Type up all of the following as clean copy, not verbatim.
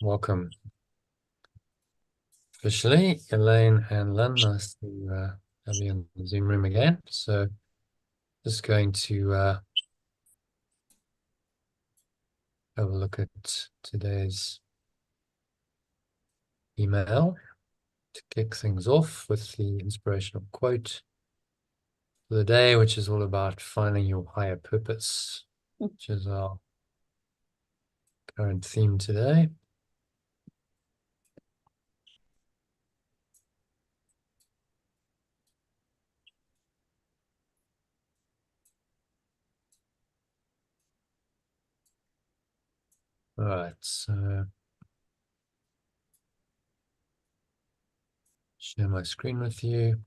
Welcome officially, Elaine and Lynn. Nice to have you in the Zoom room again. So just going to have a look at today's email to kick things off with the inspirational quote for the day, which is all about finding your higher purpose, which is our current theme today. All right, so share my screen with you.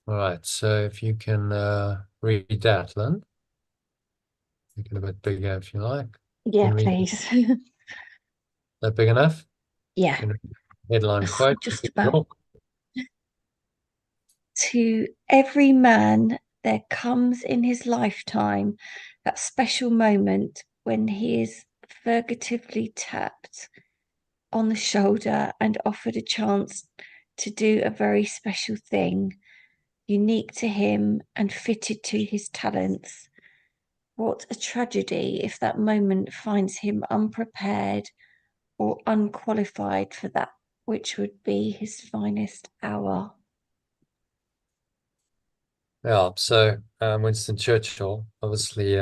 All right, so if you can read that, Lynn, make it a bit bigger if you like. Yeah, Can read please. that big enough? Yeah, Can headline that's quote. just about. To every man, there comes in his lifetime that special moment when he is figuratively tapped on the shoulder and offered a chance to do a very special thing, unique to him and fitted to his talents. What a tragedy if that moment finds him unprepared or unqualified for that which would be his finest hour. Yeah, so Winston Churchill, obviously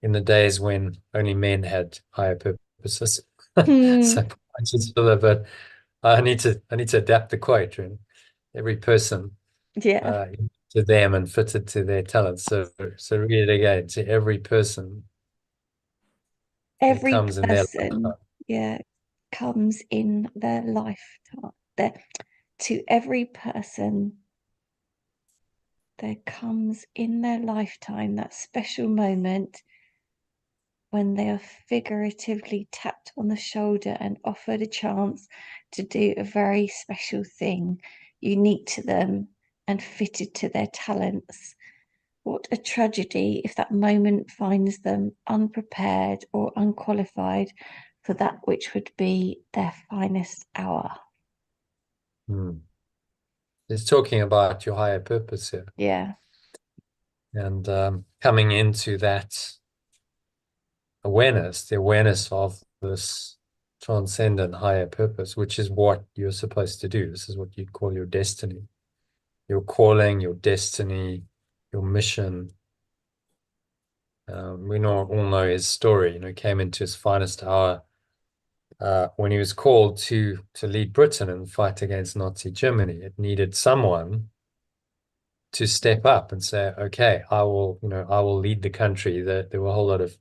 in the days when only men had higher purposes. Hmm. So apologies for that, but I need to adapt the quote, and every person Yeah. to them and fitted to their talents. So read it again. To every person there Every comes in their person, yeah, comes in their lifetime. There, to every person, there comes in their lifetime that special moment when they are figuratively tapped on the shoulder and offered a chance to do a very special thing, unique to them and fitted to their talents. What a tragedy if that moment finds them unprepared or unqualified for that which would be their finest hour. Hmm. It's talking about your higher purpose here, Yeah. and coming into that awareness, the awareness of this transcendent higher purpose, which is what you're supposed to do. This is what you'd call your destiny, your calling, your destiny, your mission. We all know his story. Came into his finest hour when he was called to lead Britain and fight against Nazi Germany. It needed someone to step up and say, "Okay, I will lead the country." There were a whole lot of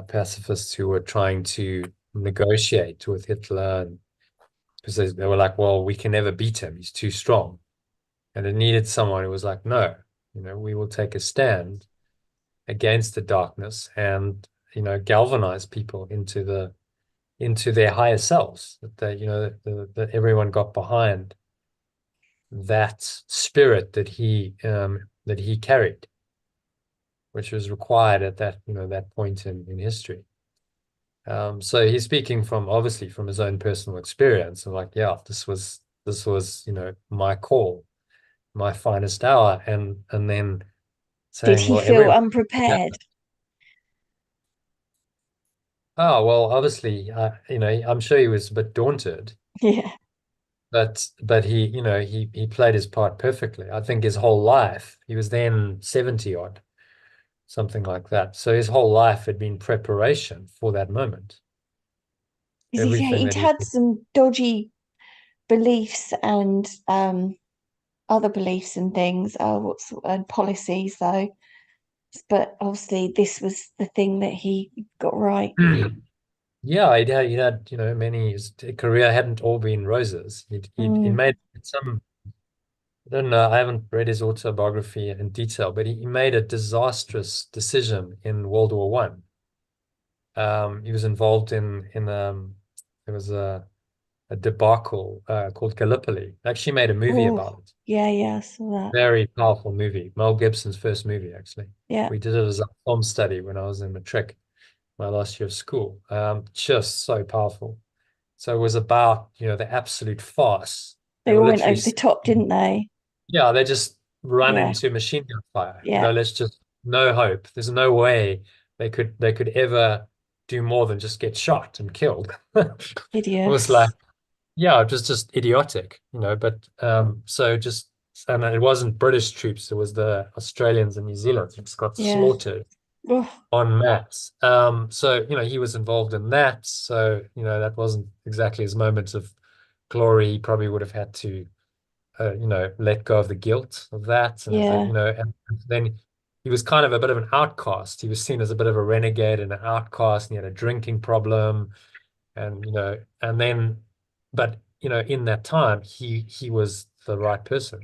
pacifists who were trying to negotiate with Hitler, and because they were like, well, we can never beat him. He's too strong. And it needed someone who was like, no, we will take a stand against the darkness and, galvanize people into their higher selves, that that everyone got behind that spirit that he carried, which was required at that point in history. So he's speaking obviously from his own personal experience of like, yeah, this was my call, my finest hour, and then Did saying, he well, feel everyone, yeah. unprepared? Oh, well, obviously, I'm sure he was a bit daunted, Yeah. but he played his part perfectly. I think his whole life, he was then 70 odd, something like that. So his whole life had been preparation for that moment. Everything He'd that he had some dodgy beliefs and other beliefs and things. Oh, and policies though. But obviously, this was the thing that he got right. Yeah, he'd had many. His career hadn't all been roses. He Mm. made some. I don't know. I haven't read his autobiography in detail, but he made a disastrous decision in World War One. He was involved in there was a a debacle called Gallipoli. Actually made a movie Oh, about it. yeah, yeah, I saw that. Very powerful movie. Mel Gibson's first movie, actually. Yeah, We did it as a film study when I was in matric, my last year of school. Just so powerful. So it was about, the absolute farce. They they were all went literally, over the top, didn't they? yeah, they just run Yeah, into machine gun fire. yeah, Let's just no hope. There's no way they could ever do more than just get shot and killed. It was like, idiots. yeah, it was just idiotic, but so just and it wasn't British troops, it was the Australians and New Zealanders who just got Yeah. slaughtered Oh, en masse. So he was involved in that. So, that wasn't exactly his moment of glory. He probably would have had to let go of the guilt of that. yeah, And then he was kind of a bit of an outcast. He was seen as a bit of a renegade and an outcast, and he had a drinking problem. And, and then, but, in that time, he was the right person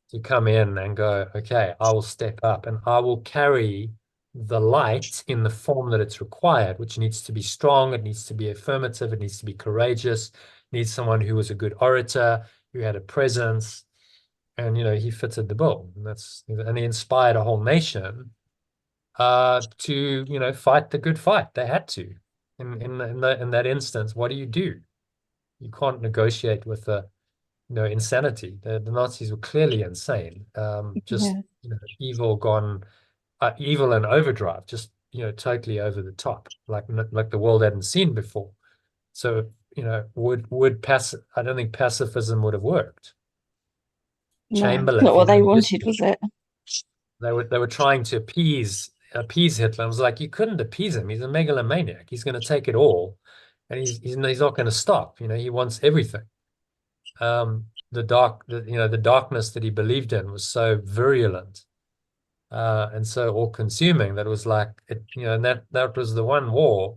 to come in and go, okay, I will step up and I will carry the light in the form that it's required, which needs to be strong, it needs to be affirmative, it needs to be courageous, needs someone who was a good orator, who had a presence, and he fitted the bill. And he inspired a whole nation to fight the good fight. They had to. In that instance, what do? You can't negotiate with insanity. The Nazis were clearly insane. Just yeah, evil gone, evil and overdrive, just totally over the top, like the world hadn't seen before. So would pass. I don't think pacifism would have worked. no, it's Chamberlain, not if you what know they the wanted, history, was it? they were trying to appease Hitler. I was like, you couldn't appease him. He's a megalomaniac. He's going to take it all, and he's not going to stop. He wants everything. The darkness that he believed in was so virulent and so all-consuming that it was like and that was the one war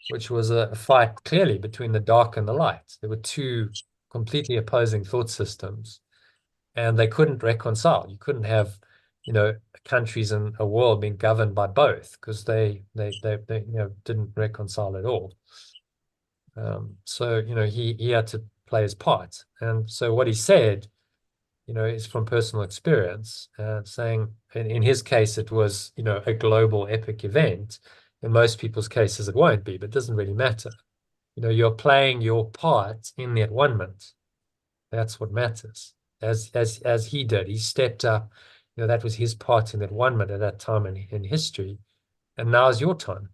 which was a fight clearly between the dark and the light. There were two completely opposing thought systems, and they couldn't reconcile. You couldn't have, countries in a world being governed by both because they didn't reconcile at all. So he had to play his part, and so what he said, is from personal experience, saying in his case it was, a global epic event. In most people's cases it won't be, but it doesn't really matter. You're playing your part in the at-one-ment. That's what matters. As he did, he stepped up. That was his part in that one-ment at that time in history, and now is your time.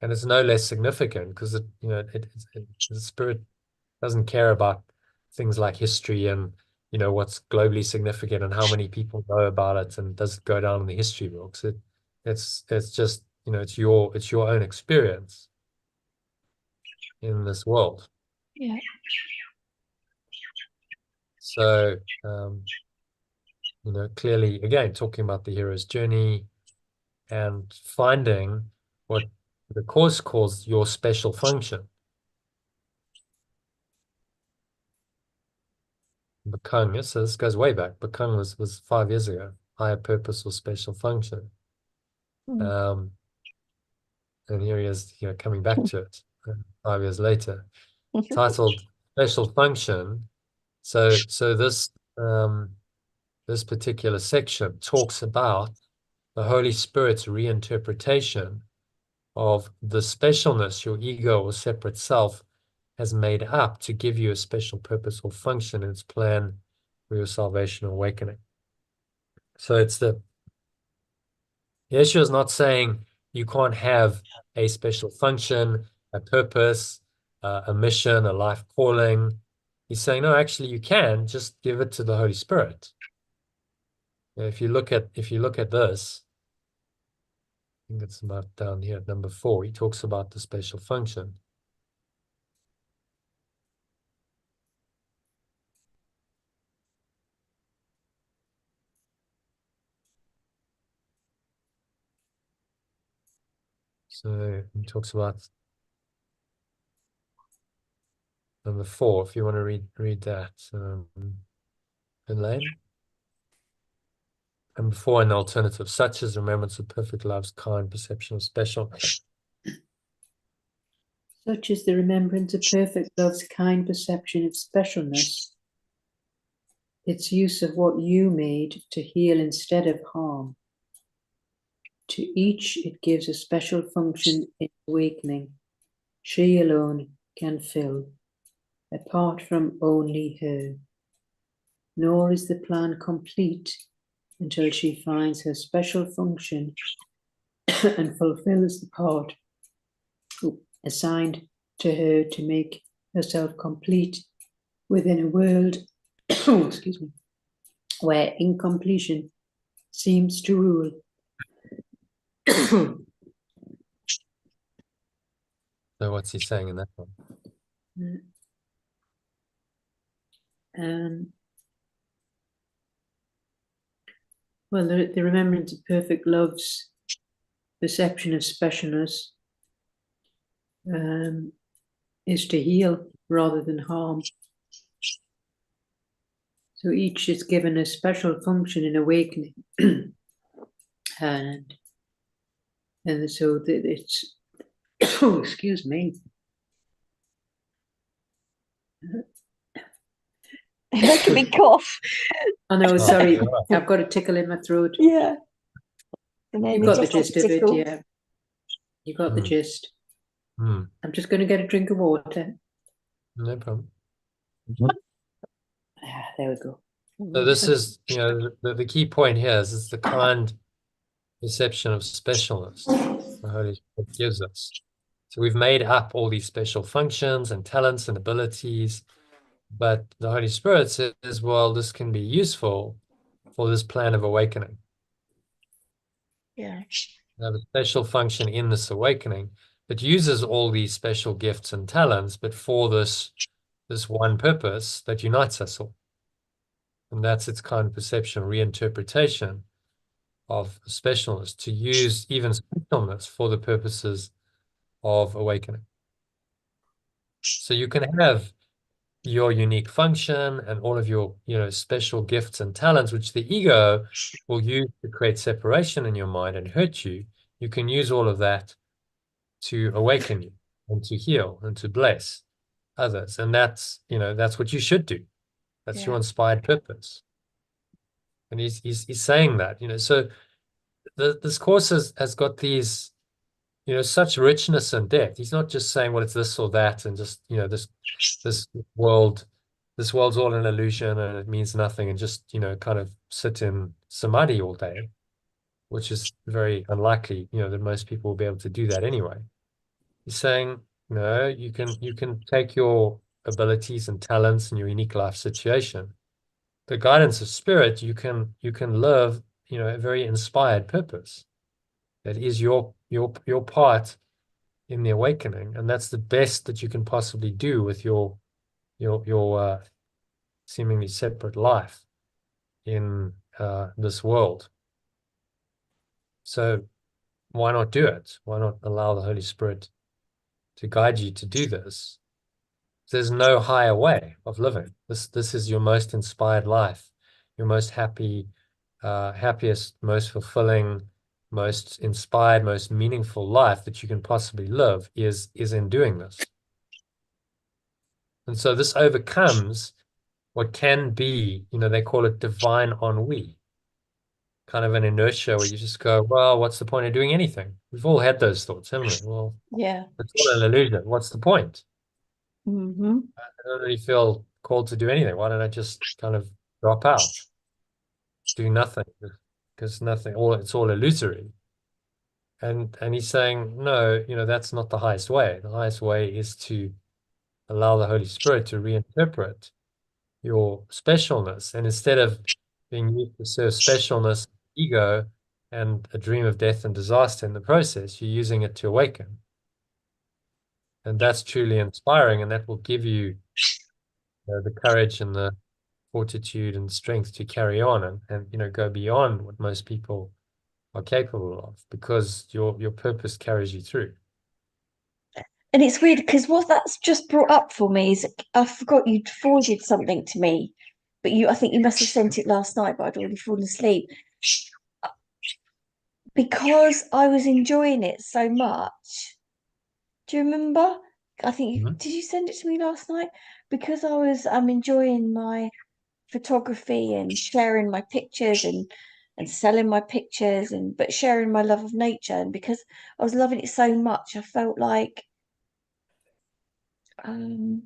And it's no less significant because the spirit doesn't care about things like history and what's globally significant and how many people know about it and does it go down in the history books. It's just it's your own experience in this world. Yeah, So clearly again talking about the hero's journey and finding what the course calls your special function. Become, yes, so this goes way back. Become was 5 years ago. Higher purpose or special function. mm. Um, and here he is, coming back to it 5 years later, titled Special Function. So this particular section talks about the Holy Spirit's reinterpretation of the specialness your ego or separate self has made up to give you a special purpose or function in its plan for your salvation or awakening. So the issue is not saying you can't have a special function, a purpose, a mission, a life calling. He's saying, no, actually you can just give it to the Holy Spirit. If you look at this, I think it's about down here at number 4, he talks about the special function. So he talks about number 4, if you want to read that, Elaine. Number 4, an alternative, such as remembrance of perfect love's kind perception of special. Such is the remembrance of perfect love's kind perception of specialness, its use of what you made to heal instead of harm. To each it gives a special function in awakening she alone can fill, apart from only her. Nor is the plan complete until she finds her special function and fulfills the part assigned to her to make herself complete within a world excuse me, where incompletion seems to rule. So what's he saying in that one? Well, the remembrance of perfect love's perception of specialness is to heal rather than harm. So each is given a special function in awakening. and so it's, oh, excuse me. You're making me cough. Oh no, sorry, I've got a tickle in my throat. Yeah. You got the gist of it, yeah. You got the gist. I'm just going to get a drink of water. No problem. There we go. So this is, the key point here is it's the kind perception of specialness the Holy Spirit gives us. So we've made up all these special functions and talents and abilities, but the Holy Spirit says, well, this can be useful for this plan of awakening. Yeah. Have a special function in this awakening that uses all these special gifts and talents, but for this one purpose that unites us all. And that's its kind of perception, reinterpretation of specialness, to use even specialness for the purposes of awakening. So you can have your unique function and all of your, special gifts and talents, which the ego will use to create separation in your mind and hurt you. You can use all of that to awaken you and to heal and to bless others. And that's what you should do. That's your inspired purpose. And he's saying that, so this course has got these, such richness and depth. He's not just saying, well, it's this or that, and just, this world's all an illusion and it means nothing, and just, kind of sit in samadhi all day, which is very unlikely, that most people will be able to do that anyway. He's saying, no, you can take your abilities and talents and your unique life situation, the guidance of spirit, you can live, a very inspired purpose that is your part in the awakening, and that's the best that you can possibly do with your seemingly separate life in this world. So why not do it? Why not allow the Holy Spirit to guide you to do this? There's no higher way of living. This is your most inspired life, your most happiest, most fulfilling, most inspired, most meaningful life that you can possibly live is in doing this. And so this overcomes what can be, they call it divine ennui, kind of an inertia where you just go, well, what's the point of doing anything? We've all had those thoughts, haven't we? Well, yeah, it's all an illusion. What's the point? Mm-hmm. I don't really feel called to do anything. Why don't I just kind of drop out, do nothing? Because nothing, it's all illusory. And he's saying, no, that's not the highest way. The highest way is to allow the Holy Spirit to reinterpret your specialness. And instead of being used to serve specialness, ego, and a dream of death and disaster in the process, you're using it to awaken. And that's truly inspiring, and that will give you the courage and the fortitude and strength to carry on and go beyond what most people are capable of, because your purpose carries you through. And it's weird because what that's just brought up for me is I forgot you'd forwarded something to me, but I think you must have sent it last night, but I'd already fallen asleep. Because I was enjoying it so much. Do you remember? I think Mhm. did you send it to me last night? Because I was enjoying my photography and sharing my pictures and selling my pictures and but sharing my love of nature, and because I was loving it so much, I felt like um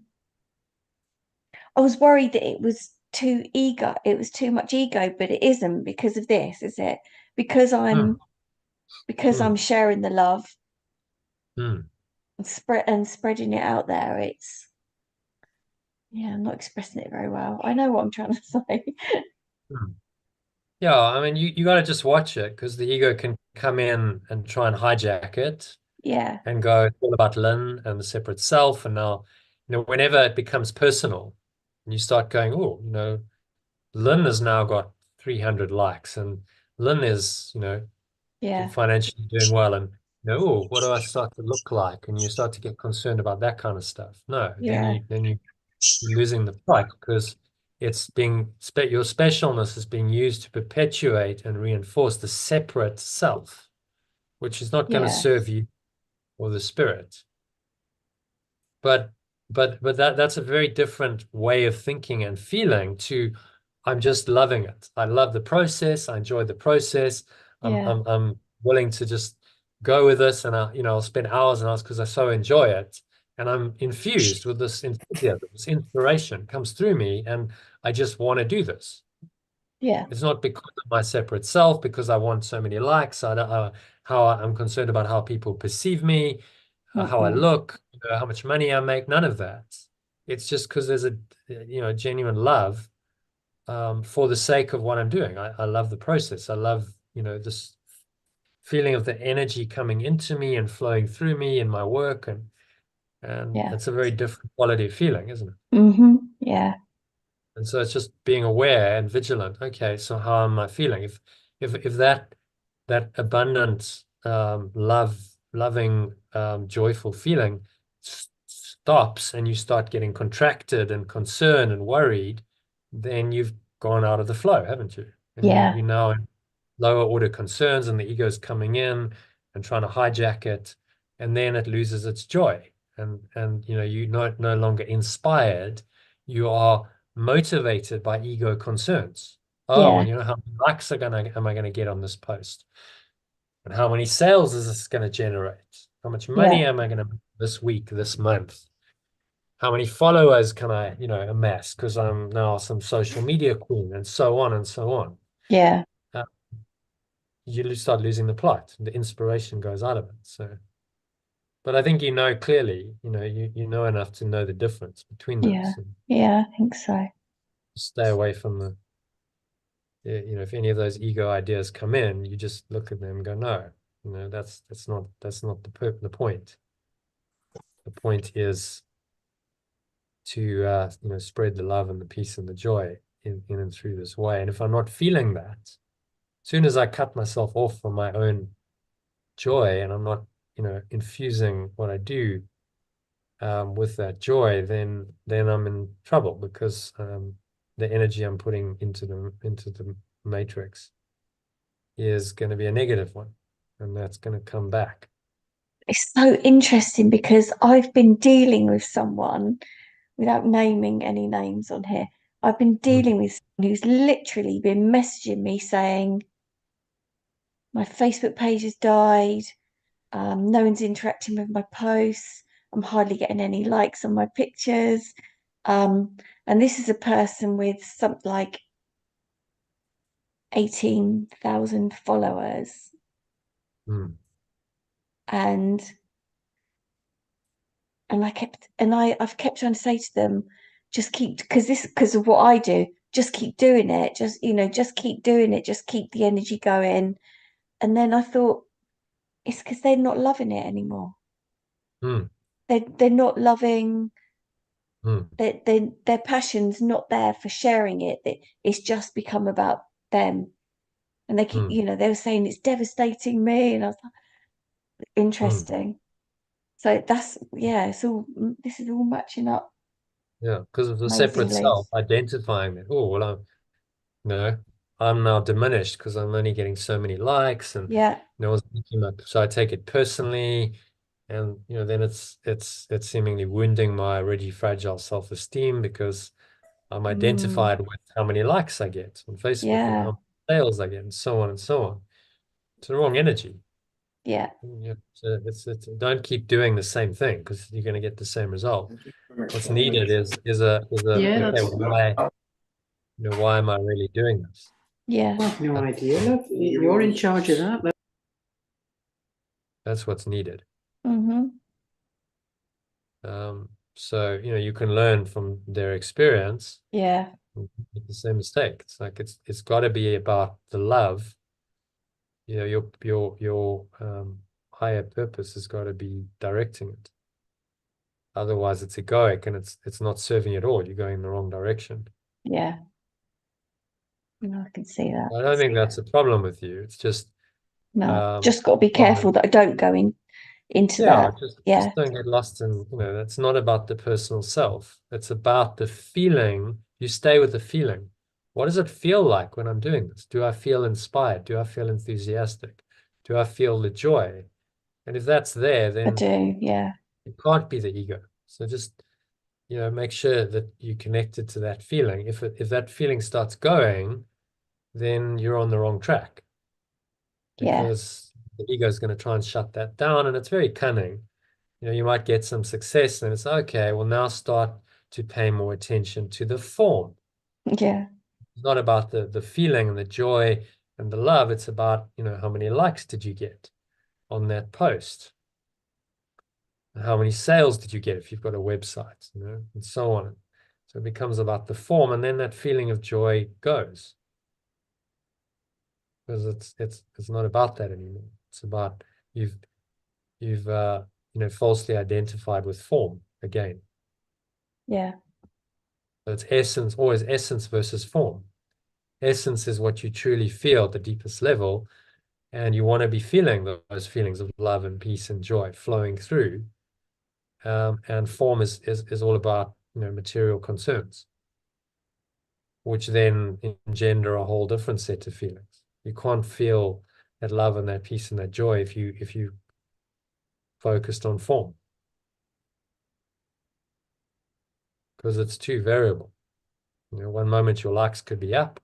I was worried that it was too ego, it was too much ego, but it isn't because of this, is it? Because Mm. I'm Mm. sharing the love Mm. and spreading it out there. It's yeah, I'm not expressing it very well. I know what I'm trying to say. Mm. Yeah, I mean, you got to just watch it because the ego can come in and try and hijack it Yeah, and go it's all about Lynn and the separate self. And now, whenever it becomes personal, and you start going, oh, Lynn has now got 300 likes, and Lynn is, yeah, financially doing well, and oh, what do I start to look like? And you start to get concerned about that kind of stuff. No, yeah, you're losing the fight because it's your specialness is being used to perpetuate and reinforce the separate self, which is not going to yeah, serve you or the spirit. But that's a very different way of thinking and feeling to I'm just loving it. I love the process. I enjoy the process. yeah, I'm willing to just go with this, and I'll spend hours and hours because I so enjoy it. And I'm infused with this enthusiasm, this inspiration comes through me, and I just want to do this. yeah. It's not because of my separate self, because I want so many likes. I don't, how I'm concerned about how people perceive me, how I Mm-mm. look, how much money I make. None of that. It's just because there's a genuine love for the sake of what I'm doing. I love the process. I love this feeling of the energy coming into me and flowing through me in my work, and Yeah. it's a very different quality of feeling, isn't it? Mm-hmm. Yeah. And so it's just being aware and vigilant. Okay, so how am I feeling? If that abundant, loving, joyful feeling stops, and you start getting contracted and concerned and worried, then you've gone out of the flow, haven't you? And Yeah. you now in lower order concerns, and the ego's coming in and trying to hijack it, and then it loses its joy, and you're no longer inspired. You are motivated by ego concerns. Oh, Yeah. and how many likes am I gonna get on this post? And how many sales is this gonna generate? How much money Yeah. am I gonna make this week, this month? How many followers can I, amass because I'm now some social media queen, and so on and so on. Yeah. Uh, you start losing the plot. The inspiration goes out of it. So, but I think clearly, you know enough to know the difference between Yeah. those, and Yeah. I think so. stay away from if any of those ego ideas come in, you just look at them and go, no, that's not the point. The point is to spread the love and the peace and the joy in and through this way. And if I'm not feeling that, as soon as I cut myself off from my own joy, and I'm not infusing what I do with that joy, then I'm in trouble, because the energy I'm putting into the matrix is going to be a negative one, and that's going to come back. It's so interesting because I've been dealing with someone without naming any names on here. I've been Mm. dealing with someone who's literally been messaging me saying, my Facebook page has died. No one's interacting with my posts. I'm hardly getting any likes on my pictures. And this is a person with something like 18,000 followers. Mm. And I've kept trying to say to them, just keep, because of what I do, just keep doing it. Just keep doing it. Just keep the energy going. And then I thought, it's because they're not loving it anymore. Mm. They're not loving Mm. their passion's not there for sharing it. It's just become about them. And they keep, Mm. they were saying it's devastating me. And I was like, Mm. interesting. So this is all matching up Yeah, because of the separate amazingly. self identifying that. Oh, well, no, I'm now diminished because I'm only getting so many likes, and Yeah, no one's picking up. So I take it personally. And then it's seemingly wounding my already fragile self-esteem because I'm identified with how many likes I get on Facebook and Yeah. how many sales I get and so on and so on. It's the wrong energy. Yeah. Don't keep doing the same thing because you're going to get the same result. What's needed is Yeah, okay, why am I really doing this? Yeah. I've no idea, love. You're in charge of that, love. That's what's needed. Mm-hmm. So you can learn from their experience. Yeah. Make the same mistake. It's like it's got to be about the love. Your higher purpose has got to be directing it. Otherwise, it's egoic and it's not serving at all. You're going in the wrong direction. Yeah. No, I can see that. I don't think that's a problem with you. It's just No, just got to be well, careful that I don't go into yeah, that. just Yeah. don't get lost in, it's not about the personal self. It's about the feeling. You stay with the feeling. What does it feel like when I'm doing this? Do I feel inspired? Do I feel enthusiastic? Do I feel the joy? And if that's there, I then do. Yeah. it can't be the ego. So just, make sure that you connected to that feeling. If that feeling starts going, then you're on the wrong track Yeah. because the ego is going to try and shut that down, and it's very cunning. You might get some success and it's okay, well, now start to pay more attention to the form. Yeah. It's not about the feeling and the joy and the love. It's about, how many likes did you get on that post? How many sales did you get if you've got a website, and so on. So it becomes about the form, and then that feeling of joy goes. Because it's not about that anymore. It's about you've falsely identified with form again. Yeah. So it's essence, always essence versus form. Essence is what you truly feel at the deepest level, and you want to be feeling those feelings of love and peace and joy flowing through. And form is all about material concerns, which then engender a whole different set of feelings. You can't feel that love and that peace and that joy if you focused on form, because it's too variable. One moment your likes could be up,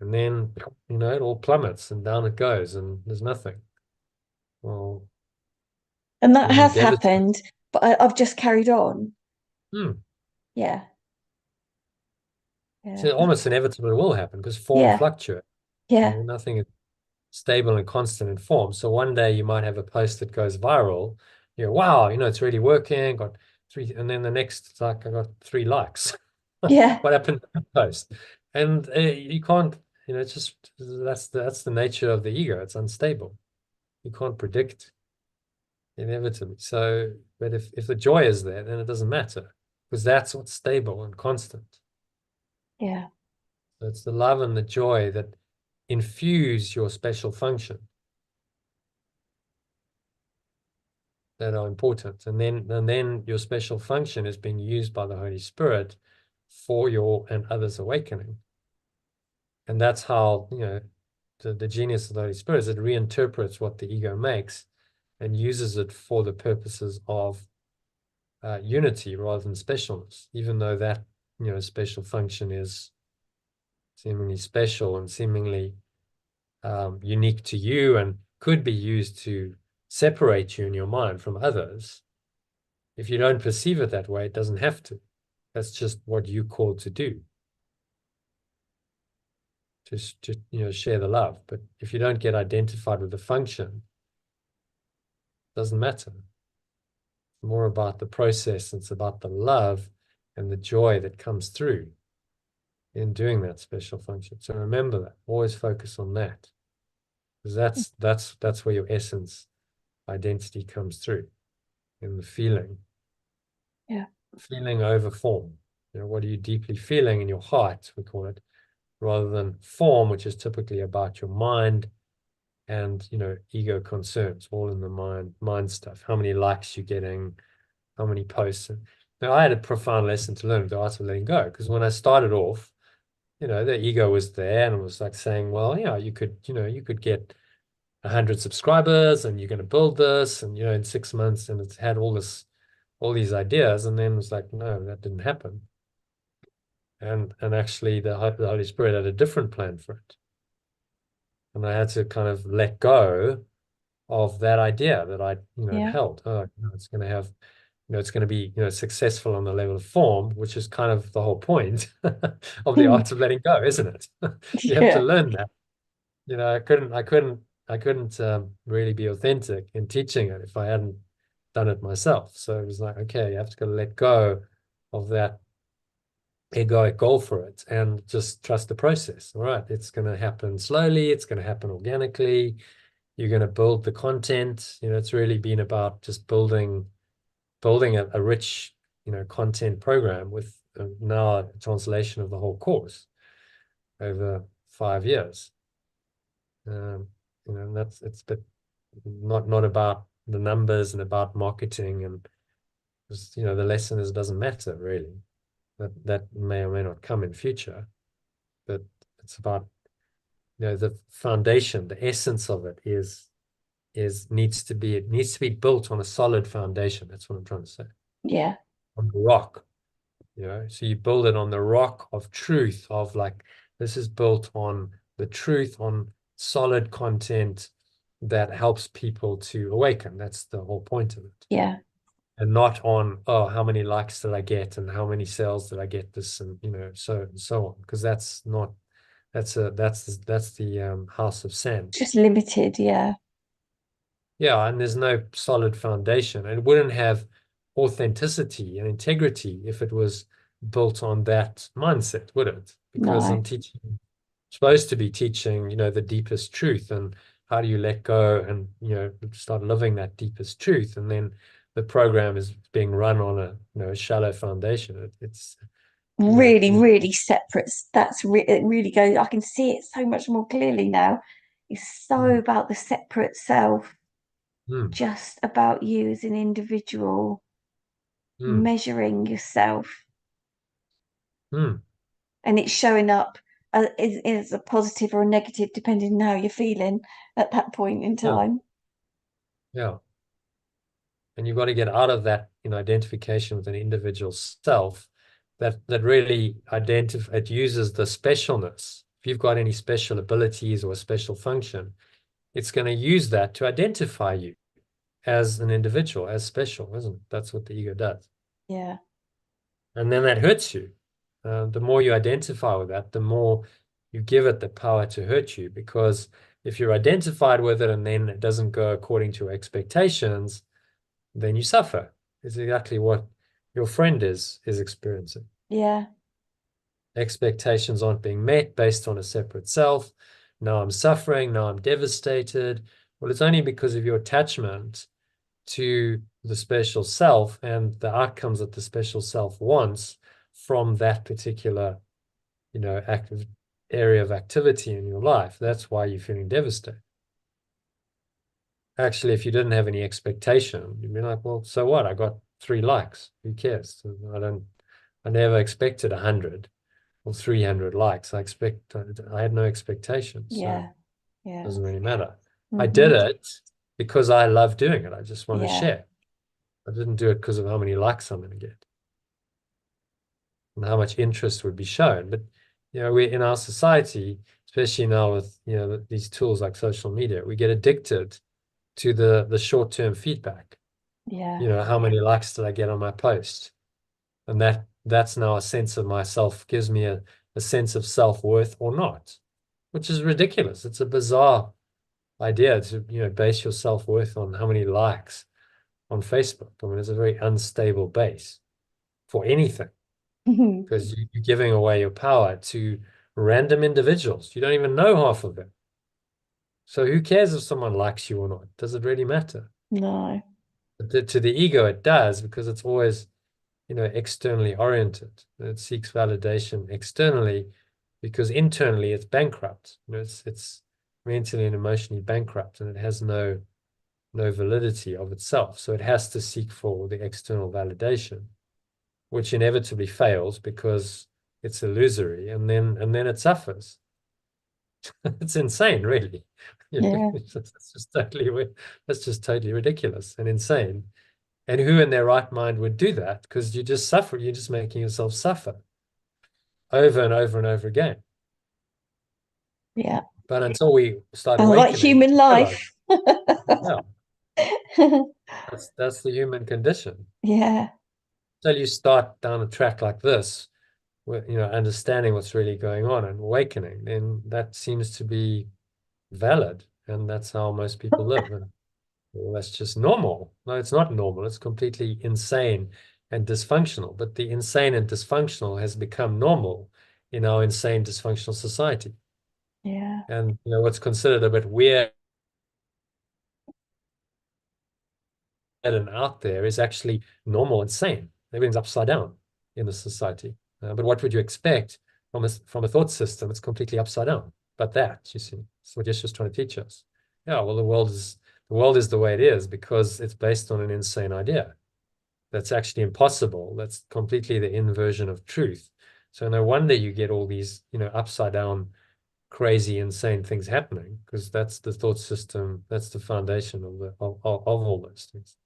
and then it all plummets and down it goes, and there's nothing. Well, And that then you has devastate. happened, but I've just carried on. Hmm. Yeah. It's Yeah. almost inevitable it will happen because form Yeah. fluctuates. Yeah. Nothing is stable and constant in form. So one day you might have a post that goes viral. Wow, it's really working. Got 3, and then the next, it's like I got 3 likes. Yeah. What happened to that post? And you can't, it's just that's the nature of the ego. It's unstable. You can't predict inevitably. So, but if the joy is there, then it doesn't matter because that's what's stable and constant. Yeah. So it's the love and the joy that infuse your special function that are important. And then your special function is being used by the Holy Spirit for your and others' awakening. And that's how, the genius of the Holy Spirit is it reinterprets what the ego makes and uses it for the purposes of unity rather than specialness, even though that, special function is seemingly special and seemingly unique to you and could be used to separate you in your mind from others. If you don't perceive it that way, it doesn't have to. That's just what you're called to do. Just to share the love. But if you don't get identified with the function, it doesn't matter. It's more about the process. It's about the love and the joy that comes through in doing that special function. So remember that. Always focus on that. Because that's where your essence identity comes through in the feeling. Yeah. Feeling over form. What are you deeply feeling in your heart, we call it, rather than form, which is typically about your mind and, ego concerns, all in the mind stuff. How many likes you're getting, how many posts. Now, I had a profound lesson to learn with the art of letting go, because when I started off, the ego was there and it was like saying, well, you could get 100 subscribers and you're going to build this, and in 6 months, and it's had all these ideas, and then it was like, no, that didn't happen. And actually the Holy Spirit had a different plan for it. And I had to kind of let go of that idea that I, had held. Oh, it's going to have, it's going to be, successful on the level of form, which is kind of the whole point of the art of letting go, isn't it? You have to learn that. I couldn't really be authentic in teaching it if I hadn't done it myself. So it was like, okay, you have to let go of that egoic goal for it and just trust the process. All right, it's going to happen slowly. It's going to happen organically. You're going to build the content. It's really been about just building a rich, content program with now a translation of the whole course over 5 years. It's but not about the numbers and about marketing, and just, the lesson is it doesn't matter really. That may or may not come in future, but it's about, the foundation, the essence of it needs to be built on a solid foundation. That's what I'm trying to say. Yeah. On the rock, so you build it on the rock of truth, of like, this is built on the truth, on solid content that helps people to awaken. That's the whole point of it. Yeah. And not on, oh, how many likes did I get and how many sales did I get this, and so on, because that's the house of sand. Just limited, yeah. Yeah, and there's no solid foundation. And it wouldn't have authenticity and integrity if it was built on that mindset, would it? Because I'm supposed to be teaching, the deepest truth, and how do you let go and, start living that deepest truth. And then the program is being run on a shallow foundation. It's really separate. It really goes. I can see it so much more clearly now. It's so about the separate self, just about you as an individual, measuring yourself, and it's showing up as a positive or a negative depending on how you're feeling at that point in time. Yeah. And you've got to get out of that, identification with an individual self that really it uses the specialness. If you've got any special abilities or a special function, it's going to use that to identify you as an individual, as special, isn't it? That's what the ego does. Yeah. And then that hurts you. The more you identify with that, the more you give it the power to hurt you, because if you're identified with it and then it doesn't go according to your expectations, then you suffer. It's exactly what your friend is experiencing. Yeah. Expectations aren't being met based on a separate self. Now I'm suffering. Now I'm devastated. Well, it's only because of your attachment to the special self and the outcomes that the special self wants from that particular, active area of activity in your life. That's why you're feeling devastated. Actually, if you didn't have any expectation, you'd be like, well, so what? I got 3 likes. Who cares? I never expected 100 or 300 likes. I had no expectations. Yeah. So Yeah. it doesn't really matter. I did it because I love doing it. I just want to share. I didn't do it because of how many likes I'm going to get and how much interest would be shown. But, we in our society, especially now with, these tools like social media, we get addicted to the short-term feedback. Yeah. How many likes did I get on my post? And that's now a sense of myself, gives me a sense of self-worth or not, which is ridiculous. It's a bizarre idea to, base your self-worth on how many likes on Facebook. I mean, it's a very unstable base for anything, because you're giving away your power to random individuals. You don't even know half of them. So who cares if someone likes you or not? Does it really matter? No. But to the ego, it does, because it's always, externally oriented. It seeks validation externally because internally it's bankrupt. It's mentally and emotionally bankrupt, and it has no validity of itself. So it has to seek for the external validation, which inevitably fails because it's illusory, and then it suffers. It's insane, really. Yeah. It's just totally ridiculous and insane. And who in their right mind would do that? Because you just suffer. You're just making yourself suffer over and over and over again. Yeah. But until we start And like awakening, human realize, life. yeah, that's the human condition. Yeah. Until you start down a track like this, with, understanding what's really going on and awakening, then that seems to be valid, and that's how most people live. And well, that's just normal. No, it's not normal. It's completely insane and dysfunctional. But the insane and dysfunctional has become normal in our insane, dysfunctional society. Yeah. And what's considered a bit weird and out there is actually normal and sane. Everything's upside down in the society. But what would you expect from a thought system? It's completely upside down. But that, you see, that's what Yeshua's trying to teach us. Yeah, well, the world is the way it is because it's based on an insane idea. That's actually impossible. That's completely the inversion of truth. So no wonder you get all these, upside down, crazy, insane things happening, because that's the thought system. That's the foundation of all those things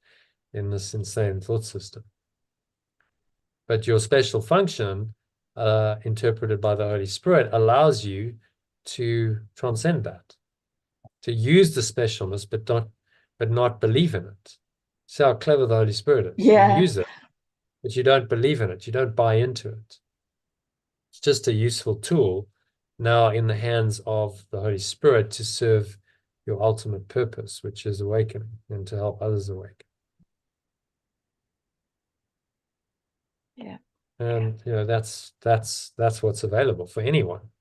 in this insane thought system. But your special function, interpreted by the Holy Spirit, allows you to transcend that, to use the specialness, but not believe in it. See how clever the Holy Spirit is. You Yeah. use it, but you don't believe in it. You don't buy into it. It's just a useful tool now in the hands of the Holy Spirit to serve your ultimate purpose, which is awakening and to help others awaken. Yeah. And that's what's available for anyone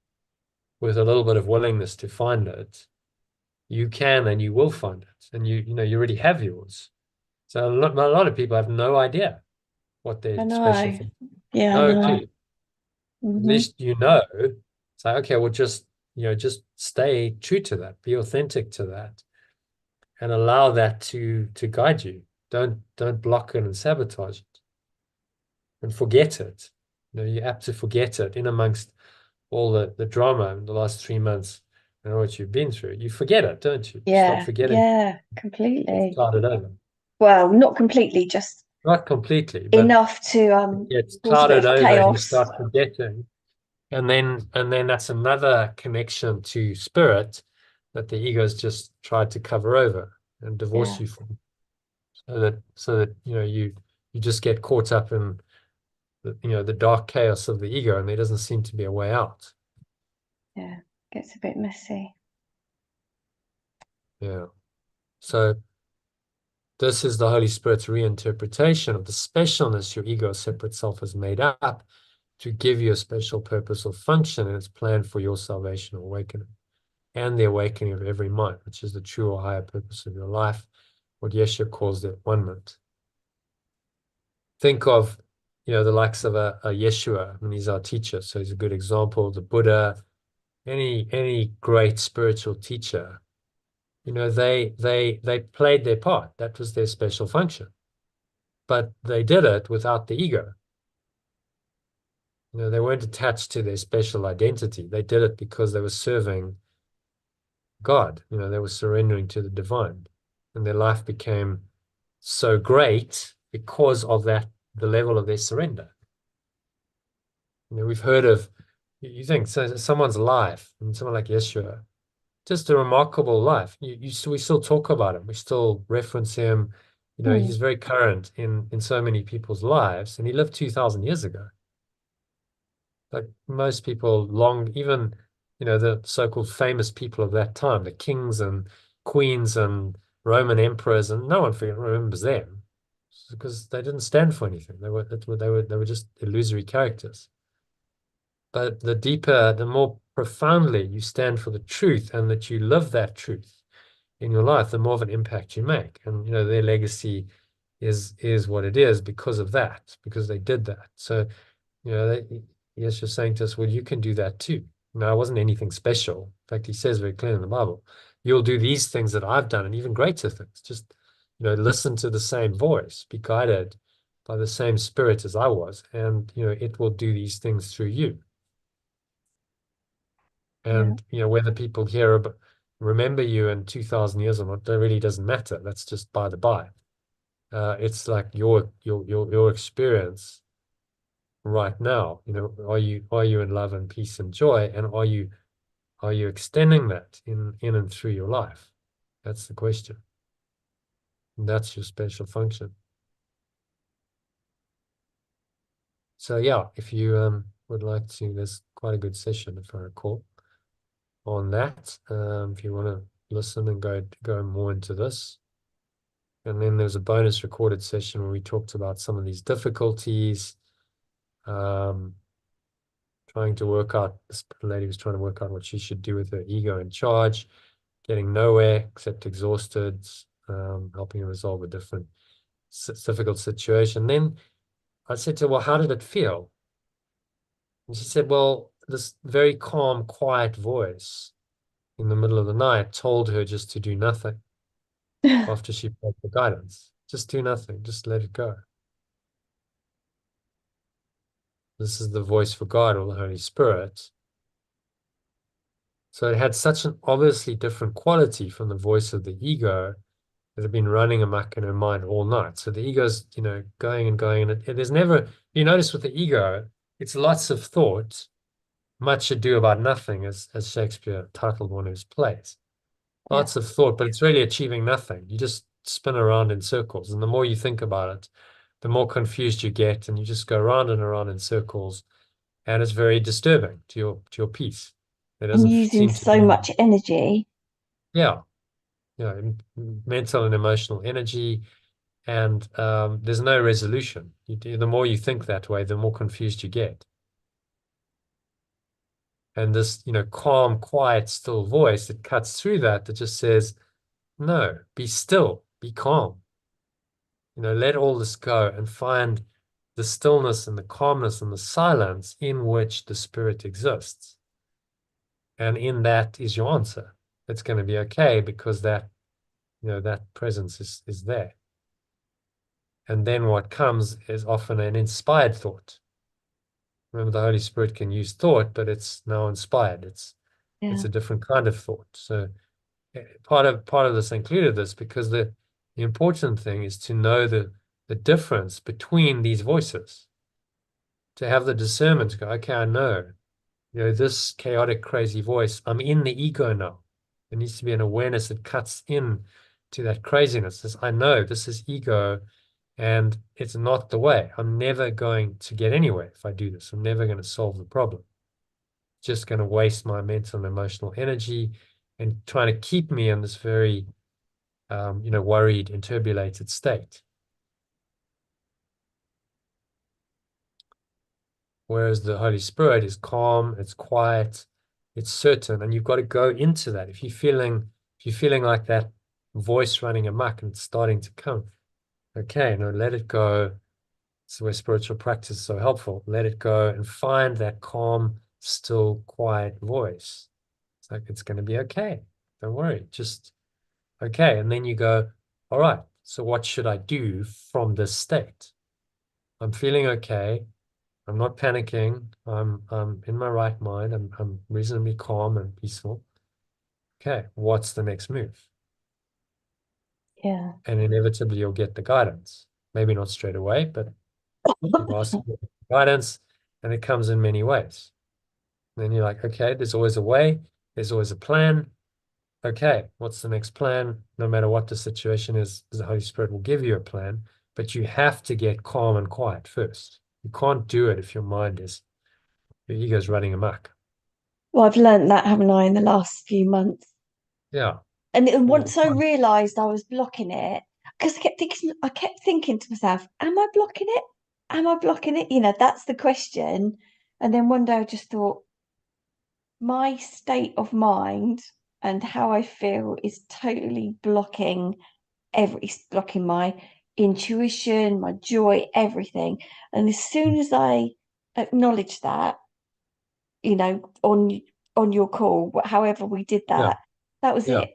with a little bit of willingness to find it. You can and you will find it, and you already have yours. So a lot of people have no idea what their I special know. thing. Yeah, I No know. clue. At least It's like, okay, well, just stay true to that, be authentic to that, and allow that to guide you. Don't block it and sabotage it, and forget it. You're apt to forget it in amongst all the drama in the last 3 months and what you've been through. You forget it, don't you? Start Yeah. forgetting. Yeah. It's Completely. clouded over. Well, not completely, just Not completely, but enough to it's cause a bit clouded of over and you chaos. start forgetting. And then that's another connection to spirit that the ego's just tried to cover over and divorce Yeah. you from. So that you just get caught up in the dark chaos of the ego, and there doesn't seem to be a way out. Yeah. Gets a bit messy. Yeah. So this is the Holy Spirit's reinterpretation of the specialness your ego separate self has made up to give you a special purpose or function in its plan for your salvation or awakening, and the awakening of every mind, which is the true or higher purpose of your life, what Yeshua calls the one-ment. Think of, the likes of a Yeshua. I mean, he's our teacher, so he's a good example. The Buddha, any great spiritual teacher, they played their part. That was their special function, but they did it without the ego. They weren't attached to their special identity. They did it because they were serving God. They were surrendering to the divine, and their life became so great because of that, the level of their surrender. We've heard of, you think so, someone's life, and someone like Yeshua, just a remarkable life. We still talk about him. We still reference him. He's very current in so many people's lives, and he lived 2,000 years ago. Like most people even, the so-called famous people of that time, the kings and queens and Roman emperors, and no one remembers them because they didn't stand for anything. They were just illusory characters. But the deeper, the more profoundly you stand for the truth and that you live that truth in your life, the more of an impact you make. And their legacy is what it is because of that, because they did that. So yes, you're saying to us, well, you can do that too. No, it wasn't anything special. In fact, he says very clearly in the Bible, you'll do these things that I've done and even greater things. Just, listen to the same voice, be guided by the same spirit as I was, and, it will do these things through you. And whether people remember you in 2,000 years or not, that really doesn't matter. That's just by the by. It's like your experience right now. Are you in love and peace and joy, and are you extending that in and through your life? That's the question. And that's your special function. So yeah, if you would like to, there's quite a good session, if I recall, on that. If you want to listen and go more into this. And then there's a bonus recorded session where we talked about some of these difficulties, trying to work out, this lady was trying to work out what she should do with her ego in charge, getting nowhere except exhausted, helping her resolve a difficult situation. Then I said to her, well, how did it feel? And she said, well, this very calm, quiet voice in the middle of the night told her just to do nothing after she felt the guidance. Just do nothing, just let it go. This is the voice for God or the Holy Spirit. So it had such an obviously different quality from the voice of the ego that had been running amok in her mind all night. So the ego's, going and going, and there's never, you notice with the ego, it's lots of thought, much ado about nothing, as Shakespeare titled one of his plays. Lots of thought, but it's really achieving nothing. You just spin around in circles. And the more you think about it, the more confused you get, and you just go round and around in circles. And it's very disturbing to your peace. It And doesn't using seem to so be, much energy. yeah, mental and emotional energy. And there's no resolution. The more you think that way, the more confused you get. And this, calm, quiet, still voice that cuts through that just says, no, be still, be calm. Let all this go and find the stillness and the calmness and the silence in which the spirit exists. And in that is your answer. It's going to be okay because that presence is there. And then what comes is often an inspired thought. Remember, the Holy Spirit can use thought, but it's now inspired. It's a different kind of thought. So part of this included this because the important thing is to know the difference between these voices. To have the discernment to go, okay, I know, this chaotic, crazy voice, I'm in the ego now. There needs to be an awareness that cuts in to that craziness. I know this is ego and it's not the way. I'm never going to get anywhere if I do this. I'm never going to solve the problem. Just going to waste my mental and emotional energy and trying to keep me in this very, worried and turbulated state. Whereas the Holy Spirit is calm, it's quiet, it's certain, and you've got to go into that. If you're feeling like that voice running amok and it's starting to come, okay, no, let it go. So where spiritual practice is so helpful. Let it go and find that calm, still, quiet voice. It's like it's going to be okay. Don't worry, just okay. And then you go, all right, so what should I do from this state? I'm feeling okay. I'm not panicking. I'm in my right mind. I'm reasonably calm and peaceful. Okay, what's the next move? Yeah. And inevitably you'll get the guidance. Maybe not straight away, but you've asked for guidance and it comes in many ways. And then you're like, okay, there's always a way. There's always a plan. Okay, what's the next plan? No matter what the situation is, the Holy Spirit will give you a plan, but you have to get calm and quiet first. You can't do it if your ego's running amok. Well, I've learned that, haven't I, in the last few months? Yeah. And once I realised I was blocking it, because I kept thinking to myself, am I blocking it? Am I blocking it? That's the question. And then one day I just thought, my state of mind and how I feel is totally blocking my intuition, my joy, everything. And as soon as I acknowledge that, on your call, however we did that, that was it.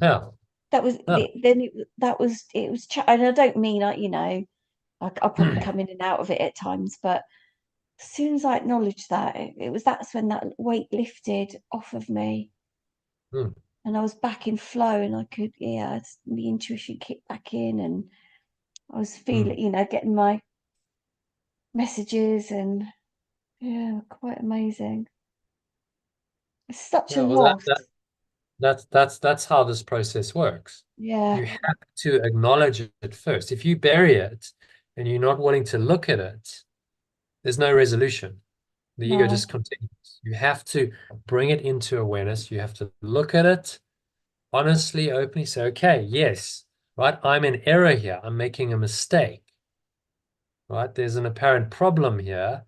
Yeah. That was then it was and I don't mean I'll probably come in and out of it at times, but as soon as I acknowledged that, that's when that weight lifted off of me. Mm. And I was back in flow, and I could, the intuition kicked back in, and I was feeling, getting my messages, and quite amazing. It's such a Yeah, well, lot. that's how this process works. Yeah, You have to acknowledge it first. If you bury it and you're not willing to look at it, there's no resolution. The ego no, just continues. You have to bring it into awareness. You have to look at it honestly, openly, say, okay, yes, right, I'm in error here. I'm making a mistake, right? There's an apparent problem here,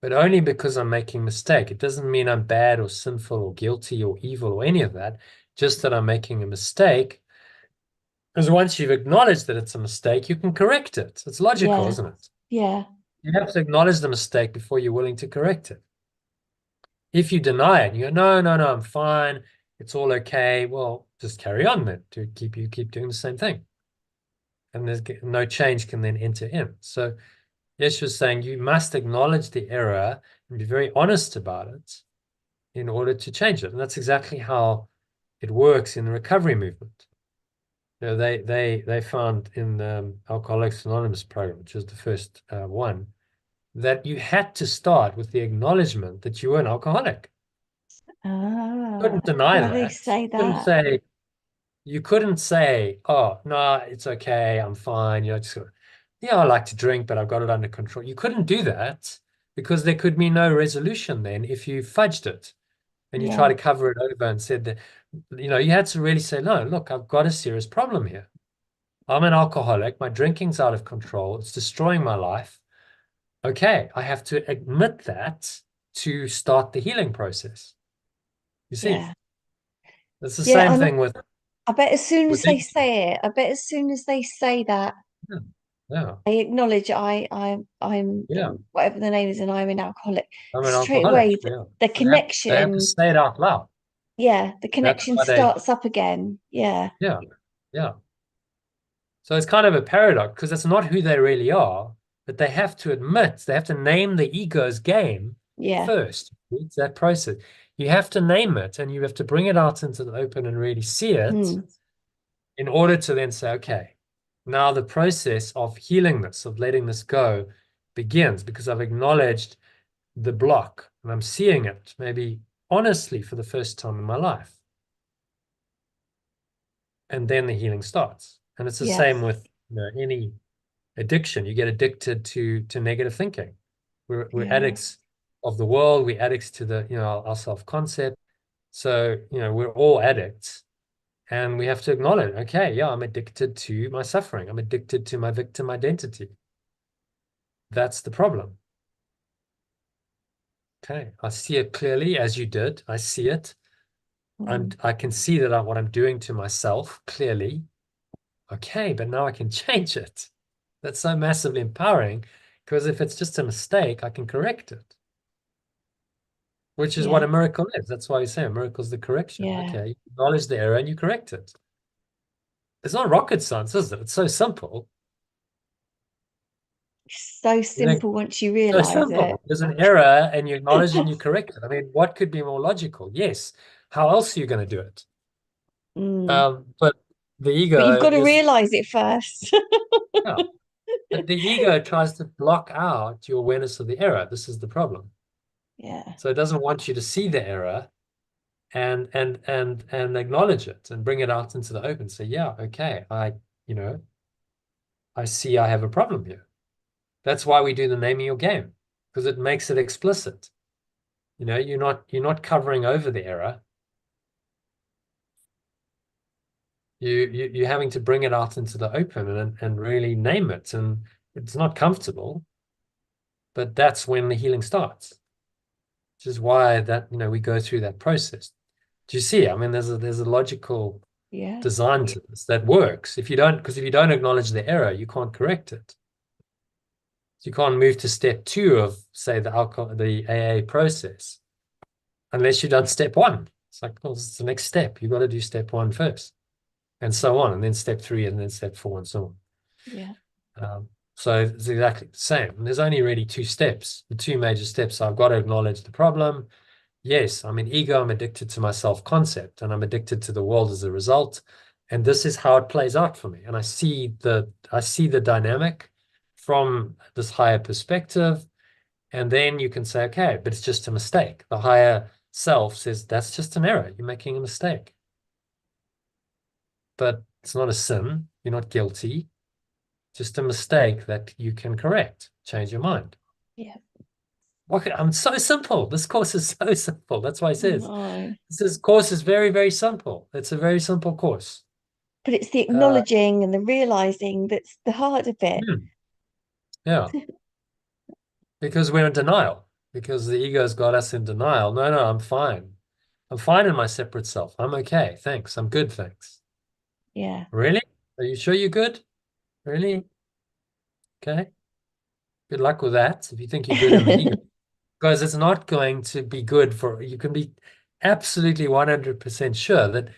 but only because I'm making a mistake. It doesn't mean I'm bad or sinful or guilty or evil or any of that, just that I'm making a mistake. Because once you've acknowledged that it's a mistake, you can correct it. It's logical, yeah, isn't it? yeah, You have to acknowledge the mistake before you're willing to correct it. If you deny it, you go, no, no, no, I'm fine. It's all okay. Well, just carry on then to keep doing the same thing. And there's no change can then enter in. So Yeshua's saying you must acknowledge the error and be very honest about it in order to change it. And that's exactly how it works in the recovery movement. They found in the Alcoholics Anonymous program, which was the first one, that you had to start with the acknowledgement that you were an alcoholic. Couldn't deny why they that. say Couldn't that? say you couldn't say, "Oh no, it's okay, I'm fine." Just I like to drink, but I've got it under control. You couldn't do that because there could be no resolution then if you fudged it and you try Yeah, to cover it over and said that, you had to really say, "No, look, I've got a serious problem here. I'm an alcoholic. My drinking's out of control. It's destroying my life. Okay, I have to admit that to start the healing process." You see, yeah, it's the yeah. same And thing with I bet as soon as they ego. say it, I bet as soon as they say that, Yeah, yeah, they acknowledge I'm yeah. whatever the name is, and I'm an alcoholic. I'm an Straight alcoholic. away, Yeah, the they have to connection, say it out loud. the That's connection why they. starts up again. Yeah, Yeah, yeah. So it's kind of a paradox because it's not who they really are, but they have to admit, they have to name the ego's game yeah, first. It's that process. You have to name it and you have to bring it out into the open and really see it mm, in order to then say, okay, now the process of healing this, of letting this go, begins because I've acknowledged the block and I'm seeing it maybe honestly for the first time in my life. And then the healing starts. And it's the yes, same with any addiction. You get addicted to negative thinking. We're yeah, addicts of the world. We're addicts to the our self-concept. So we're all addicts, and we have to acknowledge, okay, yeah, I'm addicted to my suffering. I'm addicted to my victim identity. That's the problem. Okay, I see it clearly as you did. I see it. mm, I can see that what I'm doing to myself clearly. Okay, but now I can change it. That's so massively empowering because if it's just a mistake, I can correct it, which is what yeah, a miracle is. That's why you say a miracle is the correction. yeah. Okay, you acknowledge the error and you correct it. It's not rocket science, is it? It's so simple. It's so You think, simple once you so realize it. simple. There's an error and you acknowledge and you correct it. I mean, what could be more logical? Yes. How else are you going to do it? Mm. But the But you've ego got to is, realize it first. yeah, but the ego tries to block out your awareness of the error. This is the problem. Yeah, So it doesn't want you to see the error and acknowledge it and bring it out into the open. Say, yeah, okay, I see I have a problem here. That's why we do the naming your game, because it makes it explicit. You're not covering over the error. You're having to bring it out into the open and really name it. And it's not comfortable, but that's when the healing starts. Which is why we go through that process. Do you see? I mean, there's a logical yeah, design to this that works. Because if you don't acknowledge the error, you can't correct it. So you can't move to step 2 of, say, the AA process unless you've done step 1. It's like, well, it's the next step. You've got to do step 1 first, and so on, and then step 3, and then step 4, and so yeah. on. So it's exactly the same. And there's only really two steps, the two major steps. I've got to acknowledge the problem. Yes, I'm an ego. I'm addicted to my self-concept, and I'm addicted to the world as a result. And this is how it plays out for me. And I see the dynamic from this higher perspective. And then you can say, okay, but it's just a mistake. The higher self says that's just an error. You're making a mistake. But it's not a sin. You're not guilty. Just a mistake that you can correct, change your mind. Yeah. Okay, I'm so simple. This course is so simple. That's why it says No. this course is very, very simple. It's a very simple course. But it's the Uh, acknowledging and the realizing that's the harder bit. yeah, because we're in denial. Because the ego's got us in denial. No, no, I'm fine. I'm fine in my separate self. I'm okay. Thanks. I'm good. Thanks. Yeah. Really? Are you sure you're good? Really? Okay. Good luck with that. If you think you're good in the ego, because it's not going to be good for you can be absolutely 100% sure that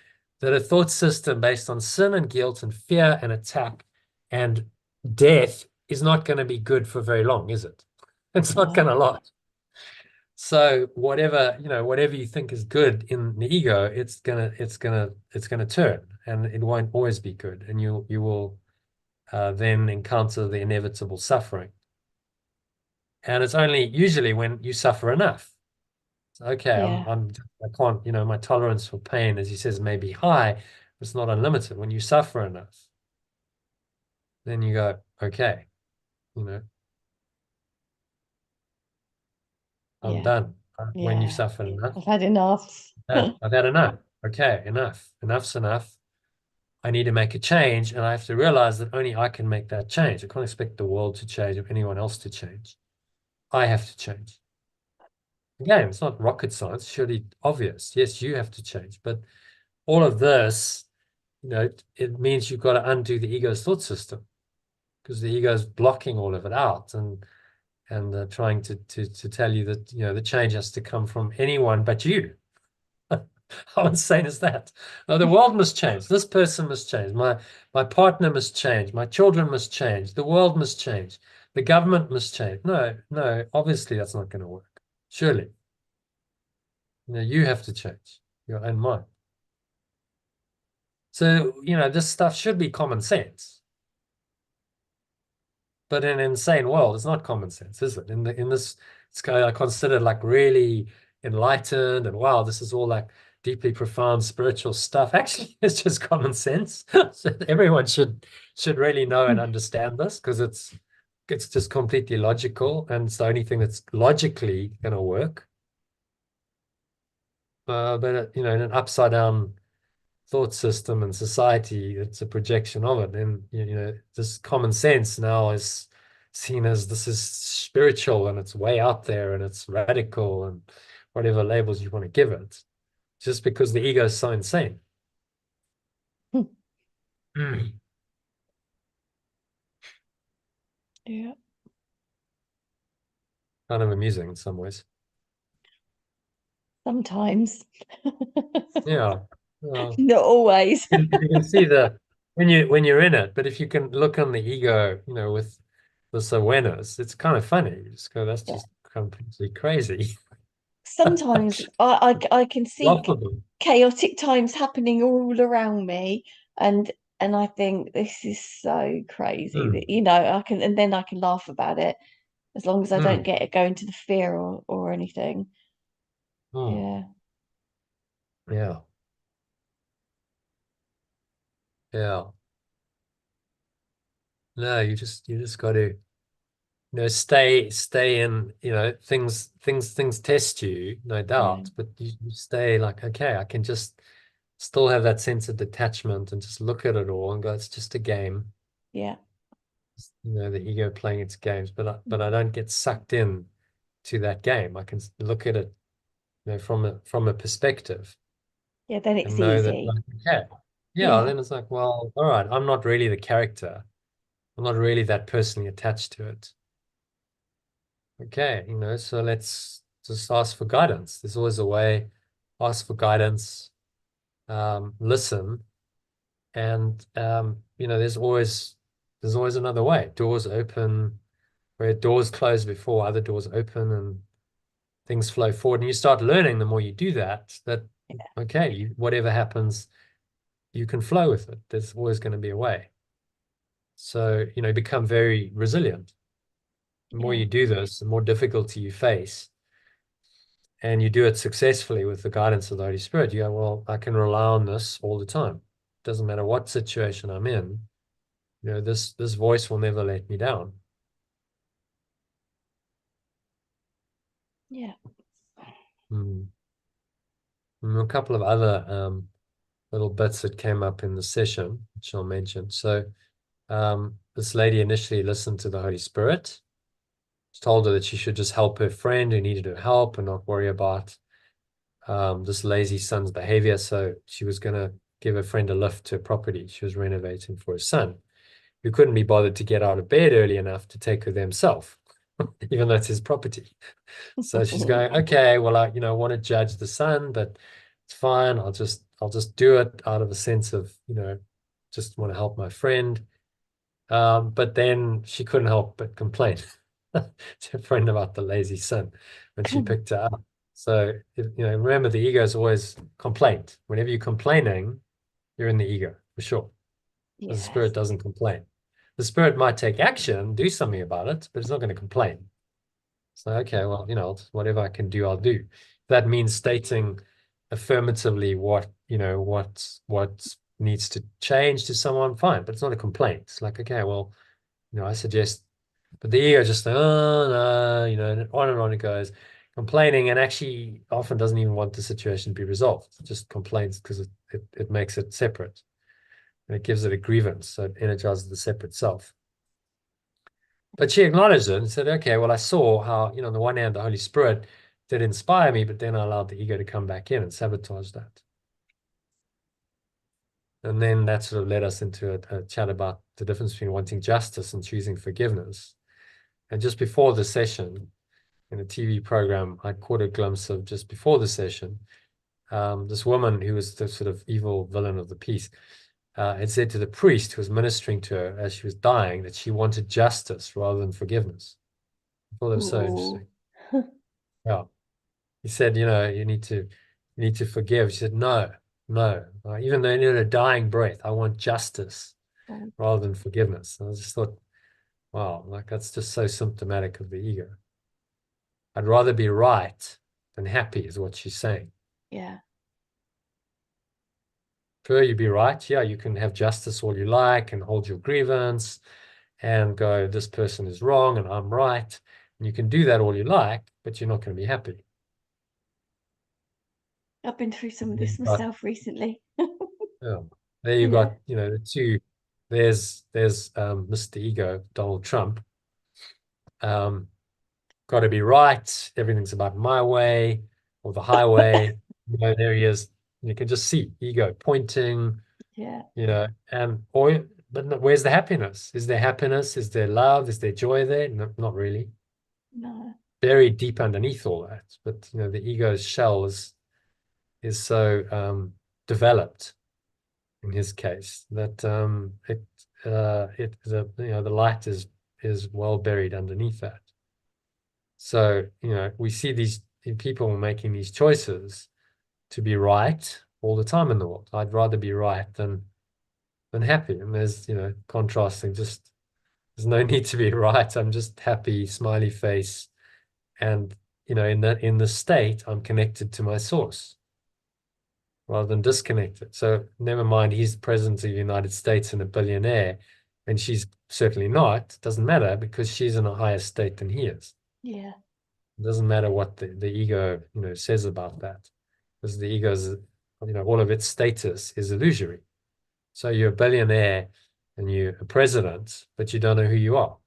a thought system based on sin and guilt and fear and attack and death is not going to be good for very long, is it? It's not going to No. last. So whatever you think is good in the ego, it's gonna turn, and it won't always be good, and you will then encounter the inevitable suffering. And it's only usually when you suffer enough. Okay, Yeah. I can't, my tolerance for pain, as he says, may be high, but it's not unlimited. When you suffer enough, then you go, okay, you know, I'm Yeah. done. When you've Yeah. suffered enough, I've had enough. I've had enough. Okay, enough. Enough's enough. I need to make a change, and I have to realize that only I can make that change. I can't expect the world to change or anyone else to change. I have to change. Again, it's not rocket science, surely obvious. Yes, you have to change, but all of this, it means you've got to undo the ego's thought system because the ego is blocking all of it out and trying to tell you that the change has to come from anyone but you. How insane is that? No, the world must change. This person must change. My partner must change. My children must change. The world must change. The government must change. No, no, obviously that's not going to work. Surely. You have to change your own mind. So, this stuff should be common sense. But in an insane world, it's not common sense, is it? In this, it's kind of considered like really enlightened and wow, this is all like deeply profound spiritual stuff. Actually, it's just common sense. So everyone should really know and understand this because it's just completely logical and it's the only thing that's logically going to work. But in an upside down thought system and society, it's a projection of it. And this common sense now is seen as this is spiritual and it's way out there and it's radical and whatever labels you want to give it, just because the ego is so insane. Mm. Yeah. Kind of amusing in some ways. Sometimes. Yeah. Well, Not always. you can see when you're in it, but if you can look on the ego, with this awareness, it's kind of funny. You just go, that's Yeah. just completely crazy. Sometimes I can see Laughable. chaotic times happening all around me, and I think this is so crazy Mm, that I can, and then I can laugh about it as long as I don't mm, go into the fear or anything. mm. Yeah. Yeah. Yeah. No, you just got to, stay in, things test you, no Yeah. doubt, but you stay like, okay, I can just still have that sense of detachment and just look at it all and go, it's just a game. Yeah. The ego playing its games, but I don't get sucked in to that game. I can look at it, from a perspective Yeah, then it's and know that, easy. like, okay, yeah, Yeah. then it's like, well, all right, I'm not really the character. I'm not really that personally attached to it. Okay, so let's just ask for guidance. There's always a way. Ask for guidance, listen, and there's always There's always another way. Doors open where doors close before other doors open, and things flow forward. And you start learning the more you do that, okay, whatever happens, you can flow with it. There's always going to be a way. So, become very resilient. The more you do this, the more difficulty you face, and you do it successfully with the guidance of the Holy Spirit, you go, well, I can rely on this all the time. Doesn't matter what situation I'm in, this voice will never let me down. Yeah. And a couple of other little bits that came up in the session, which I'll mention. So this lady initially listened to the Holy Spirit. Told her that she should just help her friend who needed her help and not worry about this lazy son's behavior. So she was going to give her friend a lift to her property. She was renovating for her son, who couldn't be bothered to get out of bed early enough to take her there himself, even though it's his property. So she's going, okay, well, I want to judge the son, but it's fine. I'll just do it out of a sense of, just want to help my friend. But then she couldn't help but complain to a friend about the lazy son when she picked her up. So, remember, the ego is always complaint. Whenever you're complaining, you're in the ego, for sure. The spirit doesn't complain. The spirit might take action, do something about it, but it's not going to complain. So, okay, well, whatever I can do, I'll do. That means stating affirmatively what needs to change to someone, fine, but it's not a complaint. It's like, okay, well, I suggest, but the ego just, oh no, and on it goes, complaining, and actually often doesn't even want the situation to be resolved. It just complains because it makes it separate, and it gives it a grievance, so it energizes the separate self. But she acknowledged it and said, okay, well, I saw how, on the one hand, the Holy Spirit did inspire me, but then I allowed the ego to come back in and sabotage that. And then that sort of led us into a chat about the difference between wanting justice and choosing forgiveness. And just before the session, in a TV program, I caught a glimpse of, just before the session, this woman who was the sort of evil villain of the piece, had said to the priest who was ministering to her as she was dying that she wanted justice rather than forgiveness. I thought that was so interesting. Yeah. He said, you need to forgive. She said, no. Even though in a dying breath, I want justice rather than forgiveness. And I just thought, wow, like that's just so symptomatic of the ego. I'd rather be right than happy, is what she's saying. Yeah. Prefer you be right. Yeah, you can have justice all you like and hold your grievance and go, this person is wrong and I'm right. And you can do that all you like, but you're not going to be happy. I've been through some of this myself recently. Yeah. There you got, the two. There's Mr. Ego, Donald Trump. Got to be right. Everything's about my way or the highway. There he is. You can just see ego pointing. Yeah. But where's the happiness? Is there happiness? Is there love? Is there joy there? No, not really. No. Buried deep underneath all that. But the ego's shell is so developed in his case that the light is well buried underneath that. So we see these people making these choices to be right all the time in the world. I'd rather be right than happy. And there's contrasting. Just there's no need to be right. I'm just happy, smiley face, and in the state I'm connected to my source rather than disconnected. So never mind, he's president of the United States and a billionaire, and she's certainly not. It doesn't matter because she's in a higher state than he is. Yeah. It doesn't matter what the ego says about that, because the ego's all of its status is illusory. So you're a billionaire and you're a president, but you don't know who you are,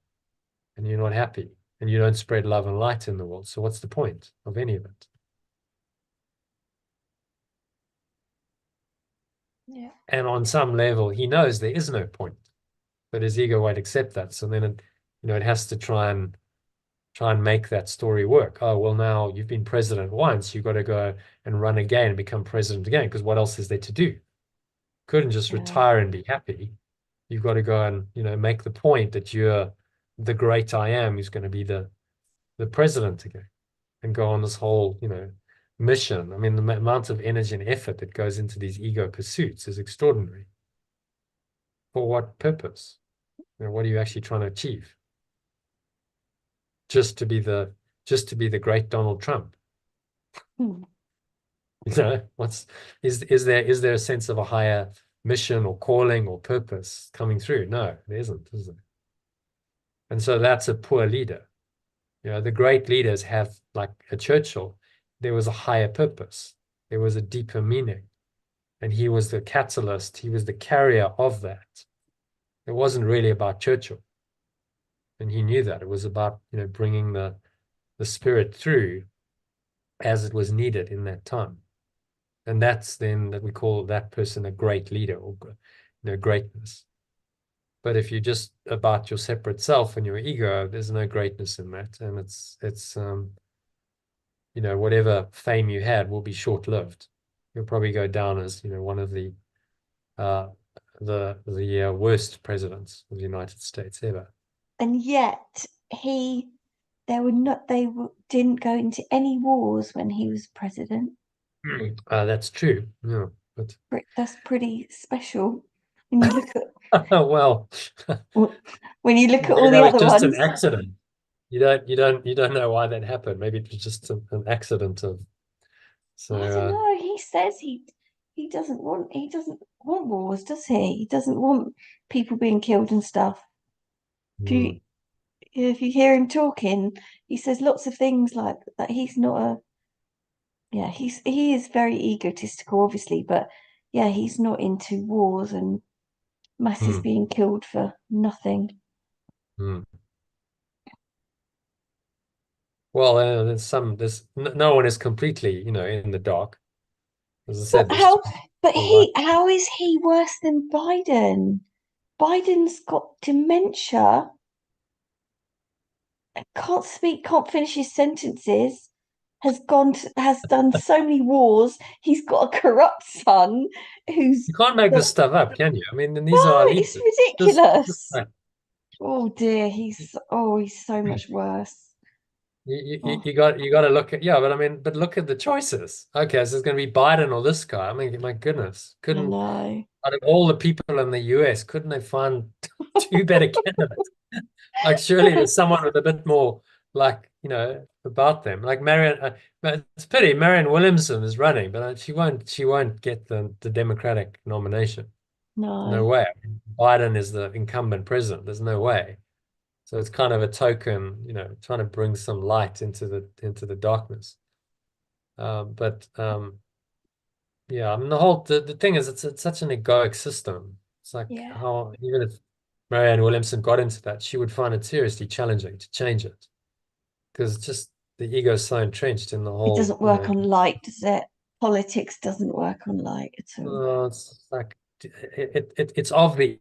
and you're not happy, and you don't spread love and light in the world. So what's the point of any of it? Yeah. And on some level, he knows there is no point, but his ego won't accept that. So then it has to try and make that story work. Oh, well, now you've been president once, you've got to go and run again and become president again, because what else is there to do? Couldn't just retire and be happy. You've got to go and, make the point that you're the great I am who's going to be the president again, and go on this whole, mission. I mean, the amount of energy and effort that goes into these ego pursuits is extraordinary. For what purpose? What are you actually trying to achieve? Just to be the great Donald Trump. Hmm. Is there a sense of a higher mission or calling or purpose coming through? No, there isn't, is there? And so that's a poor leader. The great leaders have, like a Churchill, there was a higher purpose. There was a deeper meaning. And he was the catalyst. He was the carrier of that. It wasn't really about Churchill. And he knew that. It was about, bringing the spirit through as it was needed in that time. And that's then that we call that person a great leader, or greatness. But if you're just about your separate self and your ego, there's no greatness in that. And it's whatever fame you had will be short-lived. You'll probably go down as, one of the worst presidents of the United States ever. And yet they didn't go into any wars when he was president. That's true. Yeah, but That's pretty special when you look at well, when you look at maybe all the that was other just ones. an accident. You don't know why that happened. Maybe it was just an accident of. So I don't know. He says he doesn't want wars, does he? He doesn't want people being killed and stuff. If you hear him talking, he says lots of things like that. He's not a he is very egotistical, obviously, but yeah, he's not into wars and masses being killed for nothing. Well, there's no one is completely, in the dark. As I said, How is he worse than Biden? Biden's got dementia, can't speak, can't finish his sentences, has done so many wars. He's got a corrupt son who's you can't make this stuff up, can you? I mean, and these no, are our it's leaders. ridiculous. Oh dear, he's so much worse. You got to look at, yeah, but look at the choices. Okay, so it's going to be Biden or this guy. I mean, my goodness, I know. out of all the people in the US, couldn't they find two better candidates? Like, surely there's someone with a bit more, like, about them. Like Marianne, but it's a pity Marianne Williamson is running, but she won't get the Democratic nomination. No. No way. Biden is the incumbent president. There's no way. So it's kind of a token, trying to bring some light into the darkness. Yeah, I mean, the thing is, it's such an egoic system. It's like how, even if Marianne Williamson got into that, she would find it seriously challenging to change it, because just the ego is so entrenched in the whole. It doesn't work on light, does it? Politics doesn't work on light at all. It's like it's of the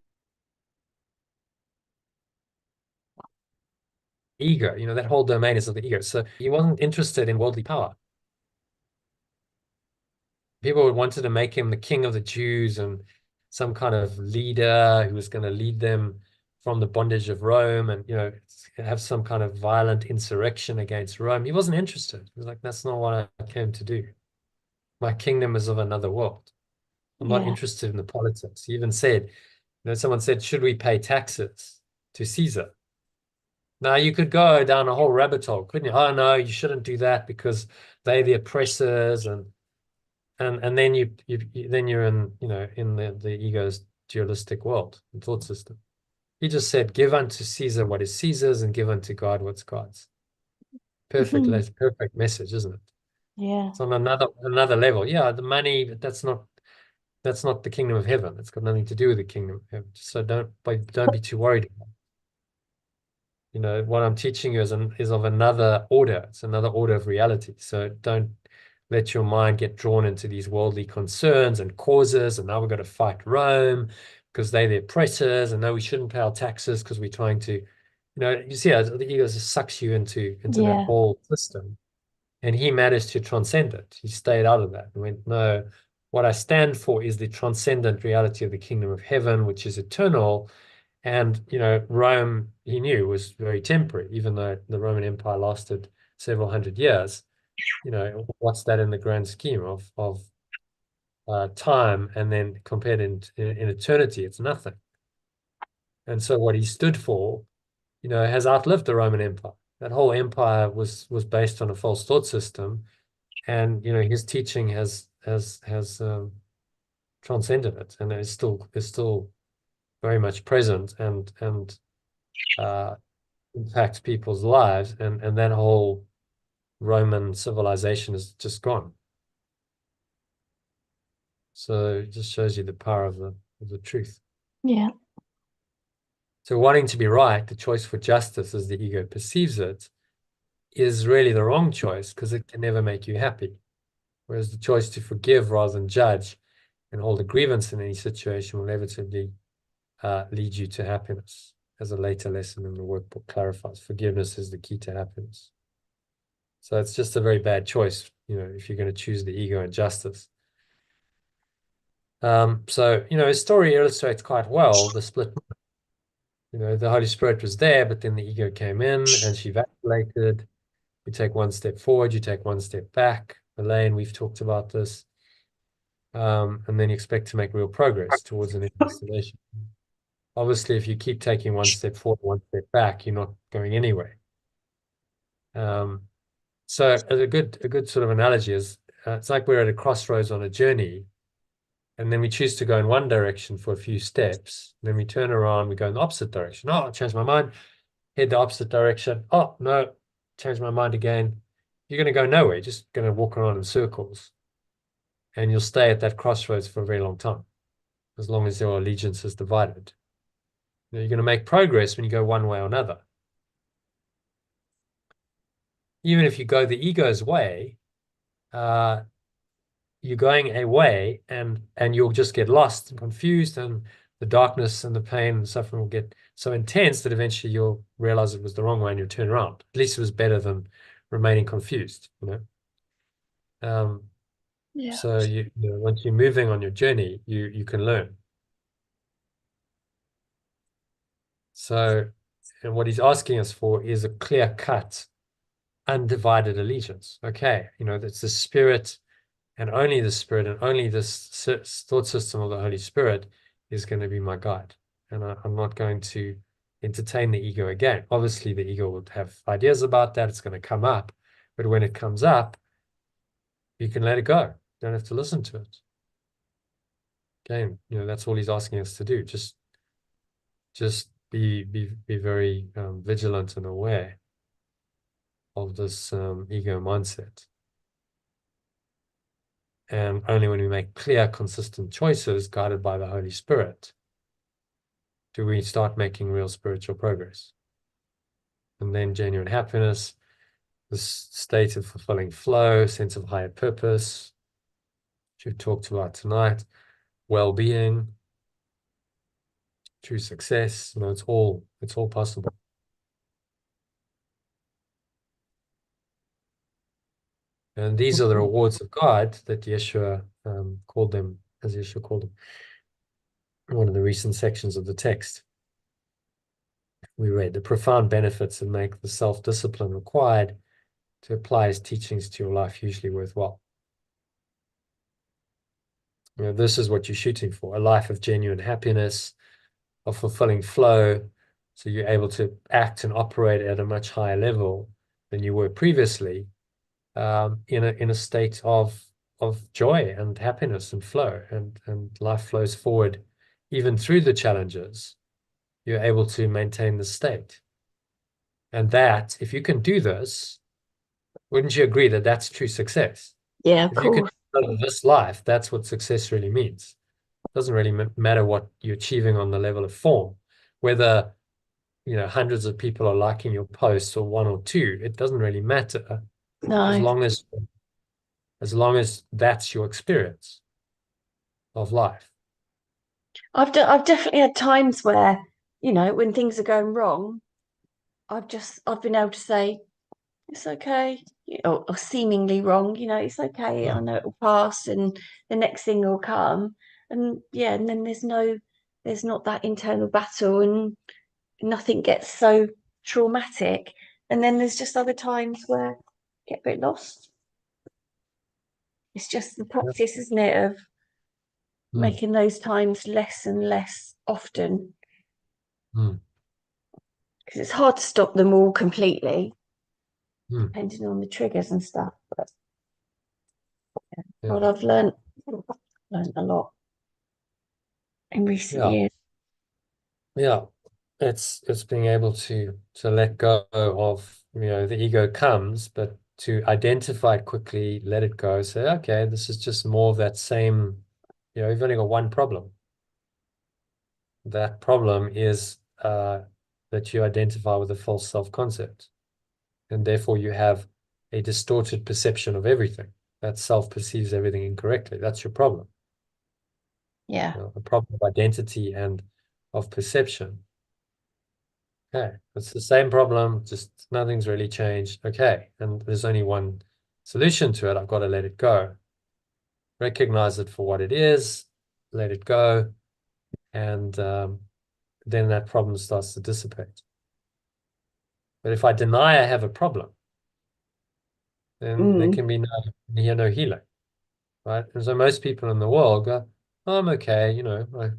ego, that whole domain is of the ego. So he wasn't interested in worldly power. People wanted to make him the king of the Jews and some kind of leader who was going to lead them from the bondage of Rome, and have some kind of violent insurrection against Rome. He wasn't interested. He was like, that's not what I came to do. My kingdom is of another world. I'm not interested in the politics. He even said, someone said, should we pay taxes to Caesar? Now, you could go down a whole rabbit hole, couldn't you? Oh no, you shouldn't do that because they're the oppressors, and then you're in in the ego's dualistic world and thought system. He just said, give unto Caesar what is Caesar's and give unto God what's God's. Perfect message, isn't it? Yeah. It's on another level. Yeah, the money, but that's not the kingdom of heaven. It's got nothing to do with the kingdom of heaven. So don't be too worried about it. What I'm teaching you is of another order. It's another order of reality. So don't let your mind get drawn into these worldly concerns and causes. And now we've got to fight Rome because they're the oppressors. And no, we shouldn't pay our taxes because we're trying to, you see how the ego just sucks you into that whole system. And he managed to transcend it. He stayed out of that and went, no, what I stand for is the transcendent reality of the kingdom of heaven, which is eternal. And, Rome, he knew, was very temporary, even though the Roman Empire lasted several hundred years. What's that in the grand scheme of time? And then compared in eternity, it's nothing. And so what he stood for, has outlived the Roman Empire. That whole empire was based on a false thought system, and his teaching has transcended it, and is still very much present and impacts people's lives, and that whole Roman civilization is just gone. So it just shows you the power of the truth. Yeah. So wanting to be right, the choice for justice as the ego perceives it, is really the wrong choice, because it can never make you happy. Whereas the choice to forgive rather than judge and hold a grievance in any situation will inevitably lead you to happiness. As a later lesson in the workbook clarifies, forgiveness is the key to happiness. So it's just a very bad choice, if you're going to choose the ego and justice. So, his story illustrates quite well the split. The Holy Spirit was there, but then the ego came in and she vacillated. You take one step forward, you take one step back. Elaine, we've talked about this. And then you expect to make real progress towards an destination. Obviously, if you keep taking one step forward, one step back, you're not going anywhere. So a good sort of analogy is, it's like we're at a crossroads on a journey, and then we choose to go in one direction for a few steps. Then we turn around, we go in the opposite direction. Oh, I changed my mind, head the opposite direction. Oh, no, changed my mind again. You're going to go nowhere, just going to walk around in circles. And you'll stay at that crossroads for a very long time, as long as your allegiance is divided. You're going to make progress when you go one way or another. Even if you go the ego's way, you're going a way, and you'll just get lost and confused, and the darkness and the pain and suffering will get so intense that eventually you'll realize it was the wrong way and you'll turn around. At least it was better than remaining confused, Yeah. So once you're moving on your journey, you can learn. So, and what he's asking us for is a clear-cut, undivided allegiance. Okay, that's the Spirit, and only the Spirit, and only this thought system of the Holy Spirit is going to be my guide. And I'm not going to entertain the ego again. Obviously, the ego will have ideas about that. It's going to come up. But when it comes up, you can let it go. You don't have to listen to it. Again, that's all he's asking us to do. Just be very vigilant and aware of this ego mindset. And only when we make clear, consistent choices guided by the Holy Spirit do we start making real spiritual progress. And then genuine happiness, this state of fulfilling flow, sense of higher purpose, which we've talked about tonight, well-being, true success, it's all possible. And these are the rewards of God that Yeshua called them, as Yeshua called them, in one of the recent sections of the text. We read the profound benefits that make the self-discipline required to apply his teachings to your life hugely worthwhile. This is what you're shooting for, a life of genuine happiness, of fulfilling flow, so you're able to act and operate at a much higher level than you were previously, in a state of joy and happiness and flow, and life flows forward even through the challenges. You're able to maintain the state. And that, if you can do this, wouldn't you agree that that's true success? Yeah, of If you can course. live this life, that's what success really means. It doesn't really matter what you're achieving on the level of form, whether hundreds of people are liking your posts or one or two. It doesn't really matter, as No. long as that's your experience of life. I've definitely had times where, when things are going wrong, I've been able to say, it's okay, or seemingly wrong, it's okay, I know it'll pass and the next thing will come. And yeah, and then there's not that internal battle and nothing gets so traumatic. And then there's just other times where I get a bit lost. It's just the practice, isn't it, of making those times less and less often. Mm. Because it's hard to stop them all completely, Mm. depending on the triggers and stuff. But Yeah. well, I've learned a lot in recent years. Yeah. It's being able to let go of, the ego comes, but to identify it quickly, let it go, say, okay, this is just more of that same, you've only got one problem. That problem is that you identify with a false self-concept. And therefore you have a distorted perception of everything. That self perceives everything incorrectly. That's your problem. Yeah. A problem of identity and of perception. Okay, it's the same problem, just nothing's really changed. Okay, and there's only one solution to it. I've got to let it go. Recognize it for what it is, let it go, and then that problem starts to dissipate. But if I deny I have a problem, then there can be no healing, right? And so most people in the world go, oh, I'm okay, I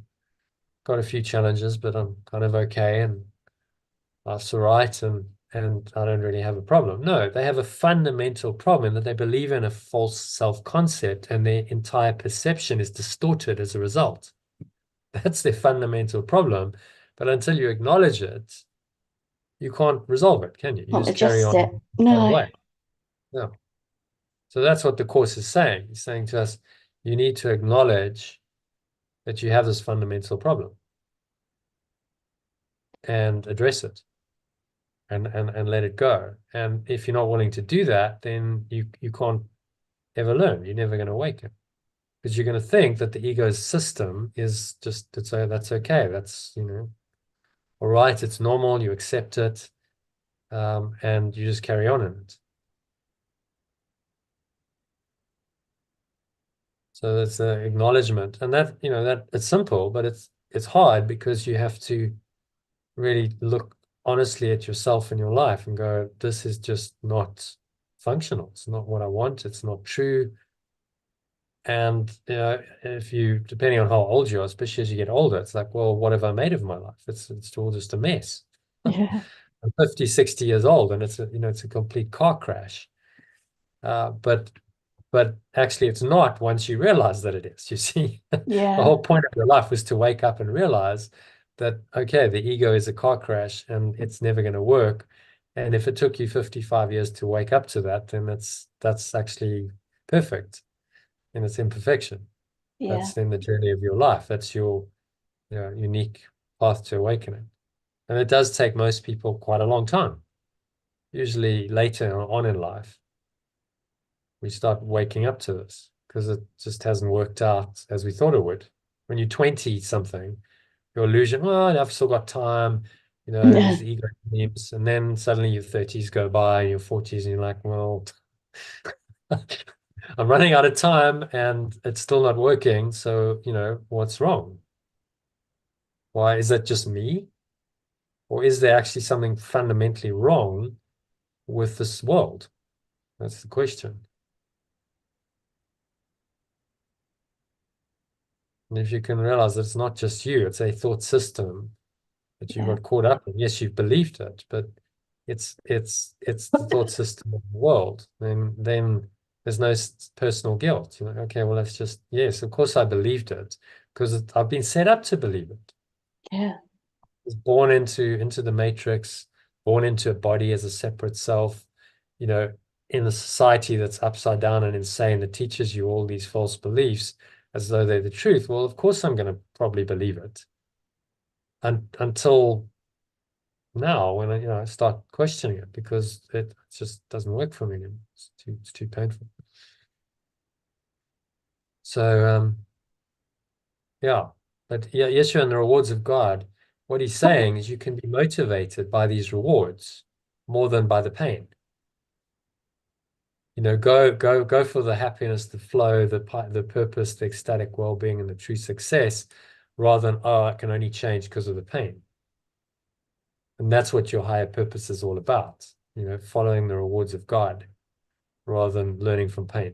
got a few challenges, but I'm kind of okay, and life's all right, and I don't really have a problem. No, they have a fundamental problem that they believe in a false self-concept, and their entire perception is distorted as a result. That's their fundamental problem. But until you acknowledge it, you can't resolve it, can you? You Can't just carry adjust on it. that No. way. Yeah. So that's what the Course is saying. It's saying to us, you need to acknowledge that you have this fundamental problem and address it and let it go. And if you're not willing to do that, then you can't ever learn. You're never going to awaken, because you're going to think that the ego's system is just, that's okay. That's, all right. It's normal. You accept it. And you just carry on in it. So that's the acknowledgement, and that, that it's simple, but it's hard, because you have to really look honestly at yourself and your life and go, this is just not functional. It's not what I want. It's not true. And if you, depending on how old you are, especially as you get older, it's like, well, what have I made of my life? It's all just a mess. Yeah. I'm 50, 60 years old, and it's a complete car crash. But actually it's not, once you realize that it is. You see, the Yeah. whole point of your life was to wake up and realize that, okay, the ego is a car crash and it's never going to work. And if it took you 55 years to wake up to that, then that's actually perfect in its imperfection. Yeah. That's then the journey of your life. That's your unique path to awakening. And it does take most people quite a long time, usually later on in life. We start waking up to this, because it just hasn't worked out as we thought it would. When you're 20 something, your illusion, well, I've still got time, these ego dreams, and then suddenly your 30s go by and your 40s, and you're like, well, I'm running out of time and it's still not working. So, what's wrong? Why is that just me? Or is there actually something fundamentally wrong with this world? That's the question. And if you can realize that it's not just you, it's a thought system that you got caught up in. Yes, you've believed it, but it's the thought system of the world. Then there's no personal guilt. You're like, okay, well, that's just, yes, of course I believed it, because I've been set up to believe it. Yeah. It's born into the matrix, born into a body as a separate self, in a society that's upside down and insane, that teaches you all these false beliefs as though they're the truth. Well, of course I'm going to probably believe it. Until now, when I start questioning it, because it just doesn't work for me anymore. It's too painful. So yeah, but yeah, Yeshua and the rewards of God, what he's saying is you can be motivated by these rewards more than by the pain. go for the happiness, the flow, the purpose, the ecstatic well-being, and the true success, rather than, oh, I can only change because of the pain. And that's what your higher purpose is all about, following the rewards of God rather than learning from pain.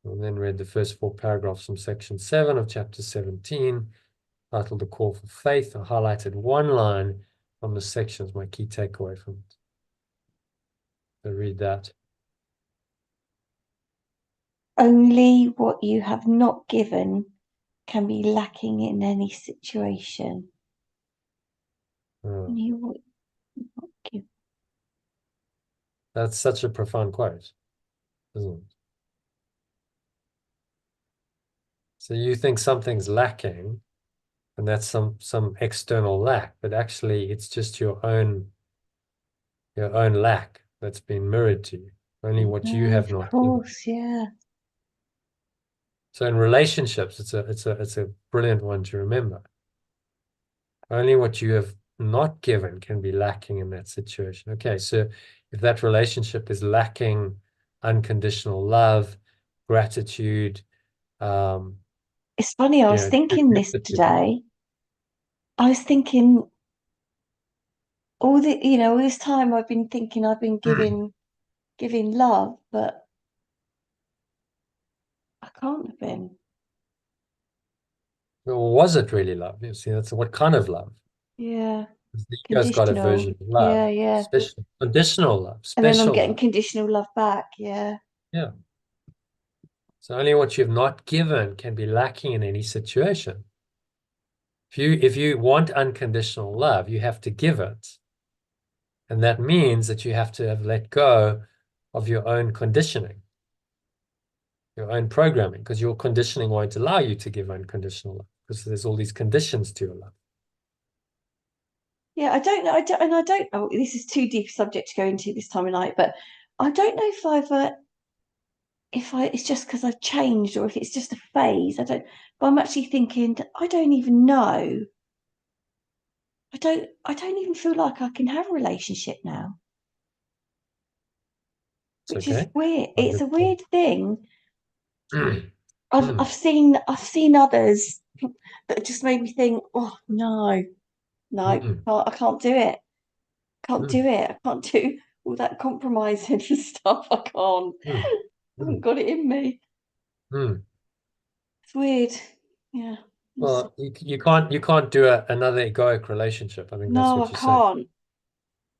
And then read the first 4 paragraphs from section 7 of chapter 17, titled The Call for Faith. I highlighted one line from the section as my key takeaway from it. So read that. Only what you have not given can be lacking in any situation. Oh, Only what you have not given. that's such a profound quote, isn't it? So you think something's lacking, and that's some external lack, but actually it's just your own lack that's been mirrored to you. Only what you No, have of not given. course, yeah. So in relationships, it's a brilliant one to remember. Only what you have not given can be lacking in that situation. Okay, so if that relationship is lacking unconditional love, gratitude, It's funny, I was thinking this today. I was thinking all this time I've been thinking I've been giving love, but I can't have been. Or was it really love? You see, that's what kind of love? Yeah. The ego's got a Conditional. version of love, Yeah. special, conditional love, And then I'm special getting love. conditional love back. Yeah. Yeah. So only what you've not given can be lacking in any situation. If you want unconditional love, you have to give it. And that means that you have to have let go of your own conditioning, your own programming, because your conditioning won't allow you to give unconditional love, because there's all these conditions to your love. Yeah, I don't know. I don't know. This is too deep a subject to go into this time of night, but I don't know it's just because I've changed or if it's just a phase. I don't. But I'm actually thinking I don't even know. I don't even feel like I can have a relationship now, It's which is okay. weird. It's a weird thing. Mm. I've seen others that just made me think, oh no, Mm. I can't do it. Can't Mm. do it. I can't do all that compromising and stuff. I can't. Mm. I haven't Mm. got it in me. Mm. It's weird. Yeah. Well, you can't do another egoic relationship. I think that's No, what I you're saying. can't.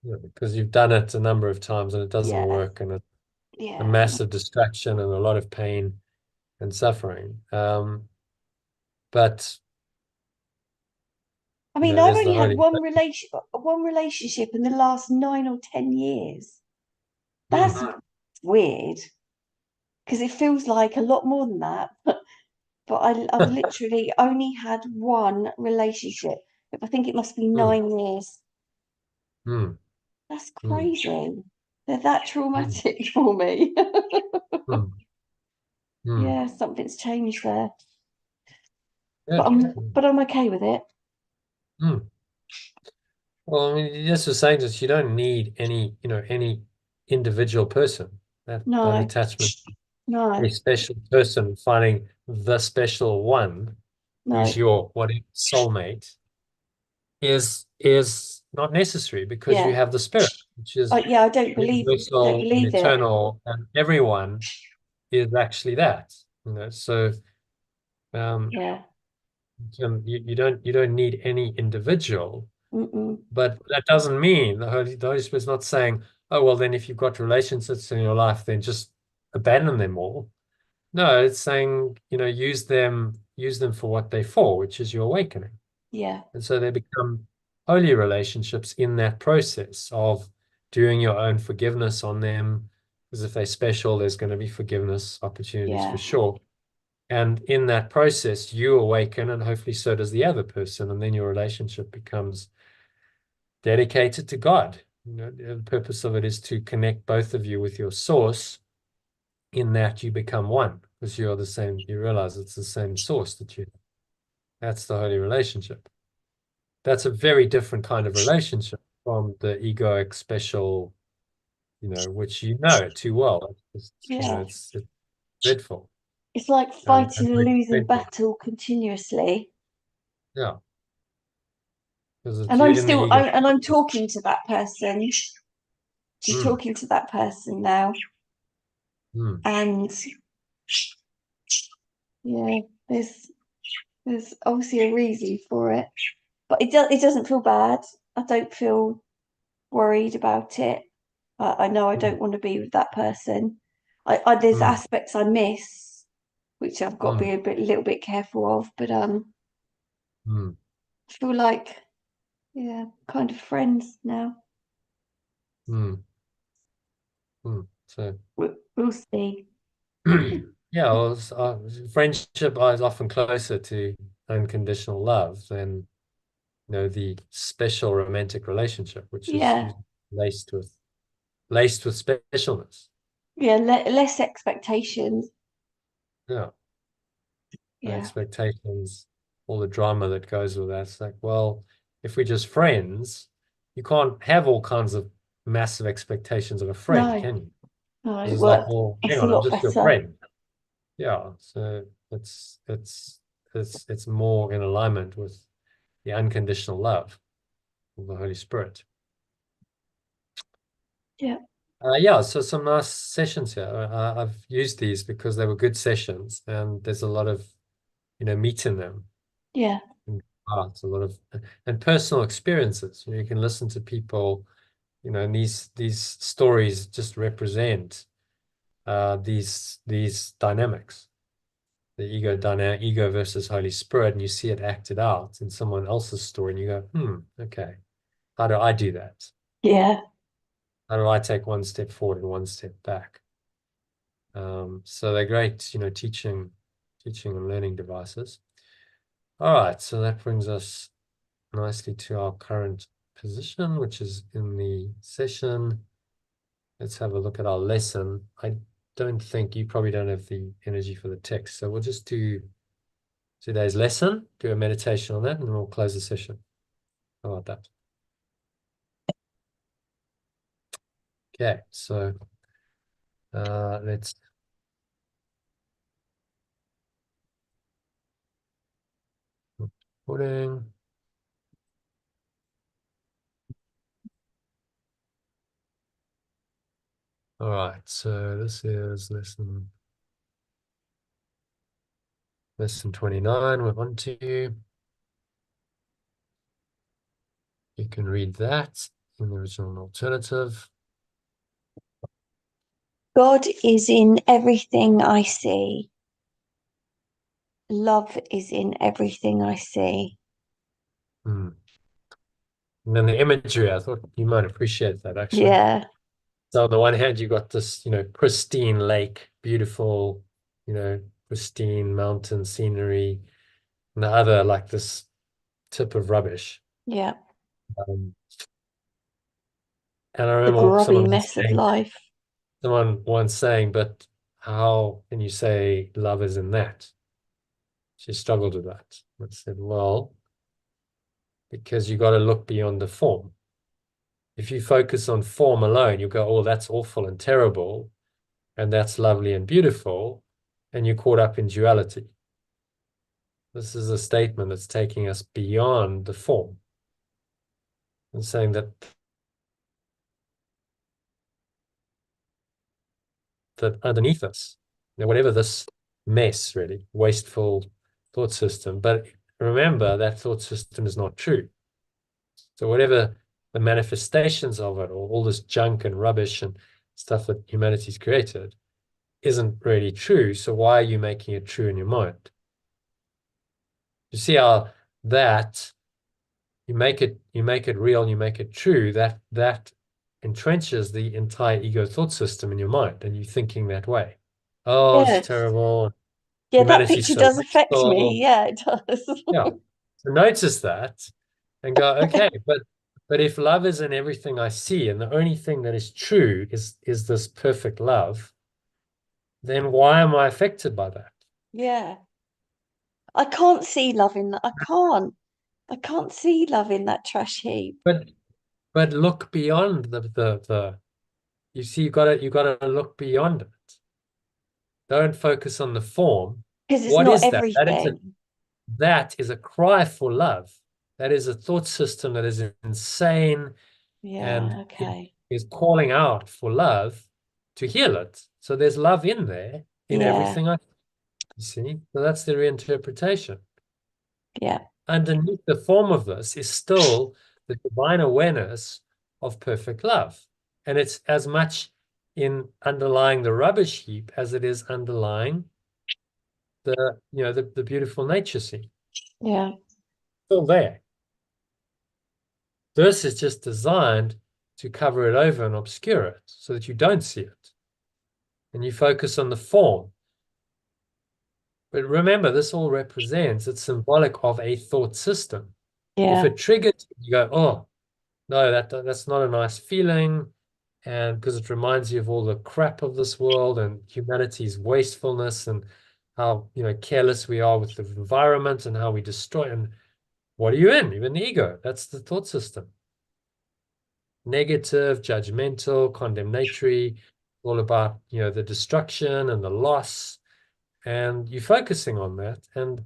Yeah, because you've done it a number of times and it doesn't Yeah. work, and it's a Yeah. massive distraction and a lot of pain and suffering. But I mean, I've there's the only had holy. one relationship in the last 9 or 10 years. That's Mm. weird because it feels like a lot more than that. But I've literally only had one relationship. I think it must be Mm. 9 years. Mm. That's Mm. crazy. They're that Mm. traumatic for me. Mm. Mm. Yeah, something's changed there. Good. But I'm okay with it. Mm. Well, I mean, you just were saying that you don't need any individual person. That No, attachment, a no, special person, finding the special one who's no. your soulmate is not necessary, because you Yeah. have the spirit, which is Yeah, I don't universal and believe it. eternal, and everyone is actually that. So Yeah. you don't need any individual. Mm-mm. But that doesn't mean the Holy Spirit's not saying, oh, well, then if you've got relationships in your life, then just abandon them all. No, it's saying, use them for what they're for, which is your awakening. Yeah. And so they become holy relationships in that process of doing your own forgiveness on them. Because if they're special, there's going to be forgiveness opportunities for Yeah. sure. And in that process, you awaken, and hopefully so does the other person. And then your relationship becomes dedicated to God. The purpose of it is to connect both of you with your source, in that you become one, because you're the same. You realize it's the same source that you have. That's the holy relationship. That's a very different kind of relationship from the egoic special, which you know too well. It's, Yeah. it's dreadful. It's like And fighting a very losing expensive. battle continuously. Yeah. Because And you're in the ego. I'm talking to that person. I'm Mm, talking to that person now. mm, And yeah, there's obviously a reason for it. But it doesn't feel bad. I don't feel worried about it. I know I mm, don't want to be with that person. There's mm, aspects I miss, which I've got to mm, be a little bit careful of. But mm, I feel like, yeah, kind of friends now. mm, So, We'll see. yeah, well, friendship is often closer to unconditional love than, the special romantic relationship, which is Yeah, usually laced with specialness. yeah, less expectations. Yeah. Yeah, Expectations, all the drama that goes with that. It's like, well, if we're just friends, you can't have all kinds of massive expectations of a friend, no, can you? no. Because it's like, Well, well, hang it's a on, I'm lot just your better. friend. Yeah. So it's more in alignment with the unconditional love of the Holy Spirit. Yeah, Yeah, so some nice sessions here. I've used these because they were good sessions, and there's a lot of, meat in them. yeah, And parts, a lot of and personal experiences. You can listen to people, and these stories just represent these dynamics, the ego versus Holy Spirit, and you see it acted out in someone else's story, and you go, okay, how do I do that? yeah, How do I take one step forward and one step back? So they're great, teaching and learning devices. All right, so that brings us nicely to our current position, which is in the session. Let's have a look at our lesson. I don't think you probably don't have the energy for the text, so we'll just do today's lesson, do a meditation on that, and then we'll close the session. How about that? Okay, so let's recording. All right, so this is lesson 29. We're on to you. You can read that in the original and alternative. God is in everything I see. Love is in everything I see. Hmm. And then the imagery, I thought you might appreciate that actually. Yeah, So on the one hand, you got this, pristine lake, beautiful, pristine mountain scenery, and the other like this tip of rubbish. yeah. Um, and I The remember grubby mess of life. someone once saying, but how can you say love is in that? She struggled with that. I said, well, because you got to look beyond the form. If you focus on form alone, you go, oh, that's awful and terrible, and that's lovely and beautiful, and you're caught up in duality. This is a statement that's taking us beyond the form and saying that underneath us, whatever this mess, really, wasteful thought system, but remember that thought system is not true. So whatever the manifestations of it, or all this junk and rubbish and stuff that humanity's created, isn't really true. So why are you making it true in your mind? You see how that you make it real, you make it true, that entrenches the entire ego thought system in your mind, and you're thinking that way. Oh, it's Yes. terrible. Yeah, that Humanity's picture so does affect me. wasteful. Yeah, it does. Yeah. So notice that and go, okay, but if love is in everything I see, and the only thing that is true is this perfect love, then why am I affected by that? Yeah. I can't see love in that. I can't. I can't see love in that trash heap. But but look beyond the you see, you gotta look beyond it. Don't focus on the form. Because it's What not is that? everything. That is a cry for love. That is a thought system that is insane and Yeah, it okay. is calling out for love to heal it. So there's love in there in Yeah, everything you see. So that's the reinterpretation. yeah, Underneath the form of this is still the divine awareness of perfect love. And it's as much in underlying the rubbish heap as it is underlying the beautiful nature scene. yeah, Still there. This is just designed to cover it over and obscure it so that you don't see it. And you focus on the form. But remember, this all represents, it's symbolic of a thought system. If yeah, it triggers, you go, oh, no, that's not a nice feeling. And because it reminds you of all the crap of this world and humanity's wastefulness and how, careless we are with the environment and how we destroy. And what are you in? You're in the ego. That's the thought system. Negative, judgmental, condemnatory, all about, the destruction and the loss. And you're focusing on that. And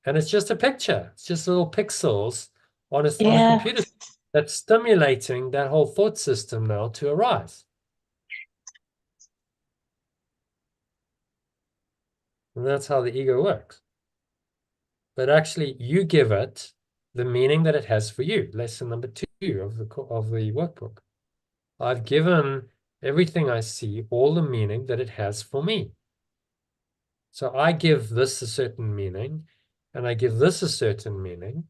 it's just a picture. It's just little pixels on a yeah, computer that's stimulating that whole thought system now to arise. And that's how the ego works. But actually, you give it the meaning that it has for you. Lesson number 2 of the workbook. I've given everything I see all the meaning that it has for me. So I give this a certain meaning, and I give this a certain meaning.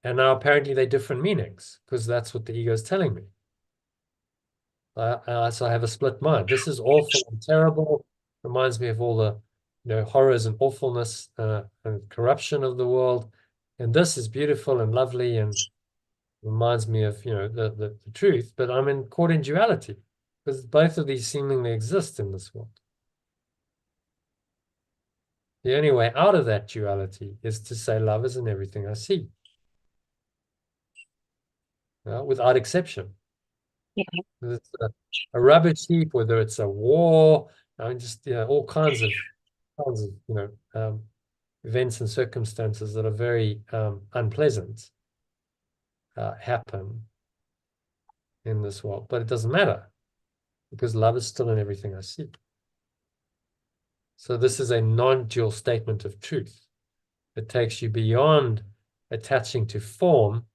And now apparently they're different meanings because that's what the ego is telling me. So I have a split mind. This is awful and terrible. Reminds me of all the horrors and awfulness and corruption of the world. And this is beautiful and lovely and reminds me of the truth. But I'm caught in duality because both of these seemingly exist in this world. The only way out of that duality is to say love is in everything I see, without exception. yeah, Whether it's a rubbish heap, whether it's a war, just all kinds of events and circumstances that are very unpleasant happen in this world. But it doesn't matter because love is still in everything I see. So this is a non-dual statement of truth. It takes you beyond attaching to form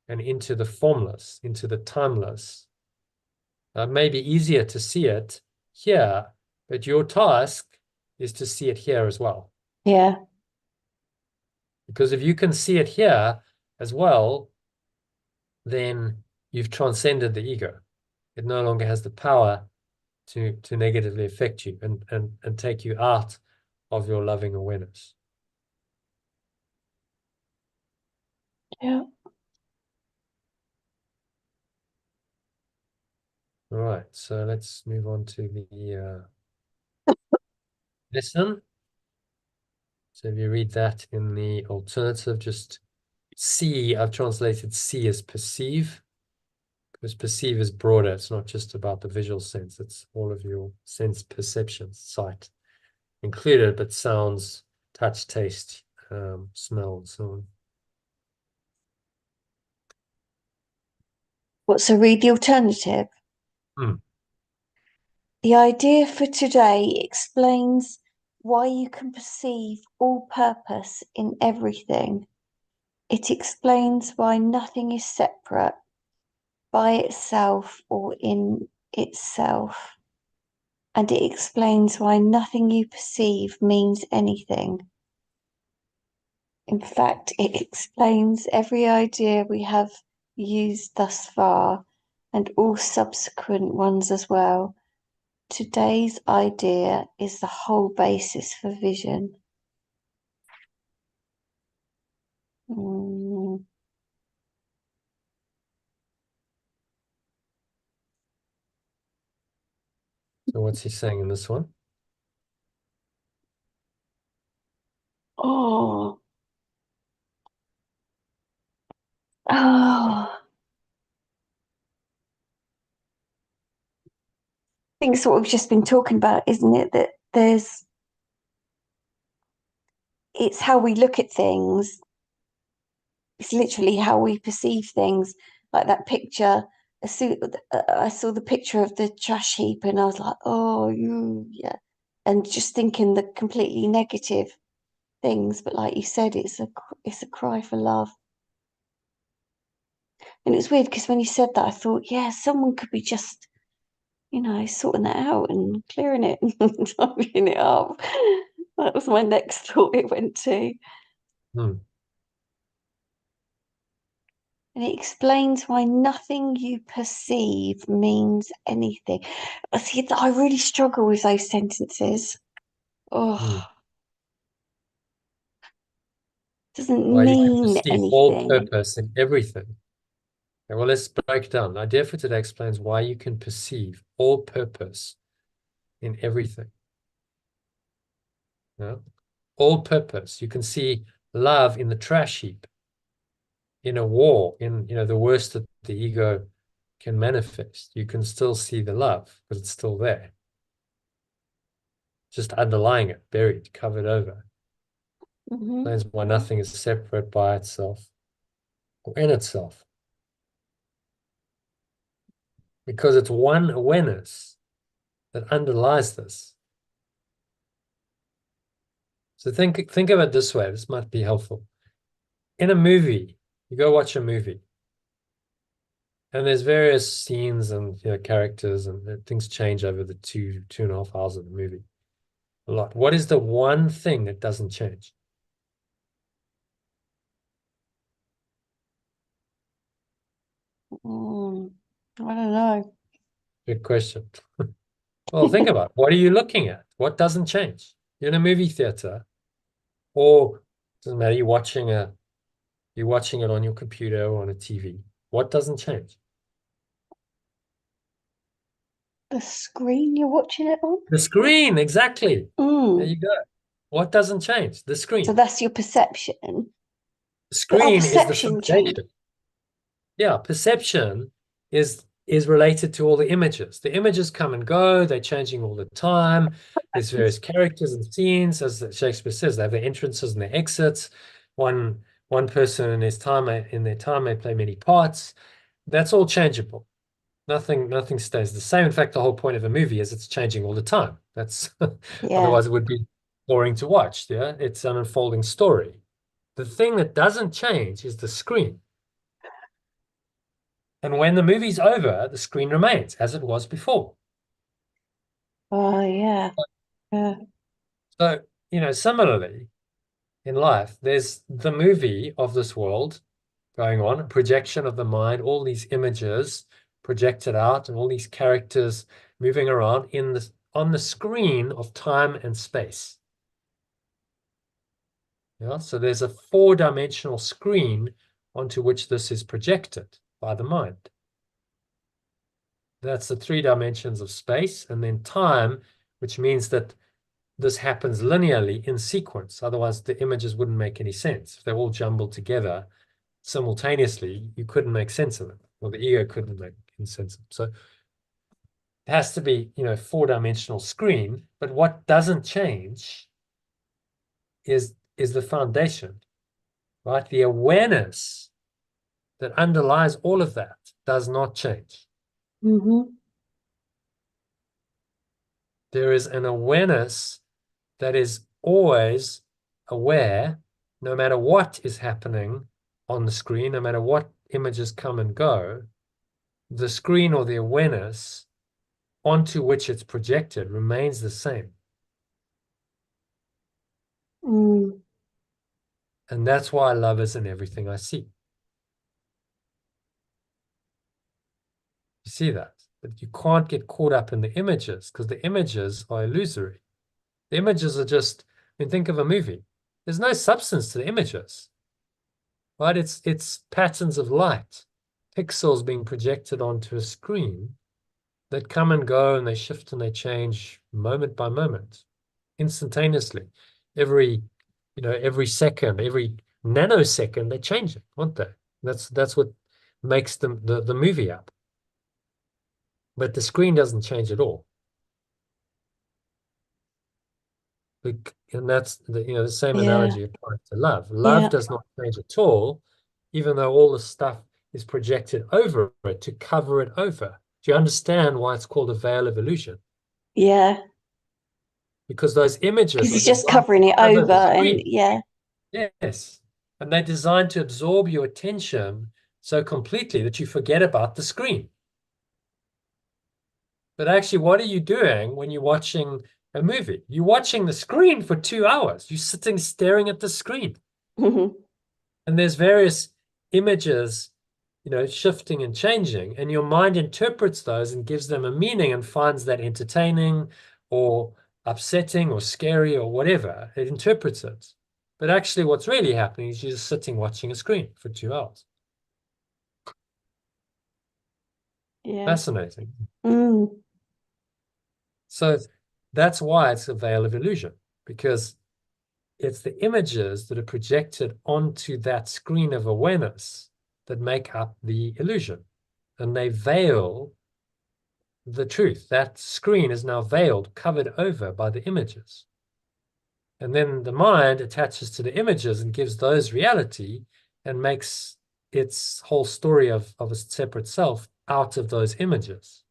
and into the formless, into the timeless. It may be easier to see it here, but your task is to see it here as well. yeah, Because if you can see it here as well, then you've transcended the ego. It no longer has the power to negatively affect you and take you out of your loving awareness. yeah. All right, so let's move on to the lesson. So if you read that in the alternative, just see, I've translated see as perceive, because perceive is broader. It's not just about the visual sense, it's all of your sense perceptions, sight included, but sounds, touch, taste, smell, and so on. What, so read the alternative? Hmm. The idea for today explains why you can perceive all purpose in everything. It explains why nothing is separate by itself or in itself. And it explains why nothing you perceive means anything. In fact, it explains every idea we have used thus far and all subsequent ones as well. Today's idea is the whole basis for vision. Mm. So what's he saying in this one? Oh, oh, think it's what we've just been talking about, isn't it? That it's how we look at things. It's literally how we perceive things. Like that picture, I saw the picture of the trash heap, and I was like, "Oh, yeah," and just thinking the completely negative things. But like you said, it's a cry for love. And it's weird because when you said that, I thought, yeah, someone could be just, sorting that out and clearing it and tidying it up. That was my next thought it went to. Hmm. And it explains why nothing you perceive means anything. See, I really struggle with those sentences. Hmm. Oh, doesn't Why you can mean perceive all anything. purpose in everything. Okay, well, let's break it down. The idea for today explains why you can perceive all purpose in everything. Yeah? All purpose. You can see love in the trash heap, in a war, in the worst that the ego can manifest. You can still see the love because it's still there. Just underlying it, buried, covered over. Explains why nothing is separate by itself or in itself. Because it's one awareness that underlies this. So think of it this way. This might be helpful. In a movie, you go watch a movie, and there's various scenes and characters, and things change over the 2.5 hours of the movie. A lot. What is the one thing that doesn't change? I don't know. Good question. Well, think about it. What are you looking at? What doesn't change? You're in a movie theater, or doesn't matter. You're watching it on your computer or on a TV. What doesn't change? The screen you're watching it on? The screen, exactly. There Mm. you go. What doesn't change? The So screen. that's your perception. The But our screen is the perception change. foundation. Yeah, perception is related to all the images. The images come and go, they're changing all the time. There's various characters and scenes, as Shakespeare says, they have their entrances and their exits. One person in their time may play many parts. That's all changeable. Nothing stays the same. In fact, the whole point of a movie is it's changing all the time. That's Yeah. otherwise it would be boring to watch. Yeah, it's an unfolding story. The thing that doesn't change is the screen. And when the movie's over, the screen remains as it was before. Oh, yeah. Yeah. So, similarly in life, there's the movie of this world going on, a projection of the mind, all these images projected out, and all these characters moving around on the screen of time and space. Yeah, so there's a 4-dimensional screen onto which this is projected by the mind. That's the 3 dimensions of space, and then time, which means that this happens linearly in sequence. Otherwise, the images wouldn't make any sense. If they're all jumbled together simultaneously, you couldn't make sense of it, or the ego couldn't make sense of it. So it has to be, 4-dimensional screen. But what doesn't change is the foundation, right? The awareness that underlies all of that does not change. There is an awareness that is always aware, no matter what is happening on the screen, no matter what images come and go, the screen or the awareness onto which it's projected remains the same. Mm. And that's why love is in everything I see. You see that? But you can't get caught up in the images because the images are illusory. The images are just, think of a movie. There's no substance to the images, right? It's patterns of light, pixels being projected onto a screen that come and go, and they shift and they change moment by moment, instantaneously. Every second, every nanosecond, they change it, aren't they? That's what makes the movie up. But the screen doesn't change at all. And that's the same Yeah. analogy applies to love. Love Yeah. does not change at all, even though all the stuff is projected over it to cover it over. Do you understand why it's called a veil of illusion? Yeah. Because those images Because are it's just designed to covering it cover over, the and screen. yeah. Yes. And they're designed to absorb your attention so completely that you forget about the screen. But actually, what are you doing when you're watching a movie? You're watching the screen for 2 hours. You're sitting staring at the screen. And there's various images, shifting and changing, and your mind interprets those and gives them a meaning and finds that entertaining or upsetting or scary or whatever. It interprets it. But actually, what's really happening is you're just sitting watching a screen for 2 hours. Yeah. Fascinating. Mm. So that's why it's a veil of illusion, because it's the images that are projected onto that screen of awareness that make up the illusion, and they veil the truth. That screen is now veiled, covered over by the images. And then the mind attaches to the images and gives those reality and makes its whole story of a separate self out of those images.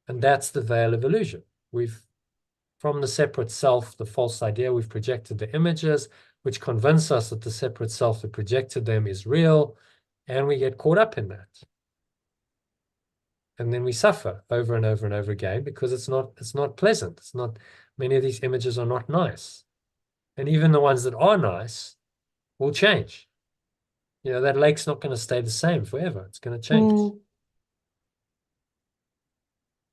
And that's the veil of illusion. From the separate self, the false idea, we've projected the images, which convince us that the separate self that projected them is real, and we get caught up in that. And then we suffer over and over and over again because it's not pleasant. Many of these images are not nice. And even the ones that are nice will change. That lake's not going to stay the same forever. It's going to change. Mm.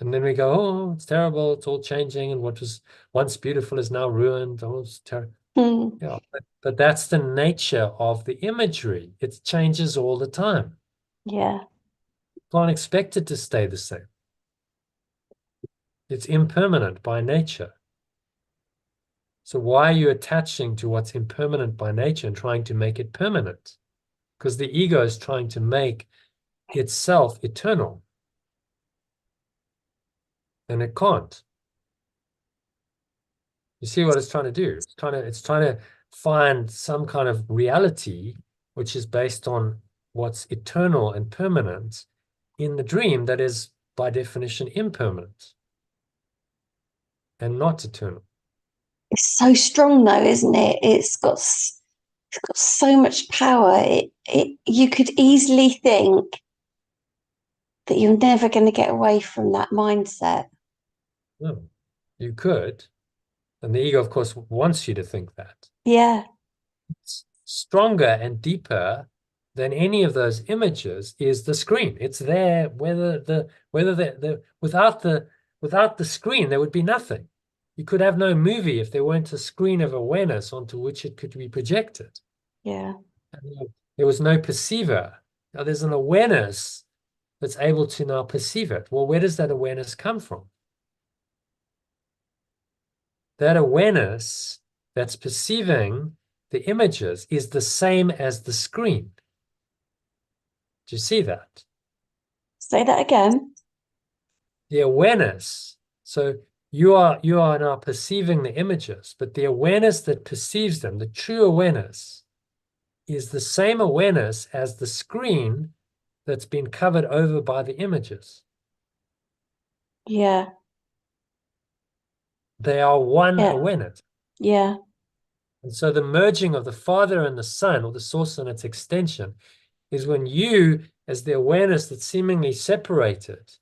And then we go, oh, it's terrible. It's all changing. And what was once beautiful is now ruined. Oh, it's terrible. Mm. Yeah, but that's the nature of the imagery. It changes all the time. Yeah. You can't expect it to stay the same. It's impermanent by nature. So why are you attaching to what's impermanent by nature and trying to make it permanent? Because the ego is trying to make itself eternal. And it can't. You see what it's trying to do? It's trying to find some kind of reality which is based on what's eternal and permanent in the dream that is by definition impermanent and not eternal. It's so strong though, isn't it? It's got so much power. You could easily think that you're never going to get away from that mindset. No, you could. And the ego, of course, wants you to think that. Yeah. It's stronger and deeper than any of those images is the screen. It's there. Without the screen, there would be nothing. You could have no movie if there weren't a screen of awareness onto which it could be projected. Yeah. And there was no perceiver. Now there's an awareness that's able to now perceive it. Well, where does that awareness come from? That awareness that's perceiving the images is the same as the screen. Do you see that? Say that again. The awareness. So you are now perceiving the images, but the awareness that perceives them, the true awareness, is the same awareness as the screen that's been covered over by the images. Yeah. They are one Yeah. awareness. Yeah. And so the merging of the Father and the Son, or the source and its extension, is when you, as the awareness that's seemingly separated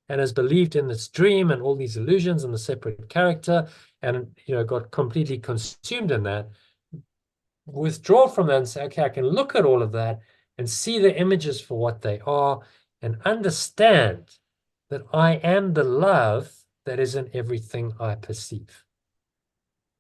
and has believed in this dream and all these illusions and the separate character and got completely consumed in that, withdraw from that and say, okay, I can look at all of that and see the images for what they are and understand that I am the love that is in everything I perceive.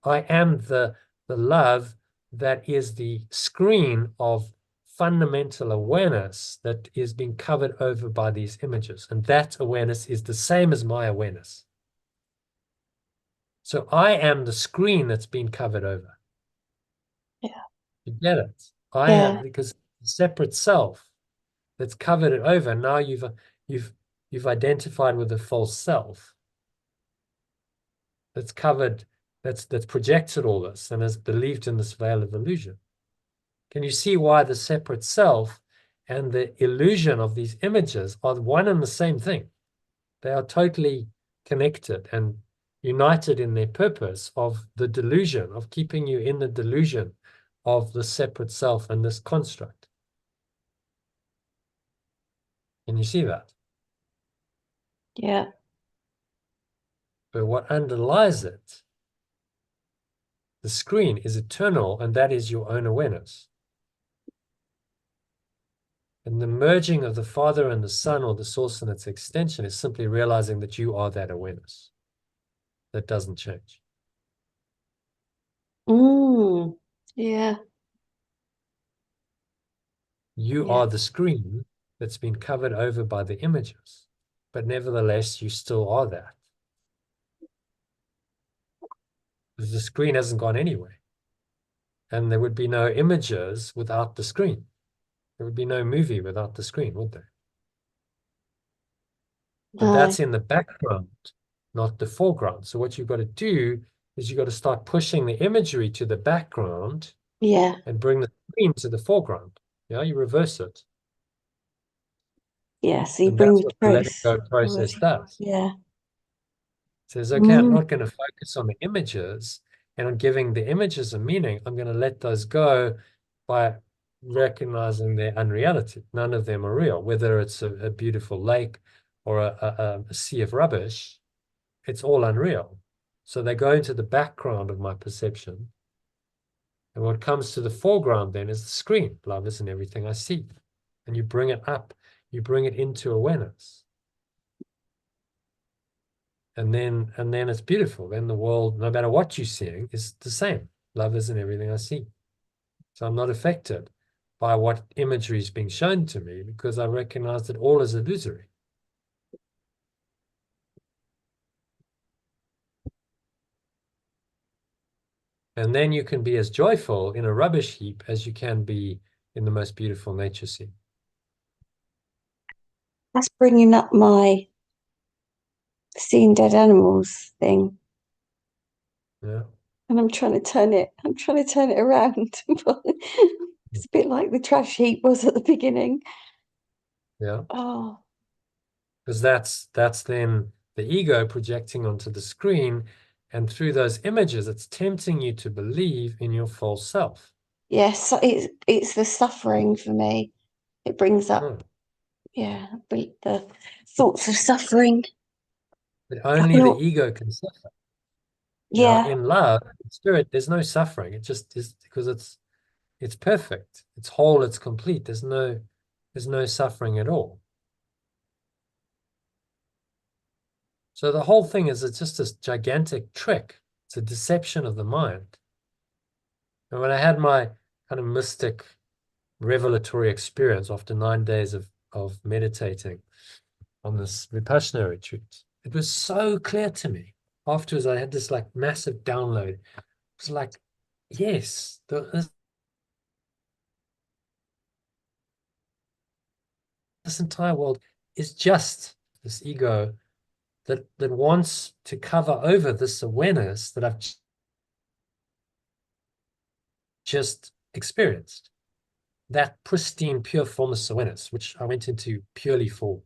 I am the love that is the screen of fundamental awareness that is being covered over by these images. And that awareness is the same as my awareness. So I am the screen that's been covered over. Yeah. You get it? I Yeah. am, because separate self that's covered it over. Now you've identified with the false self. that's covered, that's projected all this and has believed in this veil of illusion. Can you see why the separate self and the illusion of these images are one and the same thing? They are totally connected and united in their purpose of the delusion, of keeping you in the delusion of the separate self and this construct. Can you see that? Yeah. But what underlies it, the screen, is eternal, and that is your own awareness. And the merging of the Father and the Son, or the source and its extension, is simply realizing that you are that awareness. That doesn't change. Yeah. You Yeah. are the screen that's been covered over by the images, but nevertheless, you still are that. Because the screen hasn't gone anywhere. And there would be no images without the screen. There would be no movie without the screen, would there? But No. that's in the background, not the foreground. So what you've got to do is you've got to start pushing the imagery to the background Yeah. and bring the screen to the foreground. Yeah, you reverse it. Yeah. So you And bring that's the what the letting truth. go process does. Yeah. It says, okay, I'm not going to focus on the images and on giving the images a meaning. I'm going to let those go by recognizing their unreality. None of them are real, whether it's a beautiful lake or a sea of rubbish. It's all unreal. So they go into the background of my perception. And what comes to the foreground then is the screen. Love isn't everything I see. And you bring it up, you bring it into awareness. And then it's beautiful. Then the world, no matter what you're seeing, is the same. Love isn't everything I see. So I'm not affected by what imagery is being shown to me because I recognize that all is illusory. And then you can be as joyful in a rubbish heap as you can be in the most beautiful nature scene. That's bringing up my seeing dead animals thing. Yeah. And I'm trying to turn it around. It's a bit like the trash heap was at the beginning. Yeah. Oh, Because that's then the ego projecting onto the screen. And through those images, it's tempting you to believe in your false self. yes, it's the suffering for me. It brings up, Oh. the thoughts of suffering. But only the ego can suffer. Yeah, In love, in spirit, there's no suffering. It just is because it's perfect. It's whole, it's complete. There's no suffering at all. So the whole thing is it's just this gigantic trick. It's a deception of the mind. And when I had my kind of mystic revelatory experience after 9 days of meditating on this Vipassana retreat, it was so clear to me. Afterwards, I had this like massive download. It was like, yes, this entire world is just this ego that wants to cover over this awareness that I've just experienced. That pristine, pure formless awareness, which I went into purely for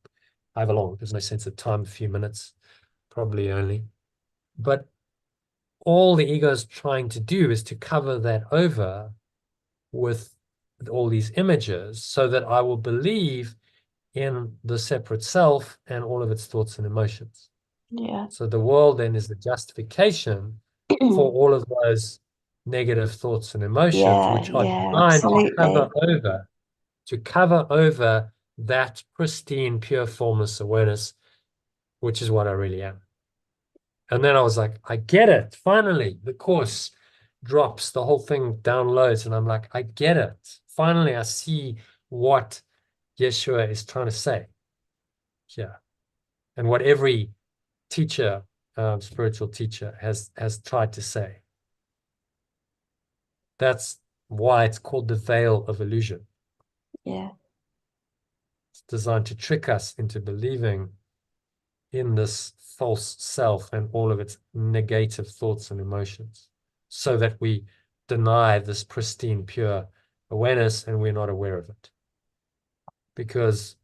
however long. There's no sense of time, a few minutes, probably only. But all the ego is trying to do is to cover that over with all these images so that I will believe in the separate self and all of its thoughts and emotions. yeah. So the world then is the justification for all of those negative thoughts and emotions, which are designed Absolutely. to cover over that pristine, pure formless awareness, which is what I really am. And then I was like, I get it. Finally, the course drops, the whole thing downloads, and I'm like, I get it. Finally, I see what Yeshua is trying to say here, and what every teacher, spiritual teacher, has tried to say. That's why it's called the veil of illusion. Yeah. It's designed to trick us into believing in this false self and all of its negative thoughts and emotions, so that we deny this pristine, pure awareness and we're not aware of it. Because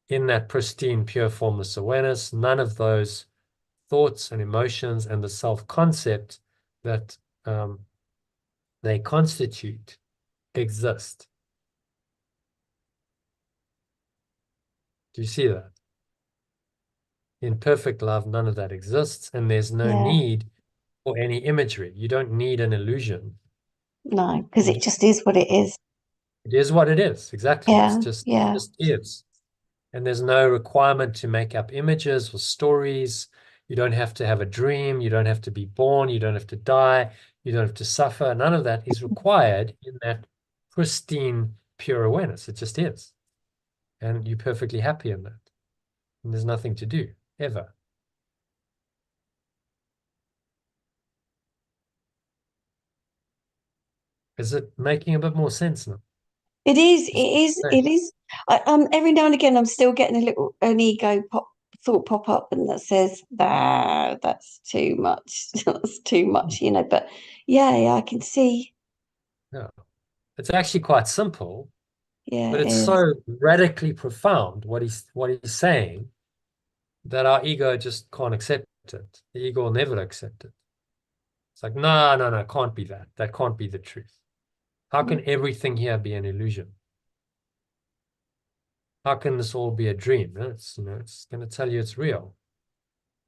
in that pristine, pure, formless awareness, none of those thoughts and emotions and the self-concept that they constitute exist. Do you see that? In perfect love, none of that exists, and there's no Yeah. need for any imagery. You don't need an illusion. No, because it just is what it is. It is what it is. Exactly. Yeah, It yeah. just is. And there's no requirement to make up images or stories. You don't have to have a dream. You don't have to be born. You don't have to die. You don't have to suffer. None of that is required in that pristine, pure awareness. It just is. And you're perfectly happy in that. And there's nothing to do, ever. Is it making a bit more sense now? It is. Every now and again, I'm still getting an ego thought pop up, and that says, "Nah, that's too much. That's too much," But yeah, I can see. Yeah. It's actually quite simple, Yeah, but it it's is. so radically profound what he's saying that our ego just can't accept it. The ego will never accept it. It's like, no, can't be that. That can't be the truth. How can everything here be an illusion? How can this all be a dream? It's going to tell you it's real.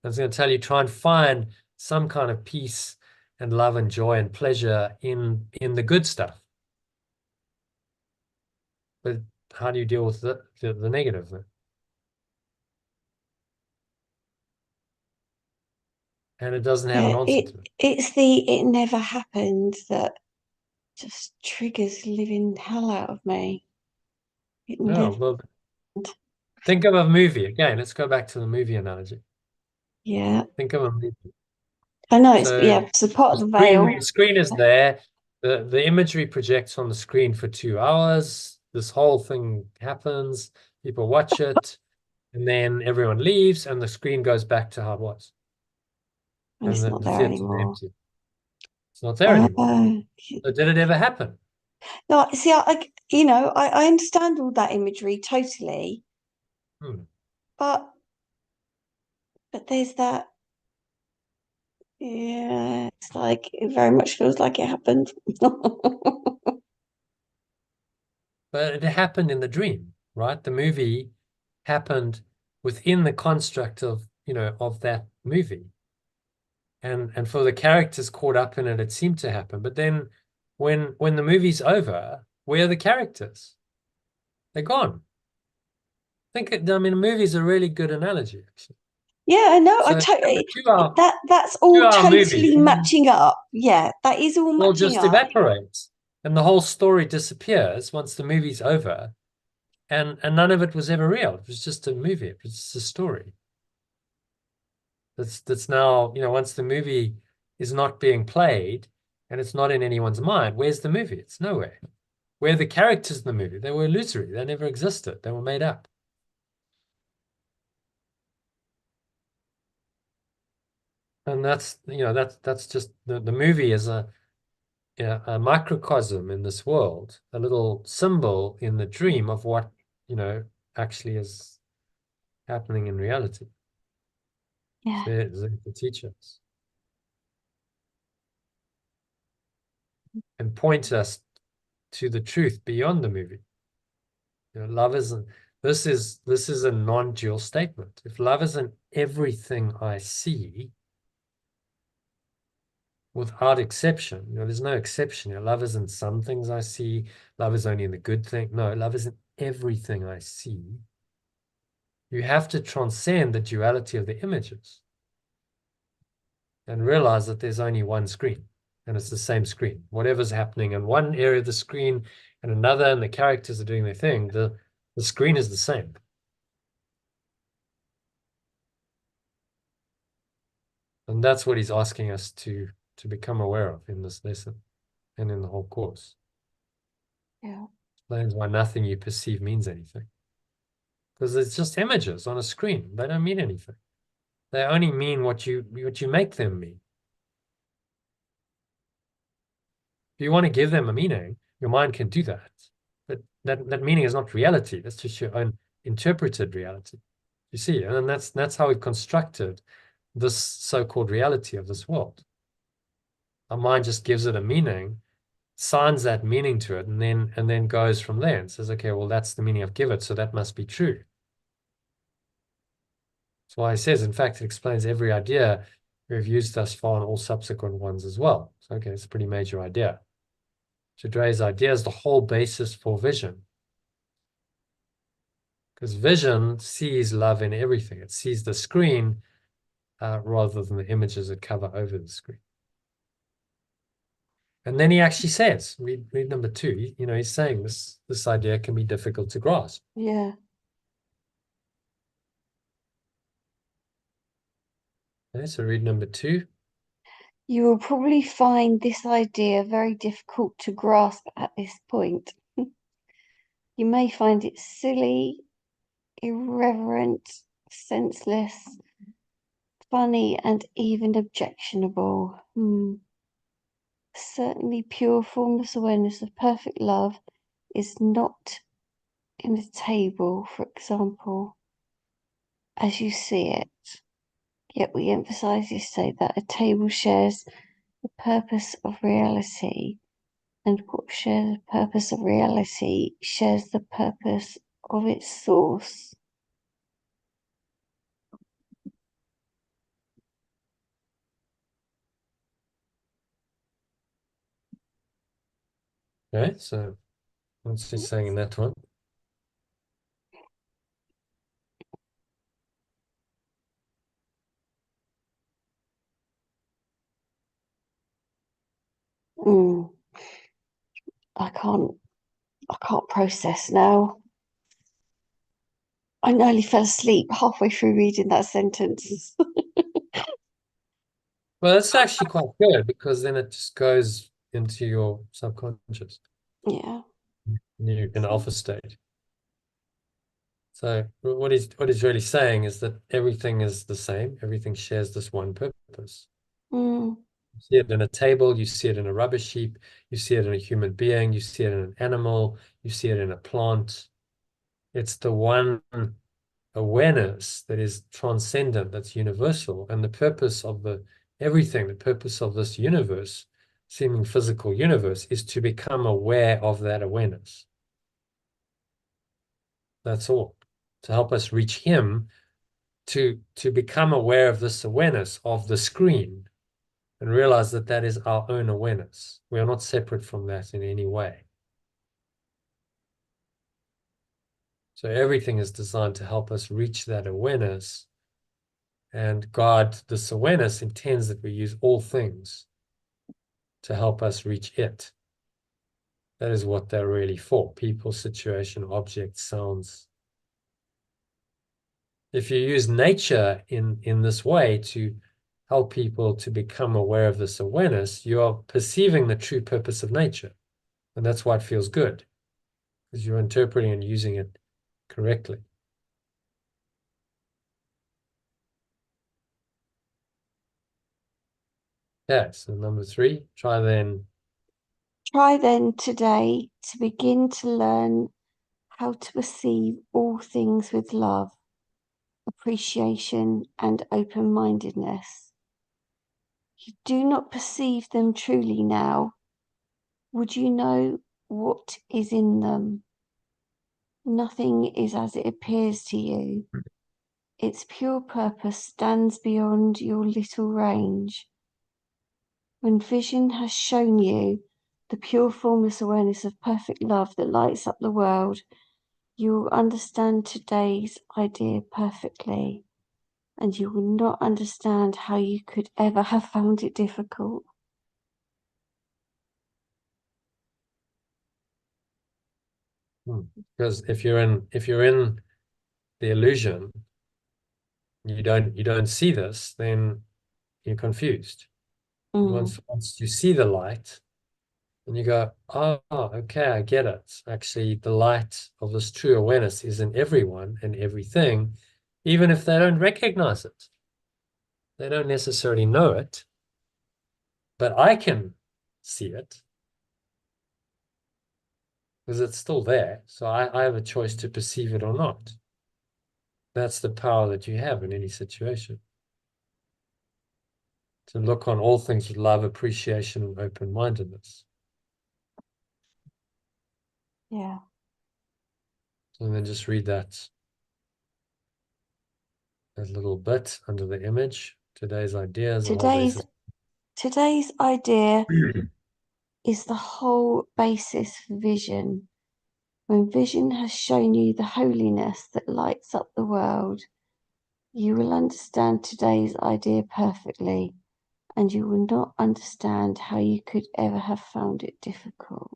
It's going to tell you try and find some kind of peace and love and joy and pleasure in the good stuff. But how do you deal with the negative then? And it doesn't have an answer to it. It's the "it never happened" that just triggers living hell out of me. It No, never. well, think of a movie. Again, let's go back to the movie analogy. Yeah, Think of a movie. I know. So It's the part of the the veil. screen is there. The imagery projects on the screen for 2 hours. This whole thing happens. People watch it, and then everyone leaves, and the screen goes back to how it was. And And it's the not there theater's anymore. empty. It's not there anymore. Uh, So did it ever happen? no, see, I understand all that imagery totally, Hmm. but there's that. Yeah, it's like it very much feels like it happened. But it happened in the dream, right? The movie happened within the construct of, of that movie. And for the characters caught up in it, it seemed to happen. But then when the movie's over, where are the characters? They're gone. I mean, a movie's a really good analogy, actually. Yeah, I know. I So totally that's all 2 hour movie totally matching up. Yeah, that is all will matching just up. evaporate, and the whole story disappears once the movie's over, and none of it was ever real. It was just a movie. It was just a story. That's now, once the movie is not being played and it's not in anyone's mind, where's the movie? It's nowhere. Where are the characters in the movie? They were illusory. They never existed. They were made up. And that's just the movie is a microcosm in this world, a little symbol in the dream of what, actually is happening in reality. Yeah, It's there to teach us and point us to the truth beyond the movie. Love isn't, this is a non-dual statement. If love isn't everything I see, without exception, there's no exception. Love isn't some things I see. Love is only in the good thing. No, love isn't everything I see. You have to transcend the duality of the images and realize that there's only one screen and it's the same screen. Whatever's happening in one area of the screen and another, and the characters are doing their thing, the screen is the same. And that's what he's asking us to become aware of in this lesson and in the whole course. yeah. Explains why nothing you perceive means anything. Because it's just images on a screen. They don't mean anything. They only mean what you make them mean. If you want to give them a meaning, your mind can do that. But that meaning is not reality. That's just your own interpreted reality. You see, and that's how we've constructed this so-called reality of this world. Our mind just gives it a meaning, assigns that meaning to it, and then goes from there and says, okay, well, that's the meaning I've given it, so that must be true. That's why it says, in fact, it explains every idea we've used thus far and all subsequent ones as well. So, okay, it's a pretty major idea. Today's idea is the whole basis for vision. Because vision sees love in everything. It sees the screen rather than the images that cover over the screen. And then he actually says, read number 2, he's saying this idea can be difficult to grasp. Yeah. Okay, so read number 2. You will probably find this idea very difficult to grasp at this point. You may find it silly, irreverent, senseless, funny, and even objectionable. Certainly, pure formless awareness of perfect love is not in a table, for example, as you see it. Yet we emphasize yesterday that a table shares the purpose of reality, and what shares the purpose of reality shares the purpose of its source. Okay, so what's he saying in that one? I can't process now. I nearly fell asleep halfway through reading that sentence. Well, that's actually quite good because then it just goes into your subconscious. Yeah. You're in alpha state. So what he's really saying is that everything is the same. Everything shares this one purpose. Mm. You see it in a table, you see it in a rubbish heap, you see it in a human being, you see it in an animal, you see it in a plant. It's the one awareness that is transcendent, that's universal. And the purpose of everything, the purpose of this universe, seeming physical universe, is to become aware of that awareness. That's all. To help us reach him, to become aware of this awareness of the screen and realize that that is our own awareness. We are not separate from that in any way. So everything is designed to help us reach that awareness. And God, this awareness, intends that we use all things to help us reach it. That is what they're really for. People, situation, objects, sounds. If you use nature in this way to help people to become aware of this awareness, you are perceiving the true purpose of nature. And that's why it feels good, because you're interpreting and using it correctly. Yeah, so number 3, try then Today to begin to learn how to perceive all things with love, appreciation, and open-mindedness. You do not perceive them truly now. Would you know what is in them? Nothing is as it appears to you. Its pure purpose stands beyond your little range. When vision has shown you the pure formless awareness of perfect love that lights up the world, you will understand today's idea perfectly, and you will not understand how you could ever have found it difficult. because if you're in the illusion, you don't see this, then you're confused. Once you see the light, and you go, oh, okay, I get it. Actually, the light of this true awareness is in everyone and everything, even if they don't recognize it. They don't necessarily know it, but I can see it because it's still there. So I have a choice to perceive it or not. That's the power that you have in any situation. To look on all things with love, appreciation, and open-mindedness. Yeah. And then just read that little bit under the image. Today's ideas, the whole Today's idea is the whole basis for vision. When vision has shown you the holiness that lights up the world, you will understand today's idea perfectly, and you will not understand how you could ever have found it difficult.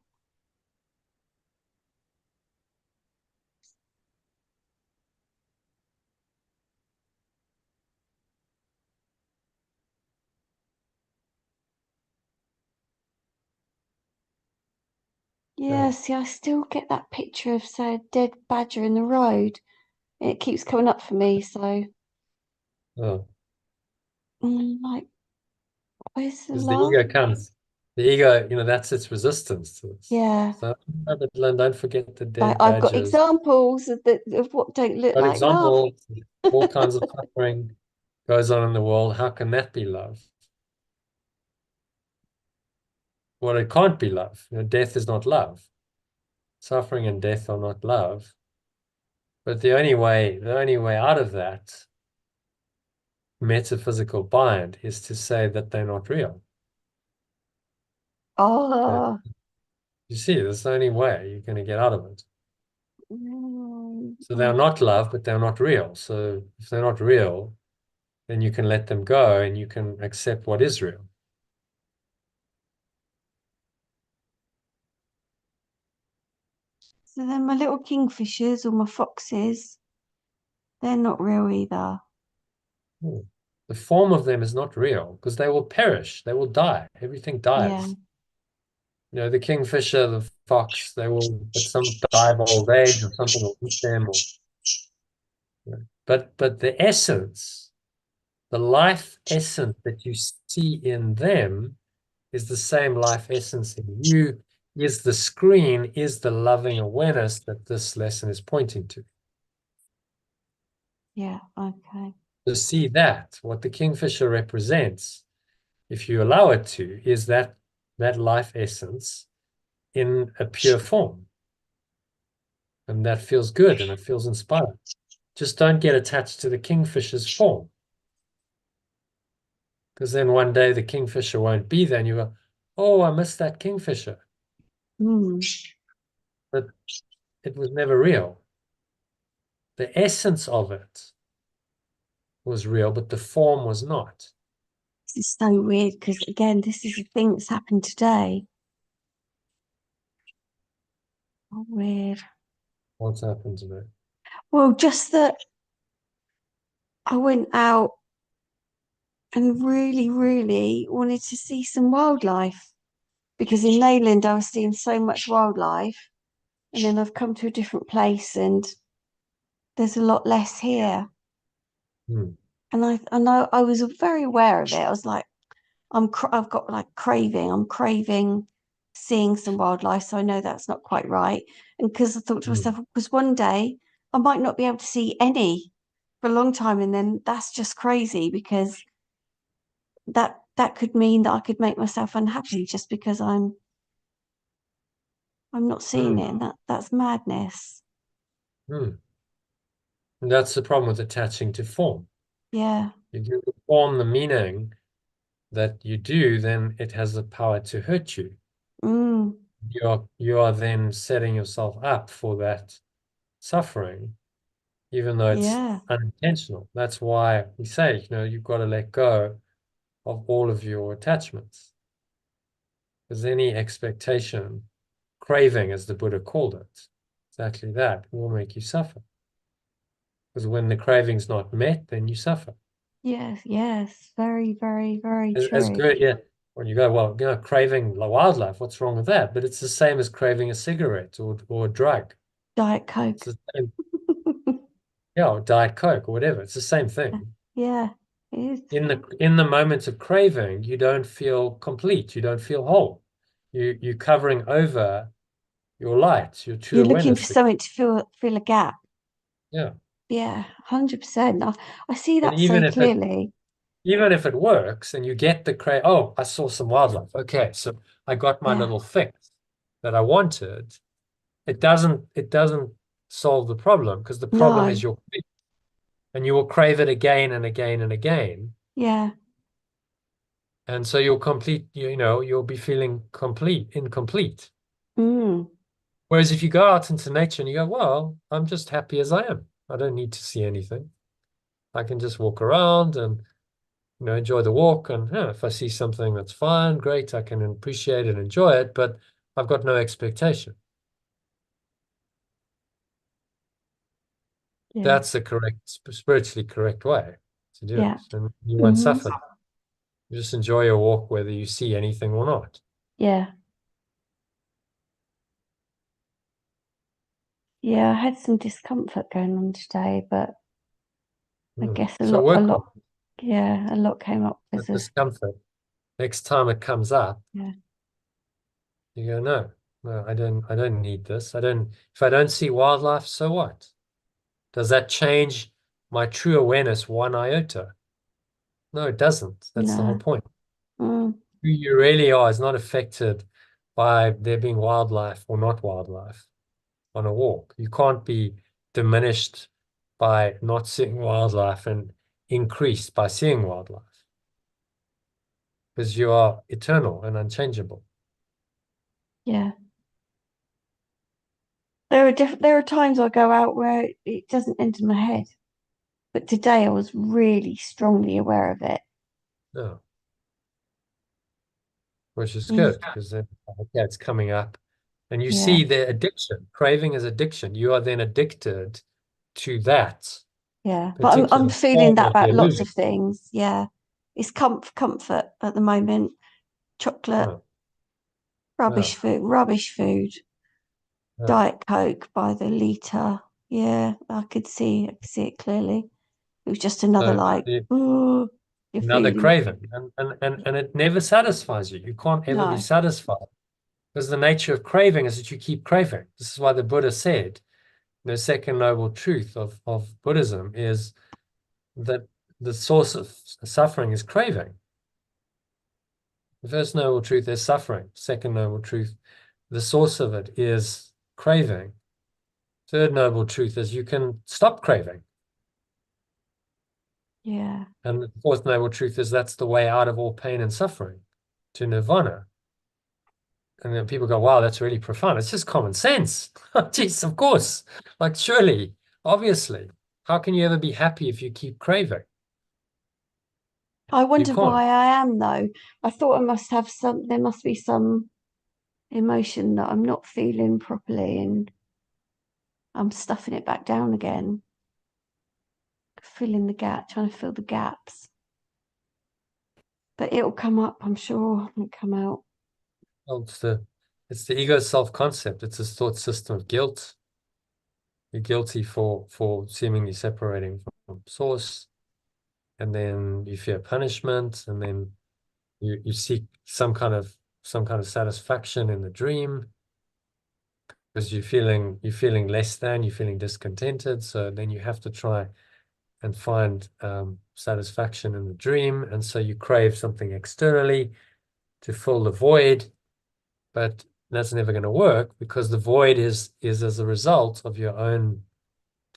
Yeah, see, I still get that picture of, say, a dead badger in the road. It keeps coming up for me, so Oh, I'm like, where's the because the love? ego comes. The ego, that's its resistance to this. Yeah. So, but don't forget the Like dead I've got badgers. examples of what don't look Got like love. examples, all kinds of suffering goes on in the world. How can that be love? Well, it can't be love. Death is not love. Suffering and death are not love. But the only way out of that metaphysical bind is to say that they're not real. Okay? Oh, You see, that's the only way you're going to get out of it. So they're oh. not love, but they're not real. So if they're not real, then you can let them go and you can accept what is real. So then my little kingfishers or my foxes, they're not real either. The form of them is not real because they will perish. They will die. Everything Yeah. dies. The kingfisher, the fox, they will at some die of old age or something will eat them. But the essence, the life essence that you see in them is the same life essence in you, is the screen, is the loving awareness that this lesson is pointing to. Yeah. Okay. To see that, what the kingfisher represents, if you allow it to, is that life essence in a pure form. And that feels good and it feels inspired. Just don't get attached to the kingfisher's form. Because then one day the kingfisher won't be there and you go, oh, I missed that kingfisher. But it was never real. The essence of it was real, but the form was not. This is so weird because, again, this is a thing that's happened today. Oh, weird. What's happened to me? Well, just that I went out and really, really wanted to see some wildlife because in Leyland I was seeing so much wildlife, and then I've come to a different place and there's a lot less here. And I know I was very aware of it. I was like, I've got like craving. I'm craving seeing some wildlife, so I know that's not quite right. And because I thought to myself, because one day I might not be able to see any for a long time, and then that's just crazy because that could mean that I could make myself unhappy just because I'm not seeing it, and that's madness. And that's the problem with attaching to form. Yeah. If you form the meaning that you do, then it has the power to hurt you. You are then setting yourself up for that suffering, even though it's unintentional. That's why we say, you've got to let go of all of your attachments. Because any expectation, craving, as the Buddha called it, exactly that, will make you suffer. Because when the craving's not met, then you suffer. Yes. Very, very, very As true. good, yeah. When you go, well, craving wildlife, what's wrong with that? But it's the same as craving a cigarette or a drug. Diet Coke. It's the same, yeah, or Diet Coke or whatever. It's the same thing. Yeah. in the moment of craving, you don't feel complete. You don't feel whole. You're covering over your light, your true You're looking for awareness. something to fill a gap. Yeah. Yeah, 100%. I see And that so clearly. even if it works and you get the crave, oh, I saw some wildlife. Okay, so I got my Yeah. little fix that I wanted. It doesn't solve the problem, because the problem is No. your craving. And you will crave it again and again and again. Yeah. And so you'll you'll be feeling incomplete. Mm. Whereas if you go out into nature and you go, well, I'm just happy as I am. I don't need to see anything. I can just walk around and enjoy the walk. And if I see something that's fine, great, I can appreciate and enjoy it, but I've got no expectation. Yeah. That's the spiritually correct way to do Yeah. it. And you won't suffer. You just enjoy your walk, whether you see anything or not. Yeah. Yeah, I had some discomfort going on today, but I guess So work on a lot came up the as a, discomfort. Next time it comes up, yeah. you go, no, I don't need this. If I don't see wildlife, so what? Does that change my true awareness one iota? No, it doesn't. That's the whole No. point. Mm. Who you really are is not affected by there being wildlife or not wildlife on a walk. You can't be diminished by not seeing wildlife and increased by seeing wildlife, because you are eternal and unchangeable. Yeah. There are times I go out where it doesn't enter my head, but today I was really strongly aware of it. No, which is Mm. good, because then, okay, it's coming up. And you Yeah. see the addiction. Craving is addiction. You are then addicted to that Yeah. But I'm particular feeling form that of the about lots illusion. of things. Yeah. It's comfort at the moment. Chocolate, Oh, yeah, rubbish food, yeah. Diet Coke by the litre. Yeah, I could see it clearly. It was just another So like, oh, you're another feeling. craving. And it never satisfies you. You can't ever be No. satisfied, because the nature of craving is that you keep craving. This is why the Buddha said, the second noble truth of Buddhism is that the source of suffering is craving. The first noble truth is suffering. Second noble truth, the source of it is craving. Third noble truth is you can stop craving. Yeah. And the fourth noble truth is that's the way out of all pain and suffering, to nirvana. And then people go, wow, that's really profound. It's just common sense. Jeez, of course. Like, surely, obviously. How can you ever be happy if you keep craving? I You wonder can't. why I am though. I thought there must be some emotion that I'm not feeling properly and I'm stuffing it back down again. Filling the gap, trying to fill the gaps. But it'll come up, I'm sure. It'll come out. Well, it's the ego self-concept. It's this thought system of guilt. You're guilty for seemingly separating from source, and then you fear punishment, and then you seek some kind of satisfaction in the dream, because you're feeling less than, you're feeling discontented. So then you have to try and find satisfaction in the dream, and so you crave something externally to fill the void, but that's never going to work, because the void is as a result of your own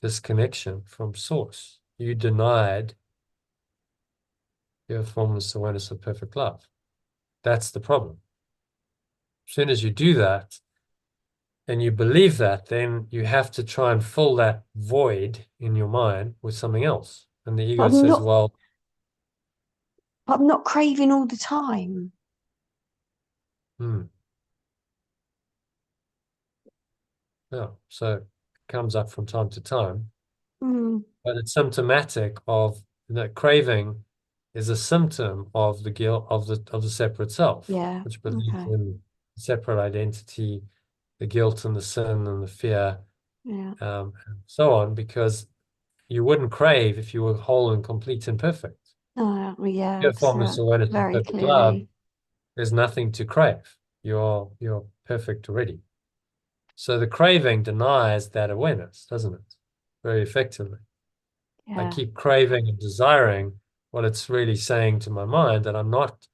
disconnection from source. You denied your formless awareness of perfect love. That's the problem. As soon as you do that and you believe that, then you have to try and fill that void in your mind with something else. And the But ego says, well, I'm not craving all the time. yeah, so it comes up from time to time, Mm. but it's symptomatic of that. Craving is a symptom of the guilt of the separate self, Yeah. which believes Okay. in separate identity, the guilt and the sin and the fear, Yeah. and so on, because you wouldn't crave if you were whole and complete and perfect. Yeah, Pure formless awareness of very perfect love, clearly. there's nothing to crave. You're perfect already. So the craving denies that awareness, doesn't it? Very effectively. I Yeah, keep craving and desiring. Well, it's really saying to my mind that I'm not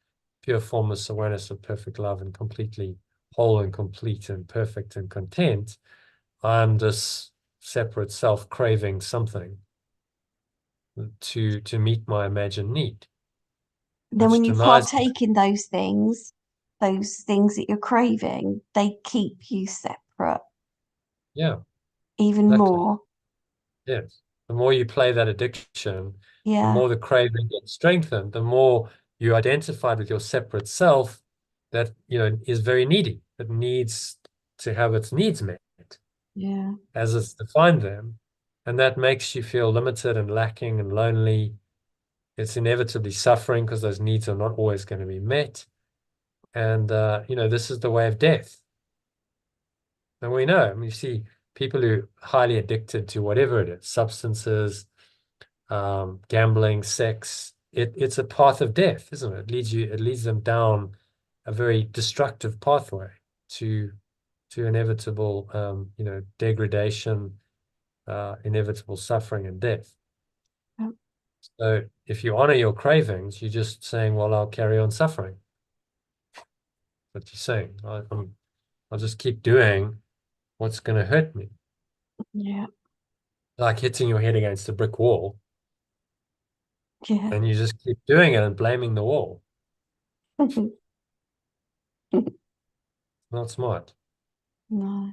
pure formless awareness of perfect love and completely whole and complete and perfect and content. I'm this separate self craving something to meet my imagined need, then which when you denies. partake in those things that you're craving, they keep you separate Yeah, even exactly. more. Yes. The more you play that addiction, the Yeah, more the craving gets strengthened, the more you identified with your separate self that, is very needy. It needs to have its needs met yeah, as it's defined them. And that makes you feel limited and lacking and lonely. It's inevitably suffering because those needs are not always going to be met. And, this is the way of death. And we know, I mean, you see people who are highly addicted to whatever it is, substances, gambling, sex, it's a path of death, isn't it? It leads them down a very destructive pathway to inevitable, degradation, inevitable suffering and death. um, So if you honor your cravings, you're just saying, well, I'll carry on suffering. What you're saying, I'll just keep doing what's going to hurt me, yeah, like hitting your head against a brick wall, yeah. and you just keep doing it and blaming the wall. Not smart. No,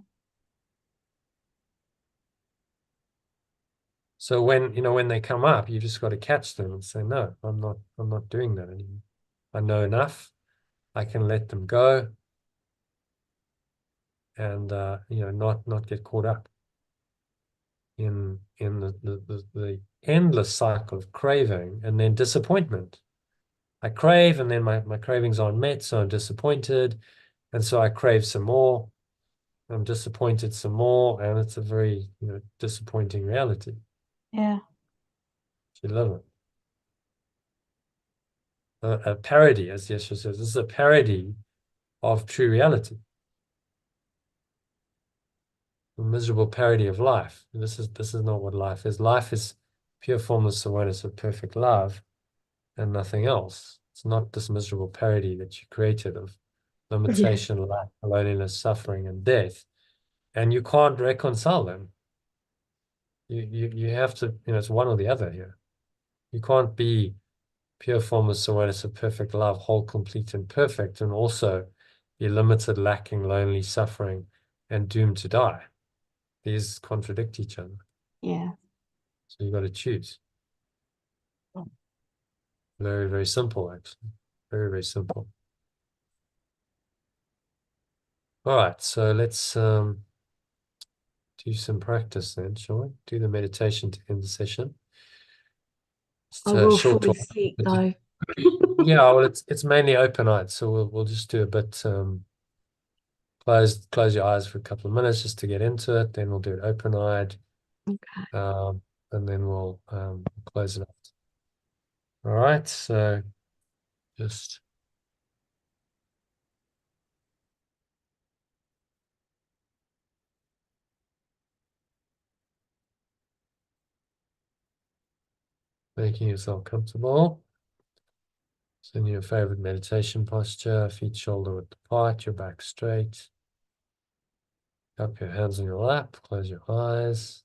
So when they come up, you just got to catch them and say, no, I'm not doing that anymore. I know enough. I can let them go and not get caught up in the endless cycle of craving and then disappointment. I crave and then my cravings aren't met, so I'm disappointed. And so I crave some more. I'm disappointed some more, and it's a very, disappointing reality. yeah, You live it. A parody, as Yeshua says, this is a parody of true reality, a miserable parody of life. This is not what life is. Life is pure formless awareness of perfect love and nothing else. It's not this miserable parody that you created of yeah, limitation, lack, loneliness, suffering, and death. And you can't reconcile them. You have to, it's one or the other here. You can't be pure formless awareness of perfect love, whole, complete, and perfect, and also be limited, lacking, lonely, suffering, and doomed to die. These contradict each other. yeah. So you've got to choose. Very, very simple, actually. Very, very simple. All right, so let's do some practice then, shall we? Do the meditation to end the session. I Just a will short fall talk. asleep though. Yeah, well, it's mainly open-eyed, so we'll just do a bit. Close your eyes for a couple of minutes just to get into it. Then we'll do it open-eyed, Okay. and then we'll close it up. All right, so just making yourself comfortable. So in your favorite meditation posture, feet shoulder width apart, your back straight. Cup your hands on your lap, close your eyes,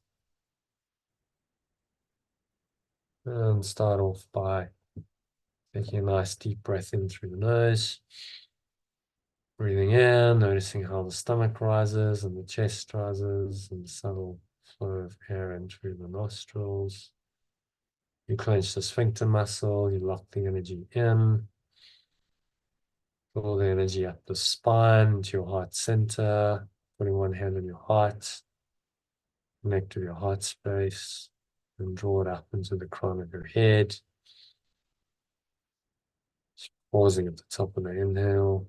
and start off by taking a nice deep breath in through the nose. Breathing in, noticing how the stomach rises and the chest rises, and the subtle flow of air in through the nostrils. You clench the sphincter muscle, you lock the energy in, pull the energy up the spine to your heart center, putting one hand on your heart, connect to your heart space, and draw it up into the crown of your head. Pausing at the top of the inhale.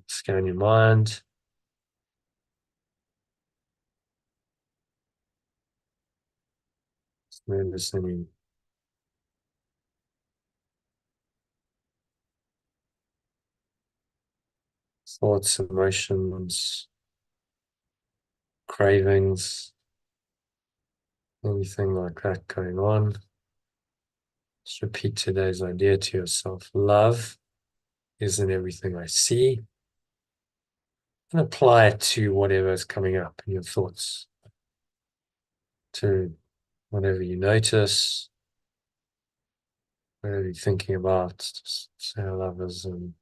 Scan your mind. Just notice any thoughts, emotions, cravings, anything like that going on. Just repeat today's idea to yourself. Love is in everything I see. And apply it to whatever is coming up in your thoughts, to whatever you notice, whatever you're thinking about. Just say love is in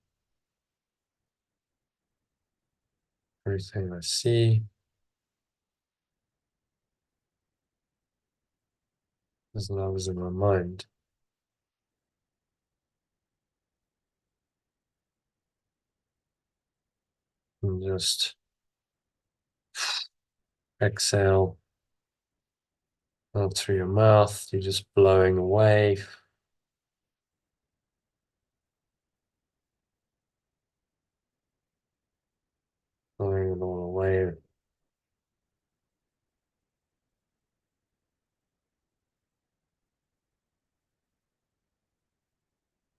everything I see. As love is in my mind. And just exhale out through your mouth. You're just blowing away. Blowing it all away.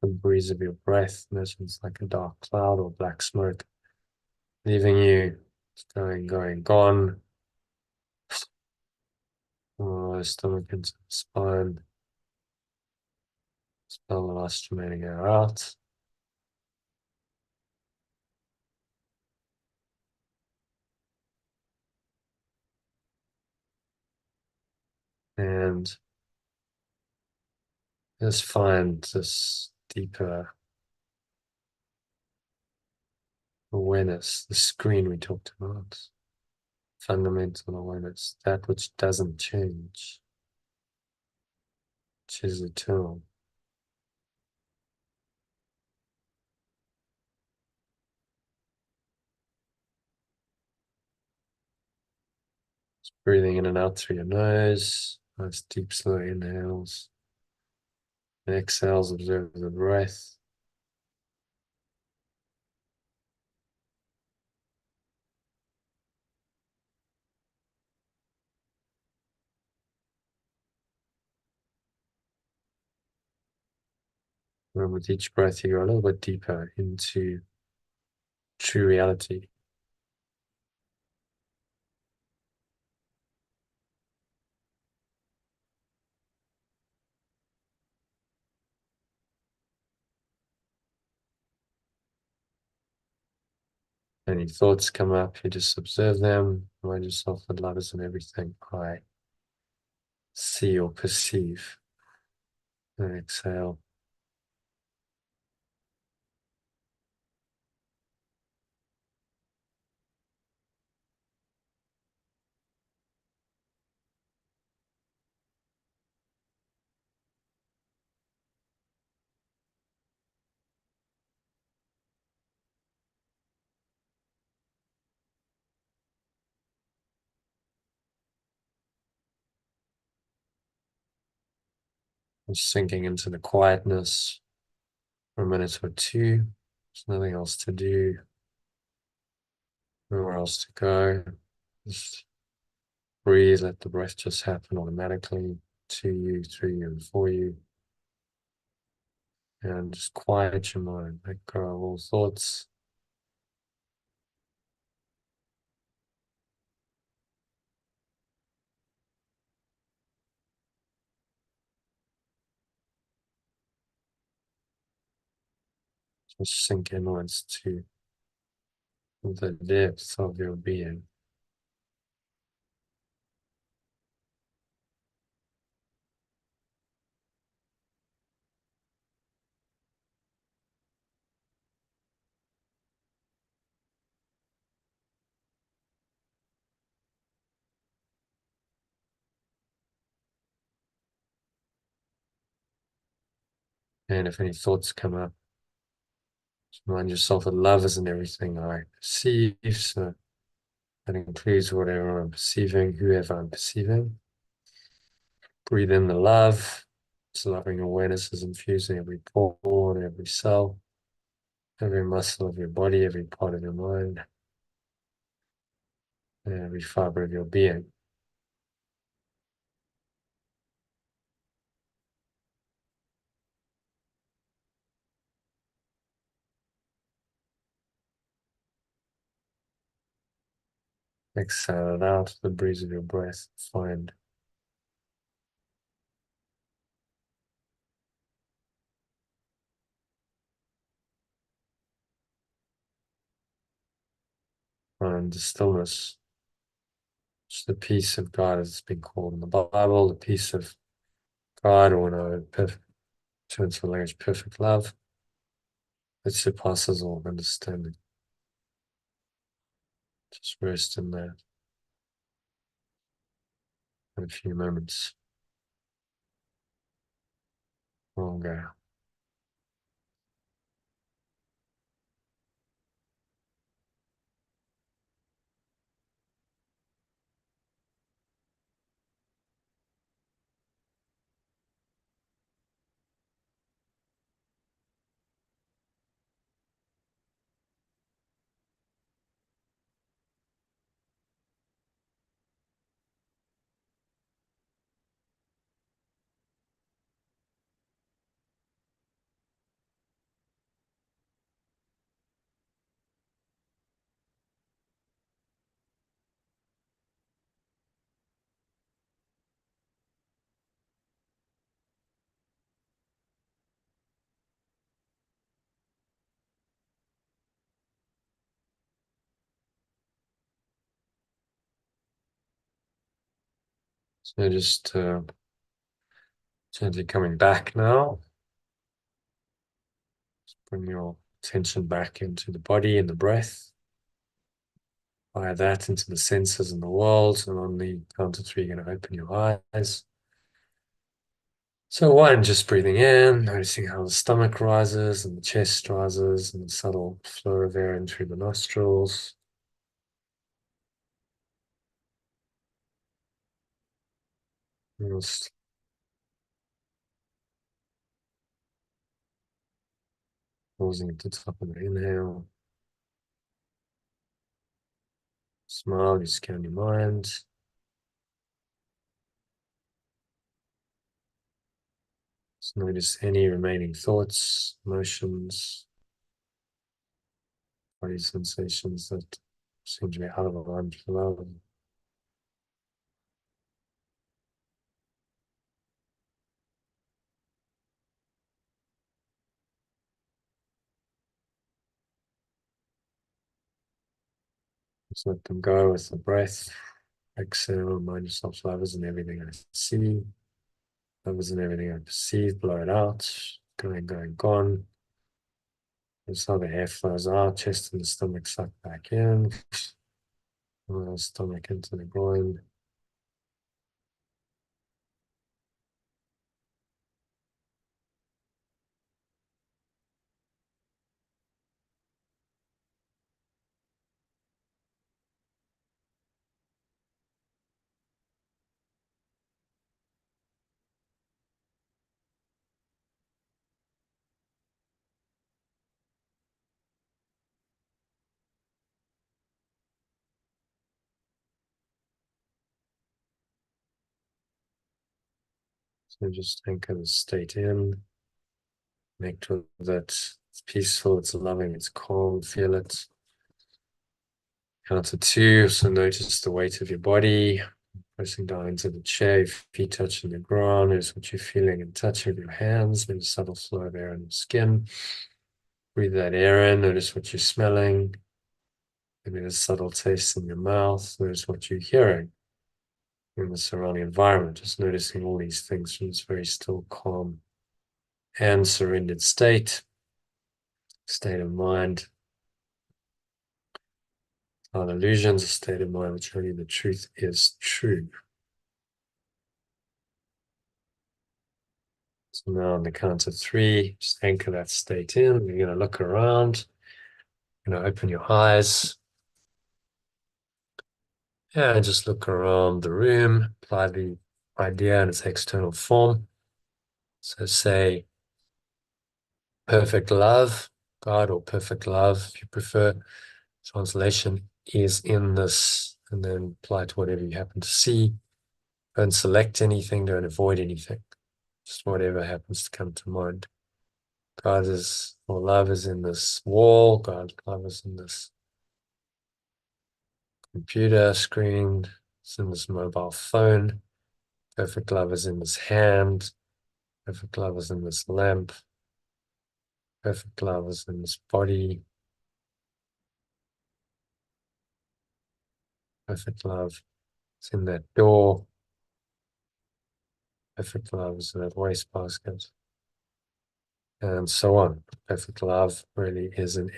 The breeze of your breath, it's like a dark cloud or black smoke, leaving you. It's going, gone. Oh, stomach into the spine. Spell the last remaining air out. And just find this deeper awareness, the screen we talked about. Fundamental awareness, that which doesn't change, which is eternal. Just breathing in and out through your nose. Nice deep, slow inhales. And exhales, observe the breath. And with each breath, you go a little bit deeper into true reality. Any thoughts come up, you just observe them. Remind yourself that love is in everything I see or perceive. And exhale. Just sinking into the quietness for a minute or two. There's nothing else to do, nowhere else to go. Just breathe, let the breath just happen automatically to you, through you, and for you. And just quiet your mind, let go of all thoughts. Just sink inwards to the depths of your being. And if any thoughts come up, just remind yourself that love isn't everything I perceive. So that includes whatever I'm perceiving, whoever I'm perceiving. Breathe in the love. This loving awareness is infusing every pore, every cell, every muscle of your body, every part of your mind, and every fiber of your being. Exhale it out, the breeze of your breath. Find the stillness. It's the peace of God, as it's been called in the Bible, the peace of God, or in our perfect terms for language, perfect love, that surpasses all understanding. Just rest in that for a few moments longer. So just gently coming back now. Just bring your attention back into the body and the breath. Fire that into the senses and the world. And on the count of three, you're going to open your eyes. So one, just breathing in, noticing how the stomach rises and the chest rises and the subtle flow of air in through the nostrils. Just pausing at the top of the inhale. Smile, you scan your mind. Just notice any remaining thoughts, emotions, body sensations that seem to be out of alignment with love. Just let them go with the breath. Exhale, remind yourself love is in everything I see. Love is in everything I perceive. Blow it out. Going, going, gone. That's how the air flows out. Chest and the stomach suck back in. Stomach into the groin. So just anchor the state in. Make sure that it's peaceful, it's loving, it's calm. Feel it. Count to two. So notice the weight of your body. Pressing down into the chair, your feet touching the ground. Notice what you're feeling and touching with your hands. Maybe a subtle flow of air in the skin. Breathe that air in. Notice what you're smelling. Maybe a subtle taste in your mouth. Notice what you're hearing in the surrounding environment. Just noticing all these things from this very still, calm, and surrendered state of mind. Not illusions, a state of mind which only the truth is true. So now on the count of three, just anchor that state in. You're going to look around. You're going to open your eyes. And just look around the room. Apply the idea in its external form. So say perfect love, God, or perfect love, if you prefer. Translation is in this, and then apply to whatever you happen to see. Don't select anything, don't avoid anything. Just whatever happens to come to mind. God is, or love is in this wall. God, love is in this computer screen. It's in this mobile phone. Perfect love is in this hand. Perfect love is in this lamp. Perfect love is in this body. Perfect love is in that door. Perfect love is in that wastebasket. And so on. Perfect love really is in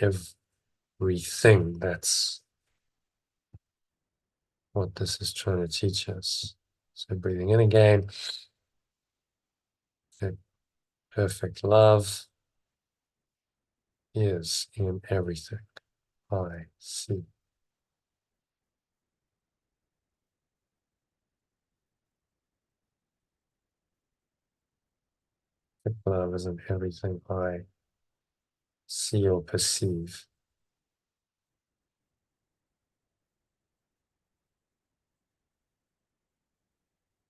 everything. That's what this is trying to teach us. So breathing in again. That perfect love is in everything I see. Perfect love is in everything I see or perceive.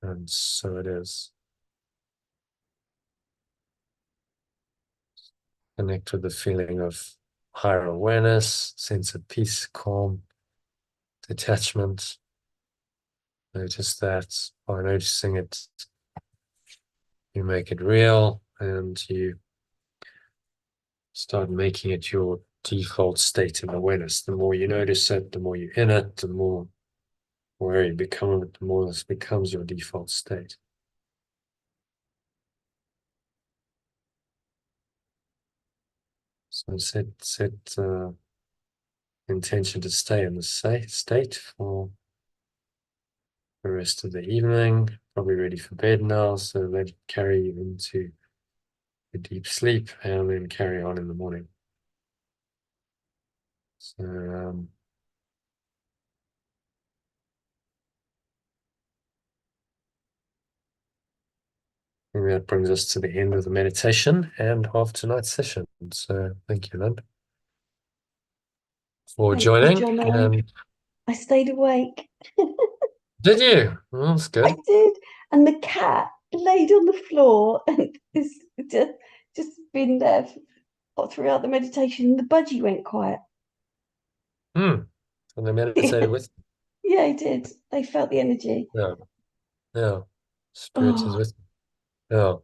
And so it is. Connect with the feeling of higher awareness, sense of peace, calm, detachment. Notice that by noticing it, you make it real and you start making it your default state of awareness. The more you notice it, the more you're in it, the more aware you become of it, the more this becomes your default state. So set intention to stay in the state for the rest of the evening. Probably ready for bed now, so let it carry you into a deep sleep and then carry on in the morning. So and that brings us to the end of the meditation and of tonight's session. So thank you, Lynn, for Thank you, joining. Jono. And I stayed awake. did you? Well, that's I good. did. And the cat laid on the floor and is just been there throughout the meditation. The budgie went quiet. And I meditated with Yeah, he did. They felt the energy. yeah, yeah. Spirit is Oh, with you. Yeah.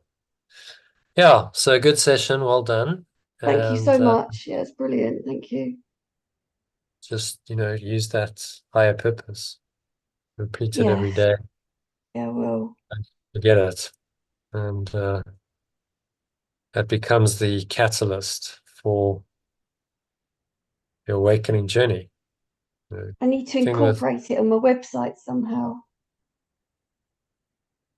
Yeah. So good session, well done. thank you And so much. Yeah, it's brilliant. Thank you. just, use that higher purpose. Repeat it every Yes. day. Yeah, well. Forget it. And that becomes the catalyst for your awakening journey. I need to Thing with, incorporate it on my website somehow.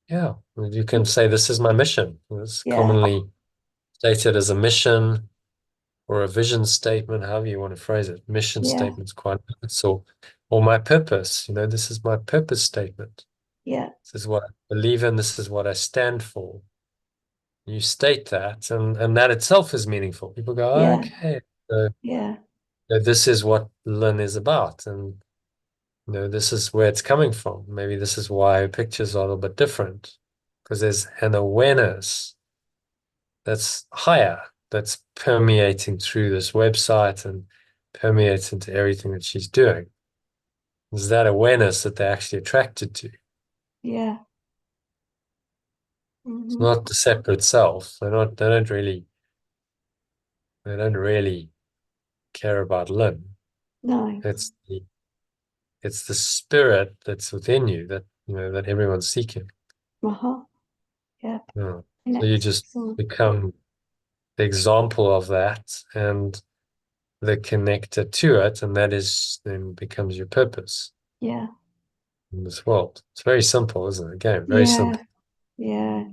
yeah, you can say, this is my mission. It's Yeah, commonly stated as a mission or a vision statement, however you want to phrase it. Mission yeah, statement's quite nice. Or my purpose, this is my purpose statement. yeah, This is what I believe in. This is what I stand for. You state that, and that itself is meaningful. People go, oh, yeah, okay, so, yeah, this is what Lynn is about, and this is where it's coming from. Maybe this is why pictures are a little bit different, because there's an awareness that's higher, that's permeating through this website and permeates into everything that she's doing. There's that awareness that they're actually attracted to. yeah. It's Hmm. not the separate self. They don't really care about Lynn. No. It's the spirit that's within you that everyone's seeking. Uh-huh. Yeah. Yeah. So you Connect. just become the example of that and the connector to it, and that is then becomes your purpose Yeah. in this world. It's very simple, isn't it? Again, very Yeah. simple. Yeah.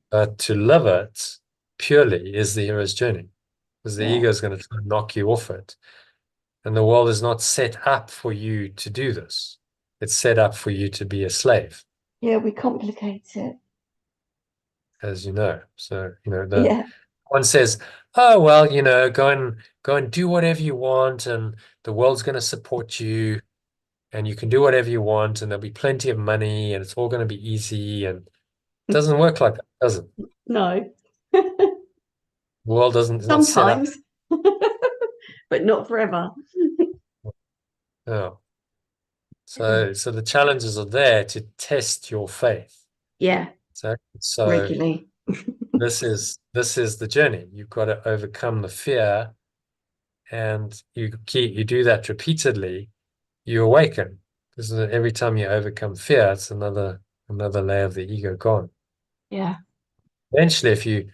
But to live it purely is the hero's journey, because the Yeah. ego is going to try and knock you off it. And the world is not set up for you to do this. It's set up for you to be a slave, Yeah. We complicate it. as you know. So, the Yeah. one says, oh, well, go and do whatever you want, and the world's going to support you, and you can do whatever you want, and there'll be plenty of money, and it's all going to be easy. And it doesn't work like that, does it? No. The world is not set up. Sometimes, but not forever. Yeah. So the challenges are there to test your faith. Yeah, So regularly. this is the journey. You've got to overcome the fear, and you do that repeatedly, you awaken. Because every time you overcome fear, it's another layer of the ego gone. Yeah. Eventually, if you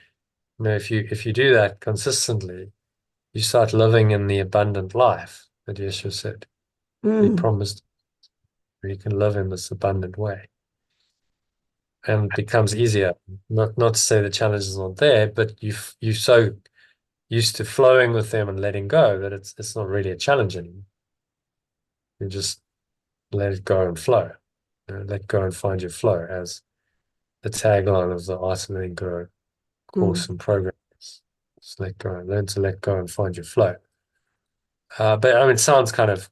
do that consistently, you start living in the abundant life that Yeshua said. He promised you can live in this abundant way. And it becomes easier. Not to say the challenges aren't there, but you're so used to flowing with them and letting go that it's not really a challenge anymore. You just let it go and flow. Let go and find your flow, as the tagline of the Art of Letting Go course and program is. Just let go, learn to let go and find your flow. But I mean, it sounds kind of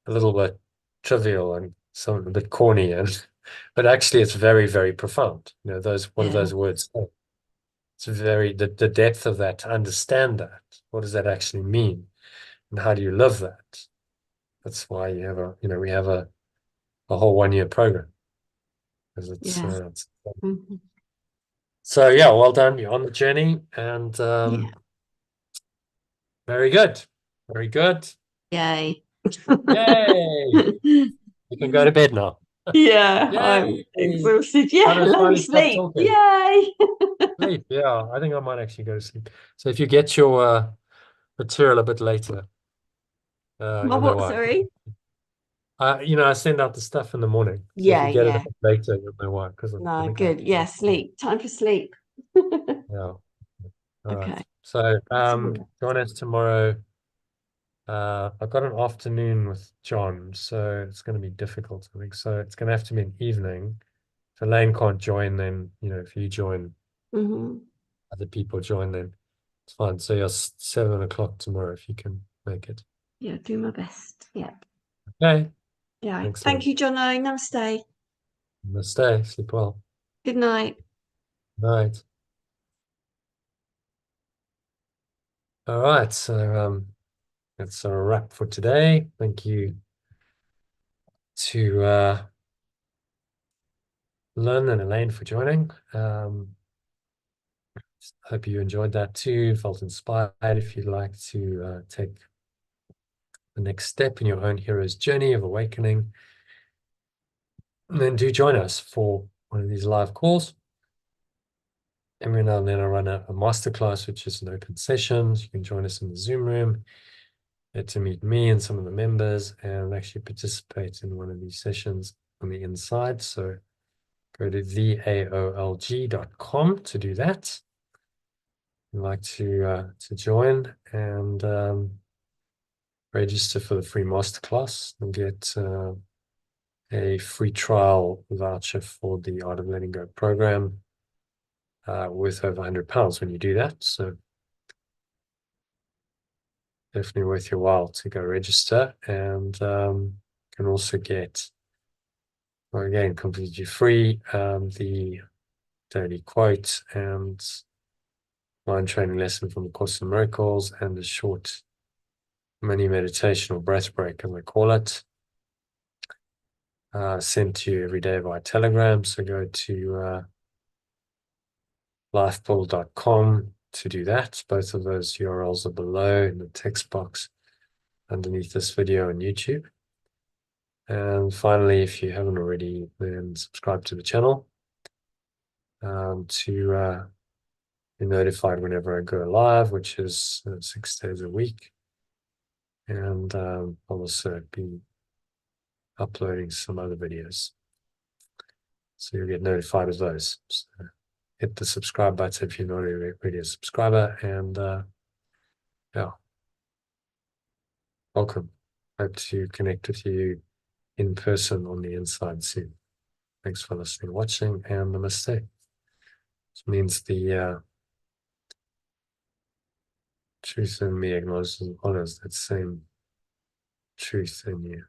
a little bit trivial and something a bit corny, but actually it's very, very profound. What do those words say? It's very the depth of that, to understand that. What does that actually mean? And how do you live that? That's why we have a whole 1 year program. Because so yeah, well done. You're on the journey, and very good. Very good. Yay. Yay. You can go to bed now. Yeah, Yay. I'm exhausted. Yeah, Finally let me stop sleep. talking. Yay. Sleep. Yeah, I think I might actually go to sleep. So if you get your material a bit later, My you'll know what, why. sorry? I send out the stuff in the morning. So if Yeah, you get it a yeah. bit later, you'll know why. Because I No, think good. Yeah, sleep. Time for sleep. yeah. All Okay. right. So join us tomorrow. I've got an afternoon with John, so it's going to be difficult, I think. So it's going to have to be an evening. If Elaine can't join, then if you join, other people join, then it's fine. So you're 7 o'clock tomorrow if you can make it. Yeah, do my best. Yeah. Okay. Yeah. Thanks. Thank you, Jono. Namaste. Namaste. Sleep well. Good night. Night. All right. So that's a wrap for today. Thank you to Lynn and Elaine for joining. Hope you enjoyed that too, felt inspired. If you'd like to take the next step in your own hero's journey of awakening, then do join us for one of these live calls. Every now and then I run a masterclass, which is an open session. You can join us in the Zoom room, get to meet me and some of the members and actually participate in one of these sessions on the inside. So go to theaolg.com to do that. If you'd like to join and register for the free masterclass and get a free trial voucher for the Art of Letting Go program worth over £100 when you do that. So definitely worth your while to go register, and can also get, well, again, completely free, the daily quote and mind training lesson from the Course in Miracles and a short mini meditation or breath break, as I call it, sent to you every day via Telegram. So go to lifebull.com to do that. Both of those URLs are below in the text box underneath this video on YouTube. And finally, if you haven't already, then subscribe to the channel to be notified whenever I go live, which is 6 days a week. And I'll also be uploading some other videos, so you'll get notified of those. So hit the subscribe button if you're not already a subscriber, and yeah, welcome. Hope to connect with you in person on the inside soon. Thanks for listening, watching, and namaste. Which means the truth in me acknowledges and honors that same truth in you.